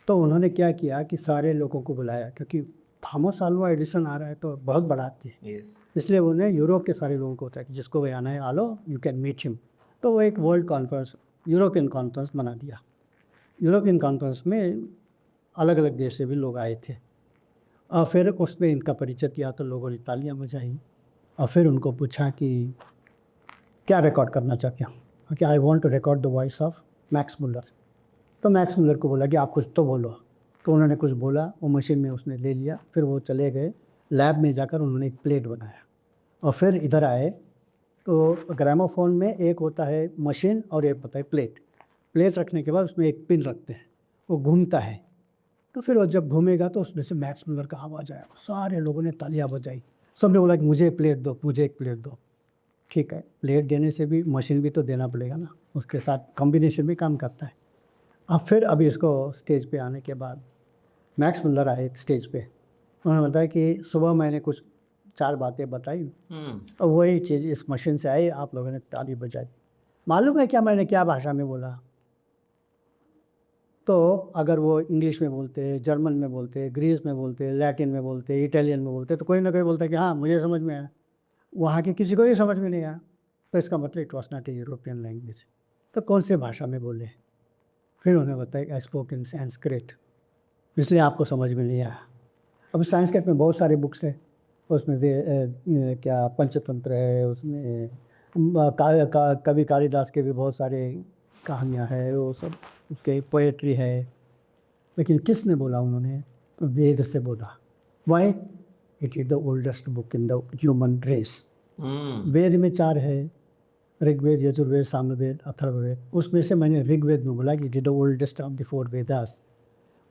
Speaker 2: तो उन्होंने क्या किया कि सारे लोगों को बुलाया, क्योंकि थॉमस अल्वा एडिसन आ रहा है तो बहुत बड़ा आदमी है। इसलिए उन्हें यूरोप के सारे लोगों को होता है कि जिसको भी आना है आ लो, यू कैन मीट हिम। तो वो एक वर्ल्ड कॉन्फ्रेंस, यूरोपियन कॉन्फ्रेंस बना दिया। यूरोपियन कॉन्फ्रेंस में अलग अलग देश से भी लोग आए थे और फिर उसमें इनका परिचय किया तो लोगों ने तालियां बजाई और फिर उनको पूछा कि क्या रिकॉर्ड करना चाहते हो, कि I want to record the voice of Max Muller. तो मैक्स मुलर को बोला कि आप कुछ तो बोलो। तो उन्होंने कुछ बोला, वो मशीन में उसने ले लिया। फिर वो चले गए लैब में, जाकर उन्होंने एक प्लेट बनाया और फिर इधर आए। तो ग्रामोफोन में एक होता है मशीन और एक होता है प्लेट। प्लेट रखने के बाद उसमें एक पिन रखते हैं, वो घूमता है। तो फिर वो जब घूमेगा तो उसमें से मैक्स मुलर का आवाज़ आया। सारे लोगों ने तालियां बजाई। सबने बोला कि मुझे प्लेट दो, मुझे एक प्लेट दो। ठीक है, प्लेट देने से भी मशीन भी तो देना पड़ेगा ना, उसके साथ कॉम्बिनेशन भी काम करता है। अब फिर अभी इसको स्टेज पे आने के बाद मैक्स मुलर आए स्टेज पे। उन्होंने बताया कि सुबह मैंने कुछ 4 बातें बताई और वही चीज़ इस मशीन से आई, आप लोगों ने ताली बजाई। मालूम है क्या मैंने क्या भाषा में बोला? तो अगर वो इंग्लिश में बोलते, जर्मन में बोलते, ग्रीस में बोलते, लैटिन में बोलते, इटालियन में बोलते, तो कोई ना कोई बोलता कि हाँ मुझे समझ में आया। वहाँ के किसी को ही समझ में नहीं आया, तो इसका मतलब it was not a European language. तो कौन से भाषा में बोले? फिर उन्होंने बताया आई स्पोक इन संस्कृत, इसलिए आपको समझ में नहीं आया। अब संस्कृत में बहुत सारे बुक्स हैं, उसमें से क्या पंचतंत्र है, उसमें कवि कालिदास के भी बहुत सारे कहानियाँ हैं, वो सब के पोएट्री है। लेकिन किसने बोला? उन्होंने तो वेद से बोला। Why? It is the oldest book in the human race. Ved में 4 है, ऋग्वेद, यजुर्वेद, सामवेद, अथर्ववेद। उसमें से मैंने ऋग्वेद में बोला कि it is the oldest of the 4 Vedas.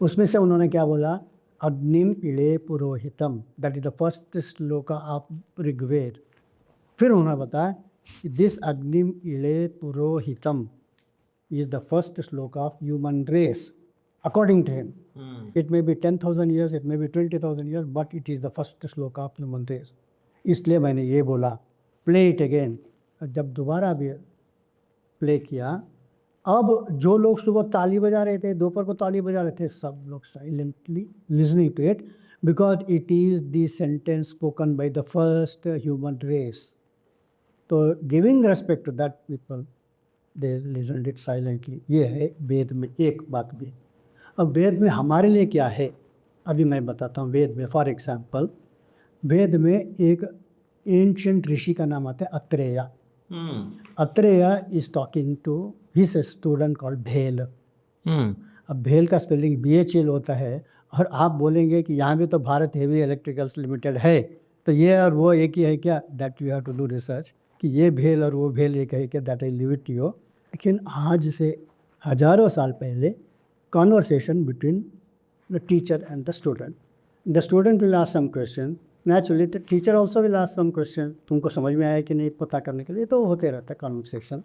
Speaker 2: उसमें से उन्होंने क्या बोला? अग्निम इले पुरोहितम, that is the first shloka of Rigveda. फिर उन्होंने बताया कि दिस अग्निम इले पुरोहितम is the first sloka of human race according to him. It may be 10,000 years, it may be 20,000 years, but it is the first sloka of human race. इसलिए मैंने ये बोला, प्ले इट अगेन। जब दोबारा भी play किया, अब जो लोग सुबह ताली बजा रहे थे, दोपहर को ताली बजा रहे थे, सब लोग silently listening to it because it is the sentence spoken by the first human race. तो giving respect to that people, they listened it silently. ये है वेद में एक बात भी। अब वेद में हमारे लिए क्या है, अभी मैं बताता हूँ। वेद में फॉर एग्जांपल, वेद में एक एंशिएंट ऋषि का नाम आता है Atreya. Atreya is talking to his student called Bhel. अब भेल का स्पेलिंग BHL होता है, और आप बोलेंगे कि यहाँ भी तो भारत हेवी इलेक्ट्रिकल्स लिमिटेड है, तो ये और वो एक ही है क्या? That you have to do research कि ये भेल और वो भेल एक है क्या? That I leave it you. लेकिन आज से हजारों साल पहले conversation between the teacher and the student will ask some question, naturally the teacher also will ask some question, तुमको समझ में आया कि नहीं पता करने के लिए, तो होते रहता है कॉन्वर्सेशन।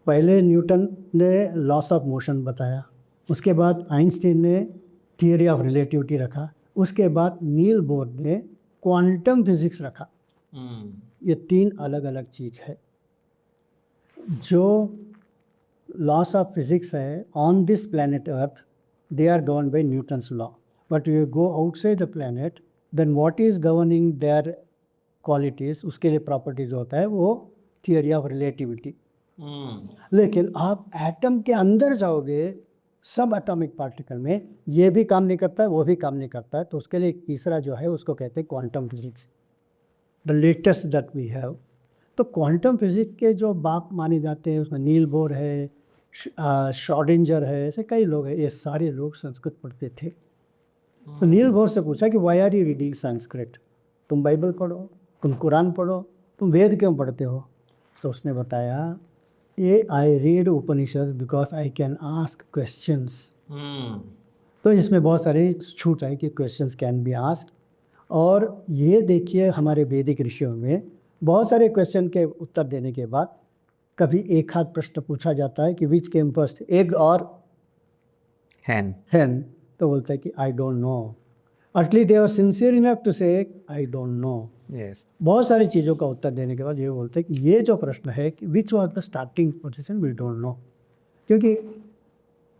Speaker 2: पहले न्यूटन ने लॉस ऑफ मोशन बताया, उसके बाद आइंस्टीन ने थियरी ऑफ रिलेटिविटी रखा, उसके बाद नील बोर ने क्वांटम फिजिक्स रखा। ये 3 अलग अलग चीज़ है। जो लॉस ऑफ फिजिक्स है on this planet earth, they are govern by Newton's law, but you go outside the planet, then what is governing their qualities, उसके लिए प्रॉपर्टीज होता है वो थियरी ऑफ रिलेटिविटी। लेकिन आप एटम के अंदर जाओगे, सब एटॉमिक पार्टिकल में, ये भी काम नहीं करता है, वो भी काम नहीं करता है, तो उसके लिए एक तीसरा जो है उसको कहते हैं quantum physics, the latest that we have. तो क्वांटम फिजिक्स के जो बाप माने जाते हैं उसमें नील बोर है, श्रोडिंगर है, ऐसे कई लोग हैं, ये सारे लोग संस्कृत पढ़ते थे। तो नील बोर से पूछा कि why are you reading Sanskrit, तुम बाइबल पढ़ो, तुम कुरान पढ़ो, तुम वेद क्यों पढ़ते हो? तो उसने बताया ये I read Upanishad because I can ask questions. तो इसमें बहुत सारे छूट है कि क्वेश्चंस कैन बी आस्क। और ये देखिए हमारे वैदिक ऋषियों में बहुत सारे क्वेश्चन के उत्तर देने के बाद कभी एक हाथ प्रश्न पूछा जाता है कि विच केम फर्स्ट, एग और hen, तो बोलता है कि I don't know. Early they are sincere enough to say I don't no.
Speaker 1: Yes,
Speaker 2: बहुत सारी चीज़ों का उत्तर देने के बाद ये बोलते हैं कि ये जो प्रश्न है कि which was the starting position, we don't know. क्योंकि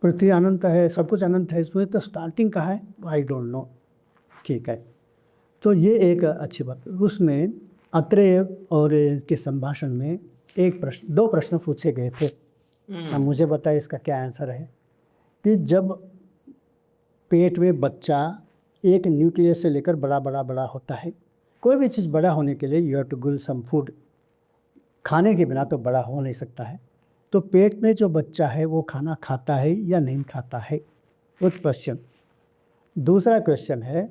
Speaker 2: पृथ्वी अनंत है, सब कुछ अनंत है, इसमें तो स्टार्टिंग कहाँ है, आई डोंट नो। ठीक है, तो ये एक अच्छी बात। उसमें अत्रेय और के संभाषण में एक प्रश्न, दो प्रश्न पूछे गए थे। अब मुझे बताइए इसका क्या आंसर है। कि जब पेट में बच्चा एक न्यूक्लियस से लेकर बड़ा बड़ा बड़ा होता है, कोई भी चीज़ बड़ा होने के लिए you have to give some food, खाने के बिना तो बड़ा हो नहीं सकता है। तो पेट में जो बच्चा है वो खाना खाता है या नहीं खाता है, वो क्वेश्चन। दूसरा क्वेश्चन है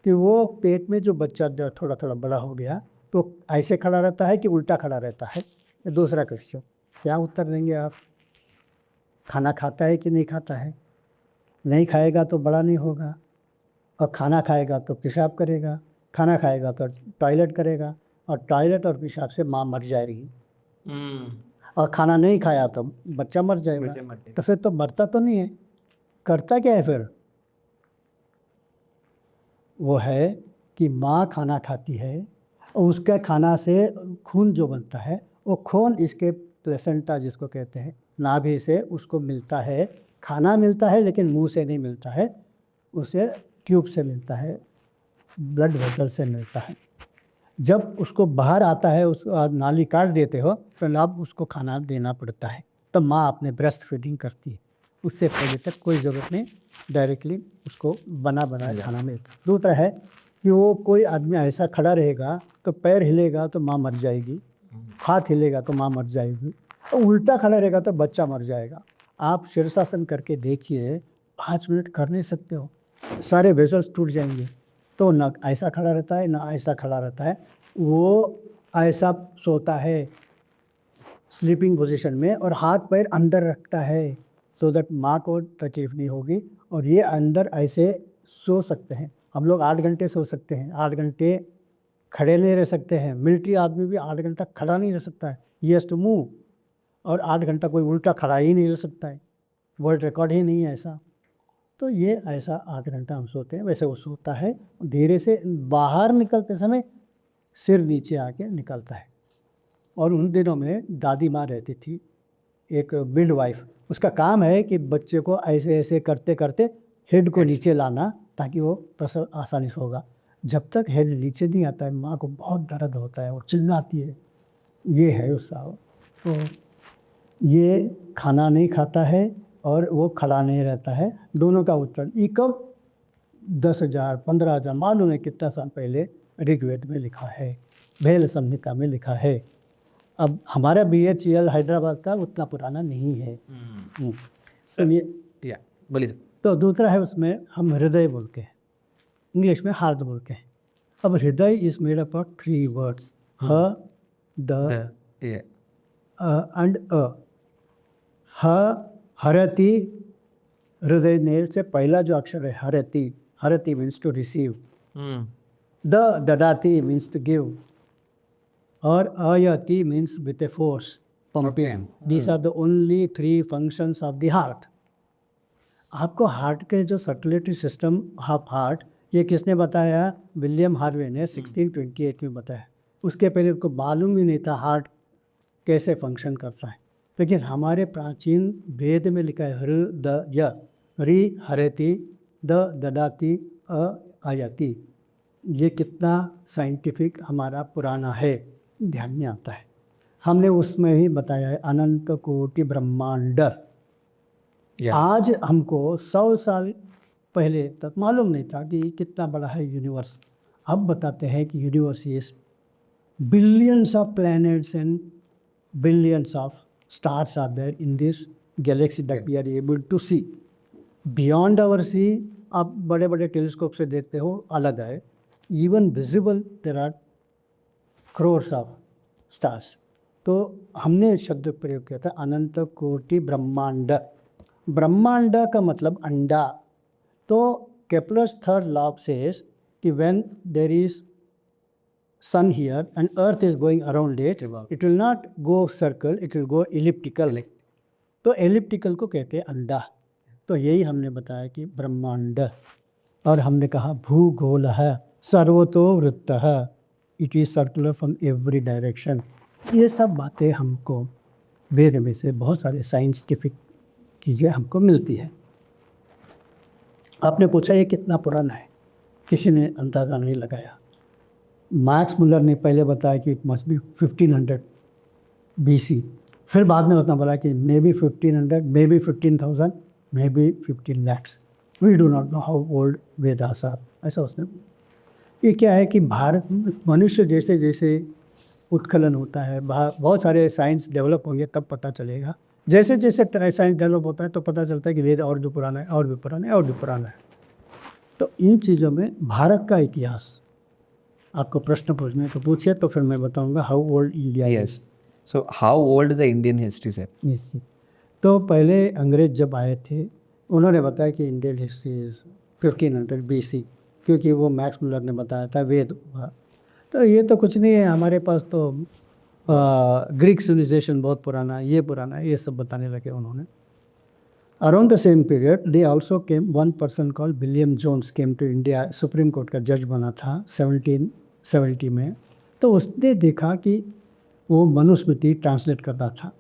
Speaker 2: कि वो पेट में जो बच्चा जो थोड़ा थोड़ा बड़ा हो गया तो ऐसे खड़ा रहता है कि उल्टा खड़ा रहता है, ये दूसरा क्वेश्चन। क्या उत्तर देंगे आप? खाना खाता है कि नहीं खाता है? नहीं खाएगा तो बड़ा नहीं होगा, और खाना खाएगा तो पेशाब करेगा, खाना खाएगा तो टॉयलेट करेगा, और टॉयलेट और पेशाब से माँ मर जाएगी, और खाना नहीं खाया तो बच्चा मर जाएगा। तो फिर तो मरता तो नहीं है, करता क्या है फिर? वो है कि माँ खाना खाती है और उसके खाना से खून जो बनता है वो खून इसके प्लेसेंटा जिसको कहते हैं नाभि से उसको मिलता है, खाना मिलता है लेकिन मुंह से नहीं मिलता है, उसे ट्यूब से मिलता है, ब्लड वेसल से मिलता है। जब उसको बाहर आता है, उसको आप नाली काट देते हो तो अब उसको खाना देना पड़ता है, तब माँ अपने ब्रेस्ट फीडिंग करती है। उससे पहले तक कोई ज़रूरत नहीं, डायरेक्टली उसको बना बनाया खाना मिलता है। दूसरा है कि वो कोई आदमी ऐसा खड़ा रहेगा तो पैर हिलेगा तो माँ मर जाएगी, हाथ हिलेगा तो माँ मर जाएगी, और उल्टा खड़ा रहेगा तो बच्चा मर जाएगा। आप शीर्षासन करके देखिए, 5 मिनट कर नहीं सकते हो, सारे वेसल्स टूट जाएंगे। तो ना ऐसा खड़ा रहता है ना ऐसा खड़ा रहता है, वो ऐसा सोता है स्लीपिंग पोजीशन में और हाथ पैर अंदर रखता है सो दैट माँ को तकलीफ नहीं होगी, और ये अंदर ऐसे सो सकते हैं। हम लोग 8 घंटे सो सकते हैं, 8 घंटे खड़े नहीं रह सकते हैं। मिलिट्री आदमी भी 8 घंटा खड़ा नहीं रह सकता है, ही हैज़ टू मूव, और 8 घंटा कोई उल्टा खड़ा ही नहीं रह सकता है, वर्ल्ड रिकॉर्ड ही नहीं है ऐसा। तो ये ऐसा 8 घंटा हम सोते हैं, वैसे वो सोता है, धीरे से बाहर निकलते समय सिर नीचे आके निकलता है। और उन दिनों में दादी माँ रहती थी, एक मिड वाइफ, उसका काम है कि बच्चे को ऐसे ऐसे करते करते हेड को नीचे लाना ताकि वो प्रसव आसानी से होगा। जब तक हेड नीचे नहीं आता है माँ को बहुत दर्द होता है, वो चिल्लाती है। ये है उसका। तो ये खाना नहीं खाता है और वो खड़ा नहीं रहता है, दोनों का उत्तर। ये कब 10,000 15,000 मालूम है कितना साल पहले ऋग्वेद में लिखा है, भेल संहिता में लिखा है। अब हमारा BHEL हैदराबाद का उतना पुराना नहीं है।
Speaker 1: या बोलिए सर।
Speaker 2: तो दूसरा है उसमें हम हृदय बोलते हैं, इंग्लिश में हार्ट बोलते हैं। अब हृदय is made up of 3 words, ह द एंड अ। ह हरति, हृदय ने से पहला जो अक्षर है हरति, हरति मीन्स टू रिसीव, द ददाति मीन्स टू गिव, और अयति means with a force, pumping. These are the only 3 functions of the heart. आपको हार्ट के जो सर्कुलेटरी सिस्टम ऑफ हार्ट, ये किसने बताया? विलियम हार्वे ने 1628 में बताया। उसके पहले उनको मालूम ही नहीं था हार्ट कैसे फंक्शन करता है। लेकिन हमारे प्राचीन वेद में लिखा है हृदय, रि हरति, द ददाति, अ आयति। ये कितना साइंटिफिक हमारा पुराना है, ध्यान में आता है। हमने उसमें ही बताया है अनंत कोटि ब्रह्मांड। आज हमको 100 साल पहले तक मालूम नहीं था कि कितना बड़ा है यूनिवर्स। अब बताते हैं कि universe is billions of planets and billions of stars are there in this galaxy that we are able to see. Beyond our sea, आप बड़े बड़े टेलीस्कोप से देखते हो अलग है। Even visible there are crores of stars. तो हमने शब्द प्रयोग किया था अनंत कोटि ब्रह्मांड। ब्रह्मांड का मतलब अंडा। तो केपलर्स थर्ड लॉ सेज कि when there is sun here and earth is going around it, it will not go circle, it will go elliptical. तो elliptical को कहते हैं अंडा। तो यही हमने बताया कि ब्रह्मांड। और हमने कहा भूगोल है सर्वतो वृत्त है, it is circular from every direction. ये सब बातें हमको वेद में से बहुत सारे साइंटिफिक चीज़ें हमको मिलती है। आपने पूछा ये कितना पुराना है, किसी ने अंदाज़ा नहीं लगाया। मैक्स मुलर ने पहले बताया कि इट मस्ट बी 1500 BC, फिर बाद में उतना बोला कि maybe 1500, maybe 15,000, maybe 15 lakhs। We do not know how old Vedas are, ऐसा उसने। ये क्या है कि भारत मनुष्य जैसे जैसे उत्खनन होता है, बहुत सारे साइंस डेवलप होंगे तब पता चलेगा। जैसे जैसे साइंस डेवलप होता है तो पता चलता है कि वेद और भी पुराना है, और भी पुराना है, और भी पुराना है। तो इन चीज़ों में भारत का इतिहास, आपको प्रश्न पूछने तो पूछिए, तो फिर मैं बताऊंगा how old India is.
Speaker 1: So how old is the Indian history, sir?
Speaker 2: तो पहले अंग्रेज जब आए थे उन्होंने बताया कि इंडियन हिस्ट्री इज 1500 BC, क्योंकि वो मैक्स मुलर ने बताया था वेद। तो ये तो कुछ नहीं है, हमारे पास तो ग्रीक सिविलाइजेशन बहुत पुराना है, ये पुराना है, ये सब बताने लगे उन्होंने। Around the same period they also came, one person called William Jones came to India, Supreme Court का जज बना था 1770 में। तो उसने देखा कि वो मनुस्मृति ट्रांसलेट करता था।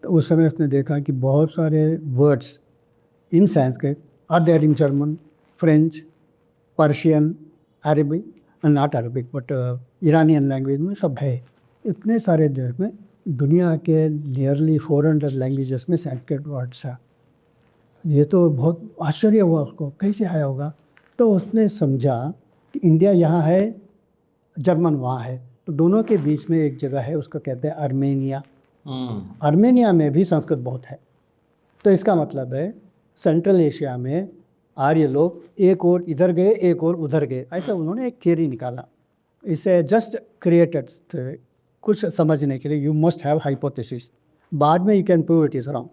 Speaker 2: तो उस समय उसने देखा कि बहुत सारे words in Sanskrit are there in German, French, Persian, Arabic, not Arabic but Iranian language में सब है। इतने सारे देश में दुनिया के नियरली 400 लैंग्वेजेस में संस्कृत वर्ड्स है। ये तो बहुत आश्चर्य हुआ उसको, कैसे आया होगा। तो उसने समझा कि इंडिया यहाँ है, जर्मन वहाँ है, तो दोनों के बीच में एक जगह है, उसको कहते हैं आर्मेनिया। आर्मेनिया में भी संस्कृत बहुत है। तो इसका मतलब है सेंट्रल एशिया में आर्य लोग एक और इधर गए, एक और उधर गए, ऐसा उन्होंने एक थियरी निकाला। इसे जस्ट क्रिएटेड कुछ समझने के लिए, यू मस्ट हैव हाइपोथेसिस, बाद में you can prove it is wrong.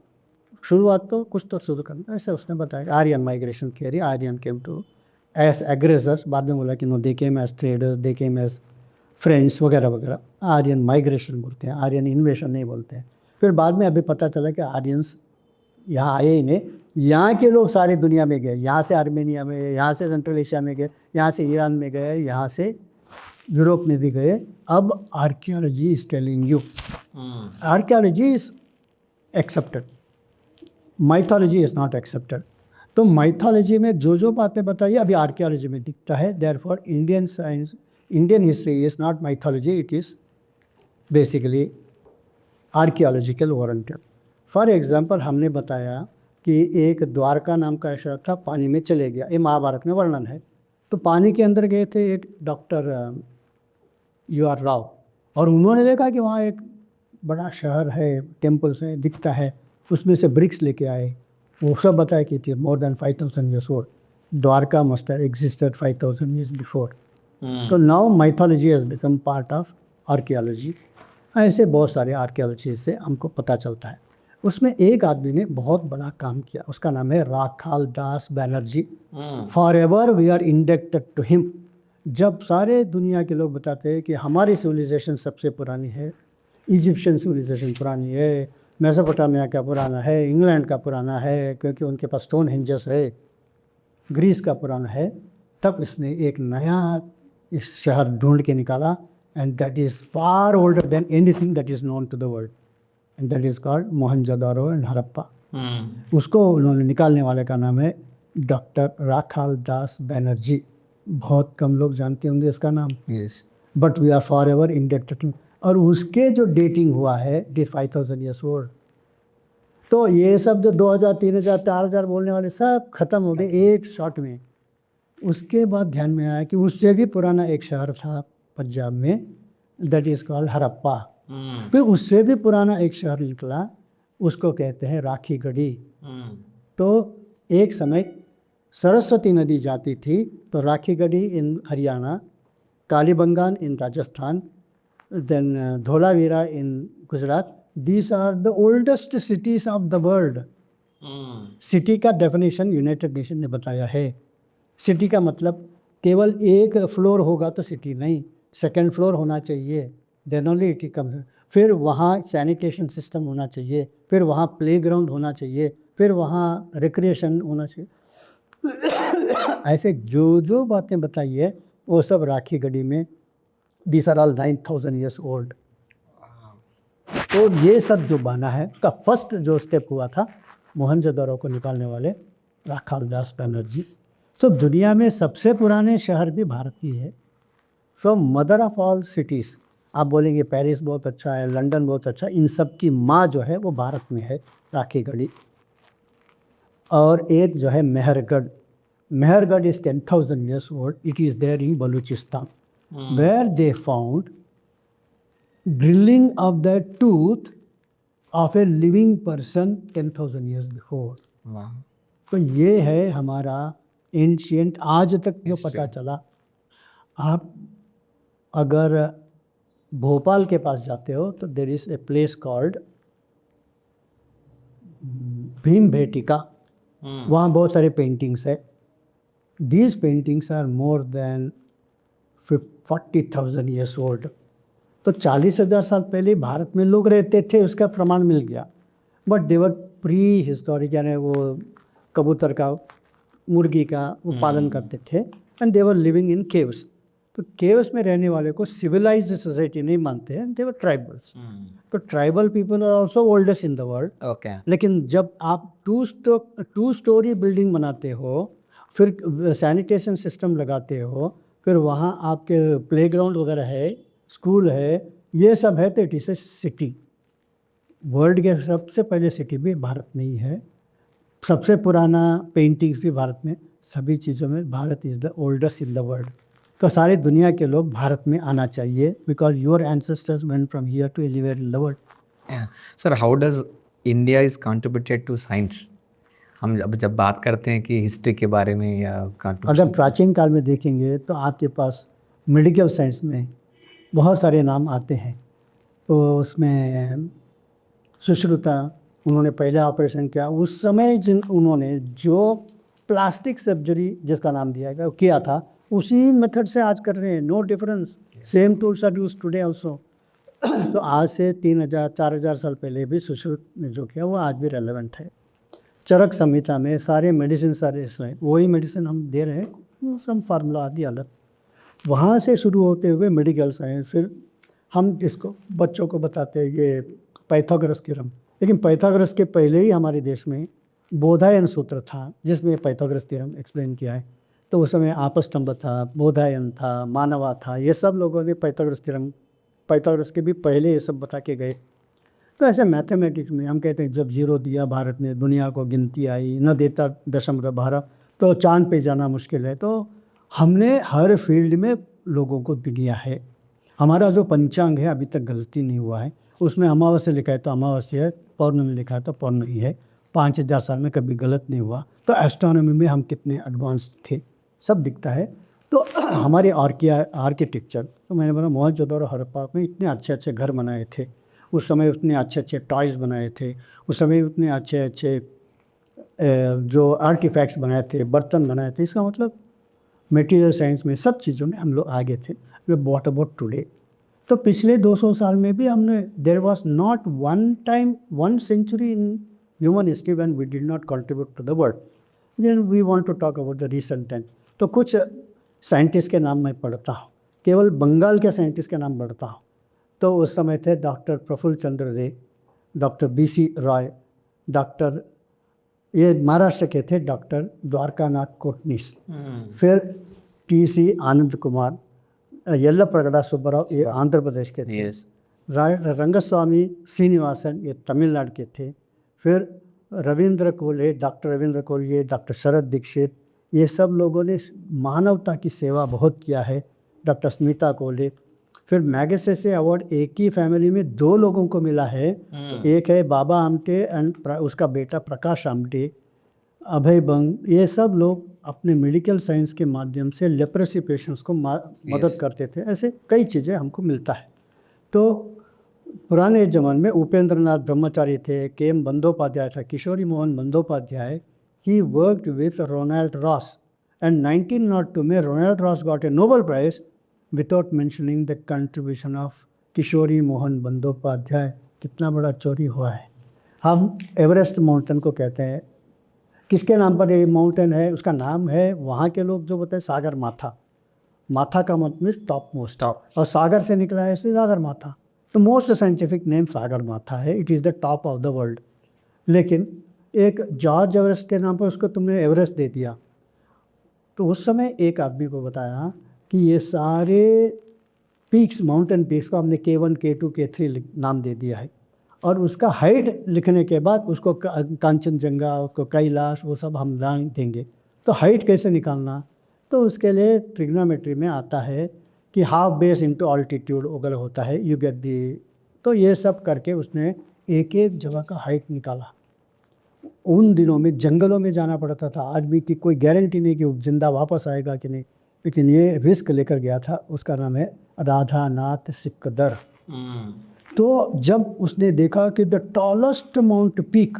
Speaker 2: शुरुआत तो कुछ तो शुरू करना, ऐसा उसने बताया। Aryan migration theory, Aryan came to as aggressors, बाद में बोला कि no they came as traders, they came as friends वगैरह वगैरह। आर्यन माइग्रेशन बोलते हैं, आर्यन इन्वेशन नहीं बोलते हैं। फिर बाद में अभी पता चला कि आर्यंस यहाँ आए ही नहीं, यहाँ के लोग सारी दुनिया में गए, यहाँ से आर्मेनिया में गए, यहाँ से सेंट्रल एशिया में गए, यहाँ से ईरान में गए, यहाँ से यूरोप में भी गए। अब archaeology is telling you, archaeology is accepted, mythology is not accepted. तो माइथोलॉजी में जो जो बातें बताइए अभी आर्कियोलॉजी में दिखता है। Therefore Indian science, Indian history is not mythology, it is basically archaeological warranted. For example हमने बताया कि एक द्वारका नाम का शहर था, पानी में चले गया, ये महाभारत में वर्णन है। तो पानी के अंदर गए थे एक डॉक्टर UR राव, और उन्होंने देखा कि वहाँ एक बड़ा शहर है, टेम्पल्स है, दिखता है, उसमें से ब्रिक्स लेके आए। वो सब बताया कि थी more than 5000 years old, Dwarka must have existed 5000 years before. तो now mythology has become part of archaeology. ऐसे बहुत सारे आर्कियोलॉजी से हमको पता चलता है। उसमें एक आदमी ने बहुत बड़ा काम किया, उसका नाम है Rakhal Das Banerjee. For ever we are indebted to him. जब सारे दुनिया के लोग बताते हैं कि हमारी सिविलाइजेशन सबसे पुरानी है, इजिप्शियन सिविलाइजेशन पुरानी है, मेसोपोटामिया का पुराना है, इंग्लैंड का पुराना है क्योंकि उनके पास स्टोन हिंजस है, ग्रीस का पुराना है, तब इसने एक नया इस शहर ढूंढ के निकाला, and that is far older than anything that is known to the world, and that is called Mohenjodaro and Harappa. उसको उन्होंने निकालने वाले का नाम है डॉक्टर राखाल दास बैनर्जी। बहुत कम लोग जानते होंगे इसका नाम,
Speaker 1: Yes.
Speaker 2: But we are for ever indebted to. और उसके जो डेटिंग हुआ है इट इज 5000 ईयर्स ओल्ड। तो ये सब जो 2000 3000 4000 बोलने वाले सब खत्म हो गए एक शॉट में। उसके बाद ध्यान में आया कि उससे भी पुराना एक शहर था पंजाब में, दैट इज़ कॉल्ड हड़प्पा। फिर उससे भी पुराना एक शहर निकला, उसको कहते हैं राखीगढ़ी। तो एक समय सरस्वती नदी जाती थी, तो Rakhigarhi in Haryana, Kalibangan in Rajasthan, then Dholavira in Gujarat, these are the oldest cities of the world. City का डेफिनेशन यूनाइटेड नेशन ने बताया है। सिटी का मतलब केवल एक फ्लोर होगा तो सिटी नहीं, सेकंड फ्लोर होना चाहिए, देन ओनली इट कम। फिर वहाँ सैनिटेशन सिस्टम होना चाहिए, फिर वहाँ प्लेग्राउंड होना चाहिए, फिर वहाँ रिक्रिएशन होना चाहिए। ऐसे जो जो बातें बताई है वो सब राखीगढ़ी में, these are all 9000 years old. तो ये सब जो बना है का फर्स्ट जो स्टेप हुआ था मोहनजोदड़ो को निकालने वाले राखालदास बनर्जी। तो दुनिया में सबसे पुराने शहर भी भारत ही है। सो मदर ऑफ ऑल सिटीज़, आप बोलेंगे पेरिस बहुत अच्छा है, लंदन बहुत अच्छा है, इन सब की माँ जो है वो भारत में है, राखीगढ़ी। और एक जो है Mehrgarh, Mehrgarh is 10,000 years old, it is there in Balochistan, where they found drilling of the tooth of a living person 10,000 years before. तो ये है हमारा एंशियंट, आज तक जो पता चला। आप अगर भोपाल के पास जाते हो तो there is a place called Bhimbetka, वहाँ बहुत सारे पेंटिंग्स है। These paintings are more than 40,000 years old. तो 40,000 साल पहले भारत में लोग रहते थे, उसका प्रमाण मिल गया। बट देवर प्री हिस्टोरिक, यानी वो कबूतर का, मुर्गी का वो पालन करते थे, and they were living in caves. तो केव्स में रहने वाले को सिविलाइज्ड सोसाइटी नहीं मानते हैं, देवर ट्राइबल्स। तो tribal people are also oldest in the world.
Speaker 1: Okay.
Speaker 2: लेकिन जब आप टू स्टोरी बिल्डिंग बनाते हो, फिर सैनिटेशन सिस्टम लगाते हो, फिर वहाँ आपके प्लेग्राउंड वगैरह है, स्कूल है, ये सब है, तो it is a city. World के सबसे पहले सिटी भी भारत में ही है, सबसे पुराना पेंटिंग्स भी भारत में, सभी चीज़ों में Bharat is the oldest in the world. तो सारी दुनिया के लोग भारत में आना चाहिए, because your ancestors went from here to anywhere in the world.
Speaker 1: Sir, how does India is contributed to science? हम जब बात करते हैं कि हिस्ट्री के बारे में या
Speaker 2: अगर प्राचीन काल में देखेंगे तो आपके पास मेडिकल साइंस में बहुत सारे नाम आते हैं। तो उसमें सुश्रुता, उन्होंने पहला ऑपरेशन किया उस समय, उन्होंने जो प्लास्टिक सर्जरी जिसका नाम दिया गया किया था, उसी मेथड से आज कर रहे हैं, no difference, same tools are used today also. तो आज से 3000 4000 साल पहले भी सुश्रुत ने जो किया वो आज भी रेलेवेंट है। चरक संहिता में सारे मेडिसिन सारे इसमें वही मेडिसिन हम दे रहे हैं, सम फार्मूला आदि अलग। वहाँ से शुरू होते हुए मेडिकल साइंस, फिर हम जिसको बच्चों को बताते हैं ये पाइथागोरस थ्योरम, लेकिन पाइथागोरस के पहले ही हमारे देश में बोधायन सूत्र था जिसमें पाइथागोरस थ्योरम एक्सप्लेन किया है। तो उस समय आपस्तंभ था, बोधायन था, मानवा था, ये सब लोगों ने पाइथागोरस थ्योरम, पाइथागोरस के भी पहले ये सब बता के गए। तो ऐसे मैथमेटिक्स में हम कहते हैं जब जीरो दिया भारत ने, दुनिया को गिनती आई, न देता दशमलव भारत, तो चांद पे जाना मुश्किल है। तो हमने हर फील्ड में लोगों को दिया है। हमारा जो पंचांग है अभी तक गलती नहीं हुआ है, उसमें अमावस्या लिखा है तो अमावस्या है, पौर्णमी लिखा है तो पौर्णमी है, 5000 साल में कभी गलत नहीं हुआ। तो एस्ट्रोनॉमी में हम कितने एडवांस थे सब दिखता है। तो हमारे आर्किटेक्चर, तो मैंने बोला मोहनजोदड़ो हड़प्पा में इतने अच्छे अच्छे घर बनाए थे, उस समय उतने अच्छे अच्छे टॉयज़ बनाए थे, उस समय उतने अच्छे अच्छे जो आर्टिफैक्ट्स बनाए थे, बर्तन बनाए थे। इसका मतलब मटेरियल साइंस में सब चीज़ों में हम लोग आगे थे। What about today? तो पिछले 200 साल में भी हमने, there was not one time, one century in human history when we did not contribute to the world. Then we want to talk about the recent time. तो कुछ साइंटिस्ट के नाम मैं पढ़ता हूँ, केवल बंगाल के साइंटिस्ट के नाम पढ़ता हूँ। तो उस समय थे डॉक्टर प्रफुल्ल चंद्र रे, डॉक्टर BC रॉय, डॉक्टर, ये महाराष्ट्र के थे डॉक्टर द्वारकानाथ कोटनीस, फिर TC आनंद कुमार, येल्लाप्रगड़ा सुब्बाराव, ये आंध्र प्रदेश के थे, रंगस्वामी श्रीनिवासन, ये तमिलनाडु के थे। फिर रविंद्र कोले, डॉक्टर रविंद्र कोले, डॉक्टर शरद दीक्षित, ये सब लोगों ने मानवता की सेवा बहुत किया है। डॉक्टर स्मिता कोले। फिर मैगसेसे अवार्ड एक ही फैमिली में 2 लोगों को मिला है। एक है बाबा आमटे एंड उसका बेटा प्रकाश आमटे, अभय बंग। ये सब लोग अपने मेडिकल साइंस के माध्यम से लेप्रेसी पेशेंट्स को मदद करते थे। ऐसे कई चीज़ें हमको मिलता है। तो पुराने ज़माने में उपेंद्र नाथ ब्रह्मचारी थे, के.एम. बंदोपाध्याय था, Kishori Mohan Bandopadhyay. He worked with Ronald Ross and 1902 में Ronald Ross got a Nobel prize without mentioning the contribution of Kishori Mohan Bandopadhyay. कितना बड़ा चोरी हुआ है। हम एवरेस्ट माउंटेन को कहते हैं, किसके नाम पर ये माउंटेन है? उसका नाम है, वहाँ के लोग जो बोलते हैं, सागर माथा। माथा का मतलब टॉप मोस्ट, और सागर से निकला है इसलिए सागर माथा। तो मोस्ट साइंटिफिक नेम सागर माथा है। It is the top of the world. लेकिन एक जॉर्ज एवरेस्ट के नाम पर उसको तुमने एवरेस्ट दे दिया। तो उस समय एक आदमी को बताया कि ये सारे पीक्स, माउंटेन पीक्स को हमने K1, K2, K3 नाम दे दिया है, और उसका हाइट लिखने के बाद उसको कांचनजंगा, उसको कैलाश, वो सब हम नाम देंगे। तो हाइट कैसे निकालना? तो उसके लिए ट्रिग्नोमेट्री में आता है कि हाफ बेस इंटू ऑल्टीट्यूड वगैरह होता है, यू गेट दी। तो ये सब करके उसने एक एक जगह का हाइट निकाला। उन दिनों में जंगलों में जाना पड़ता था आदमी की, कोई गारंटी नहीं कि वो जिंदा वापस आएगा कि नहीं, लेकिन ये रिस्क लेकर गया था। उसका नाम है राधानाथ सिकदर। तो जब उसने देखा कि द टॉलेस्ट माउंट पीक,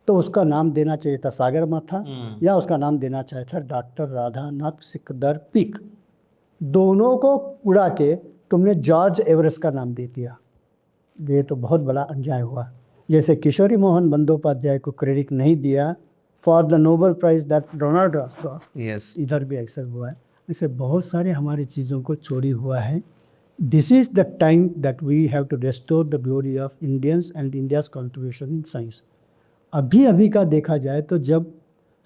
Speaker 2: तो उसका नाम देना चाहिए था सागर माथा, या उसका नाम देना चाहिए था डॉक्टर राधानाथ सिकदर पीक। दोनों को उड़ा के तुमने जॉर्ज एवरेस्ट का नाम दे दिया। ये तो बहुत बड़ा अन्याय हुआ। जैसे किशोरी मोहन बंदोपाध्याय को क्रेडिट नहीं दिया for the Nobel prize that Ronald Ross,
Speaker 1: yes,
Speaker 2: इधर भी ऐसा हुआ है। ऐसे बहुत सारे हमारी चीज़ों को चोरी हुआ है। This is the time that we have to restore the glory of Indians and India's contribution in science. अभी अभी का देखा जाए तो जब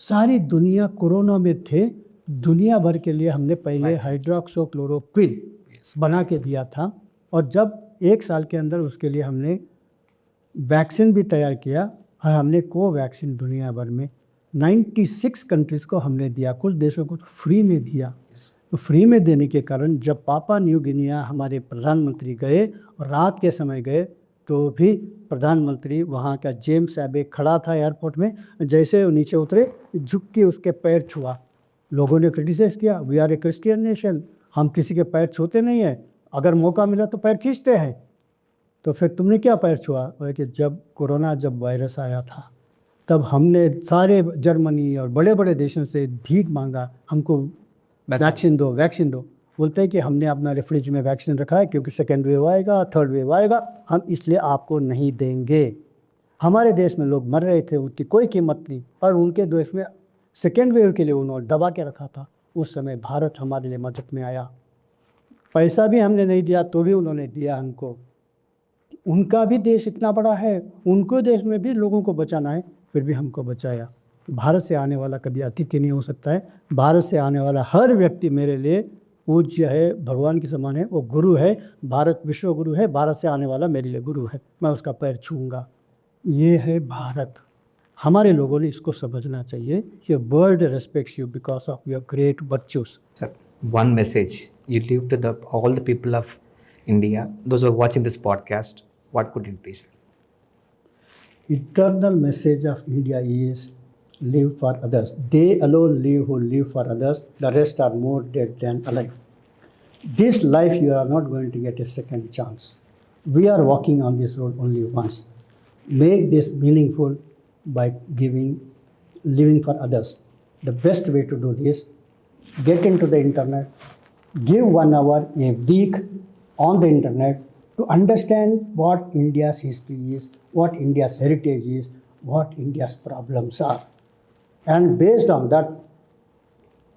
Speaker 2: सारी दुनिया कोरोना में थे, दुनिया भर के लिए हमने पहले हाइड्रोक्सोक्लोरोक्विन बना के दिया था, और जब 1 साल के अंदर उसके लिए हमने वैक्सीन भी तैयार किया, और हमने कोवैक्सीन दुनिया भर में 96 कंट्रीज़ को हमने दिया, कुछ देशों को तो फ्री में दिया। तो फ्री में देने के कारण जब पापा न्यू गिनिया हमारे प्रधानमंत्री गए, और रात के समय गए, तो भी प्रधानमंत्री वहाँ का जेम्स एबे खड़ा था एयरपोर्ट में, जैसे वो नीचे उतरे झुक के उसके पैर छुआ। लोगों ने क्रिटिसाइज़ किया, we are a Christian nation, हम किसी के पैर छूते नहीं हैं, अगर मौका मिला तो पैर खींचते हैं। तो फिर तुमने क्या पैर छुआ? वो कि जब वायरस आया था, तब हमने सारे जर्मनी और बड़े बड़े देशों से भीख मांगा, हमको वैक्सीन दो। बोलते हैं कि हमने अपना रेफ्रिज में वैक्सीन रखा है, क्योंकि सेकेंड वेव आएगा, थर्ड वेव आएगा, हम इसलिए आपको नहीं देंगे। हमारे देश में लोग मर रहे थे, उनकी कोई कीमत नहीं, और उनके देश में सेकेंड वेव के लिए उन्होंने दबा के रखा था। उस समय भारत हमारे लिए मदद में आया। पैसा भी हमने नहीं दिया तो भी उन्होंने दिया हमको। उनका भी देश इतना बड़ा है, उनको देश में भी लोगों को बचाना है, फिर भी हमको बचाया। भारत से आने वाला कभी अतिथि नहीं हो सकता है। भारत से आने वाला हर व्यक्ति मेरे लिए पूज्य है, भगवान के समान है, वो गुरु है। भारत विश्व गुरु है, भारत से आने वाला मेरे लिए गुरु है, मैं उसका पैर छूँगा। ये है भारत। हमारे लोगों ने इसको समझना चाहिए कि world respects you because of your great virtues.
Speaker 1: sir, one message you leave to all the people of India, those who are watching this podcast, what could it be, sir?
Speaker 2: Eternal message of India is live for others. They alone live who live for others. The rest are more dead than alive. This life you are not going to get a second chance. We are walking on this road only once. Make this meaningful by living for others. The best way to do this, get into the internet, give 1 hour a week on the internet to understand what India's history is, what India's heritage is, what India's problems are. And based on that,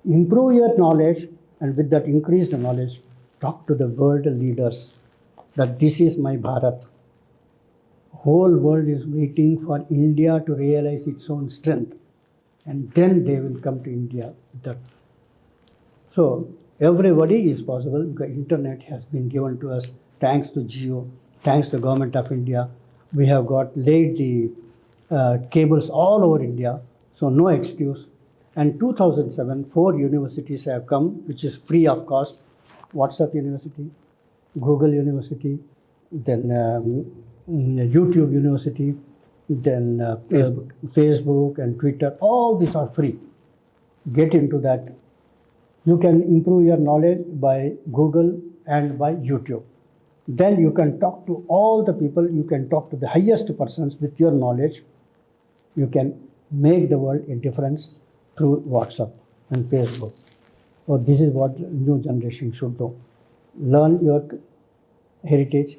Speaker 2: improve your knowledge, and with that increased knowledge, talk to the world leaders that this is my Bharat. Whole world is waiting for India to realize its own strength, and then they will come to India. So everybody is possible because internet has been given to us thanks to Jio. thanks to the government of India, we have got laid the cables all over India, so no excuse. And 2007, 4 universities have come, which is free of cost. WhatsApp University, Google University, then YouTube University, then Facebook and Twitter. All these are free. Get into that. You can improve your knowledge by Google and by YouTube. Then you can talk to all the people, you can talk to the highest persons with your knowledge. You can make the world a difference through WhatsApp and Facebook. So this is what new generation should do. Learn your heritage,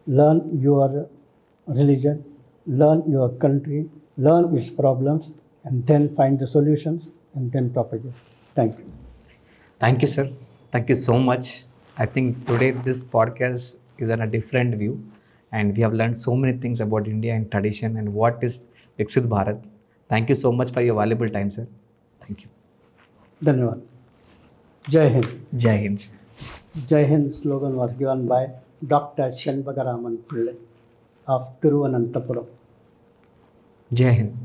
Speaker 2: learn your religion, learn your country, learn its problems, and then find the solutions and then propagate. Thank you.
Speaker 1: Thank you, sir. Thank you so much. I think today this podcast is on a different view, and we have learned so many things about India and tradition and what is Viksit Bharat. Thank you so much for your valuable time, sir. Thank you.
Speaker 2: Dhanyavad. Jai Hind.
Speaker 1: Jai Hind.
Speaker 2: Jai Hind slogan was given by Dr. Shanbagaraman Pillai of Thiruvananthapuram.
Speaker 1: Jai Hind.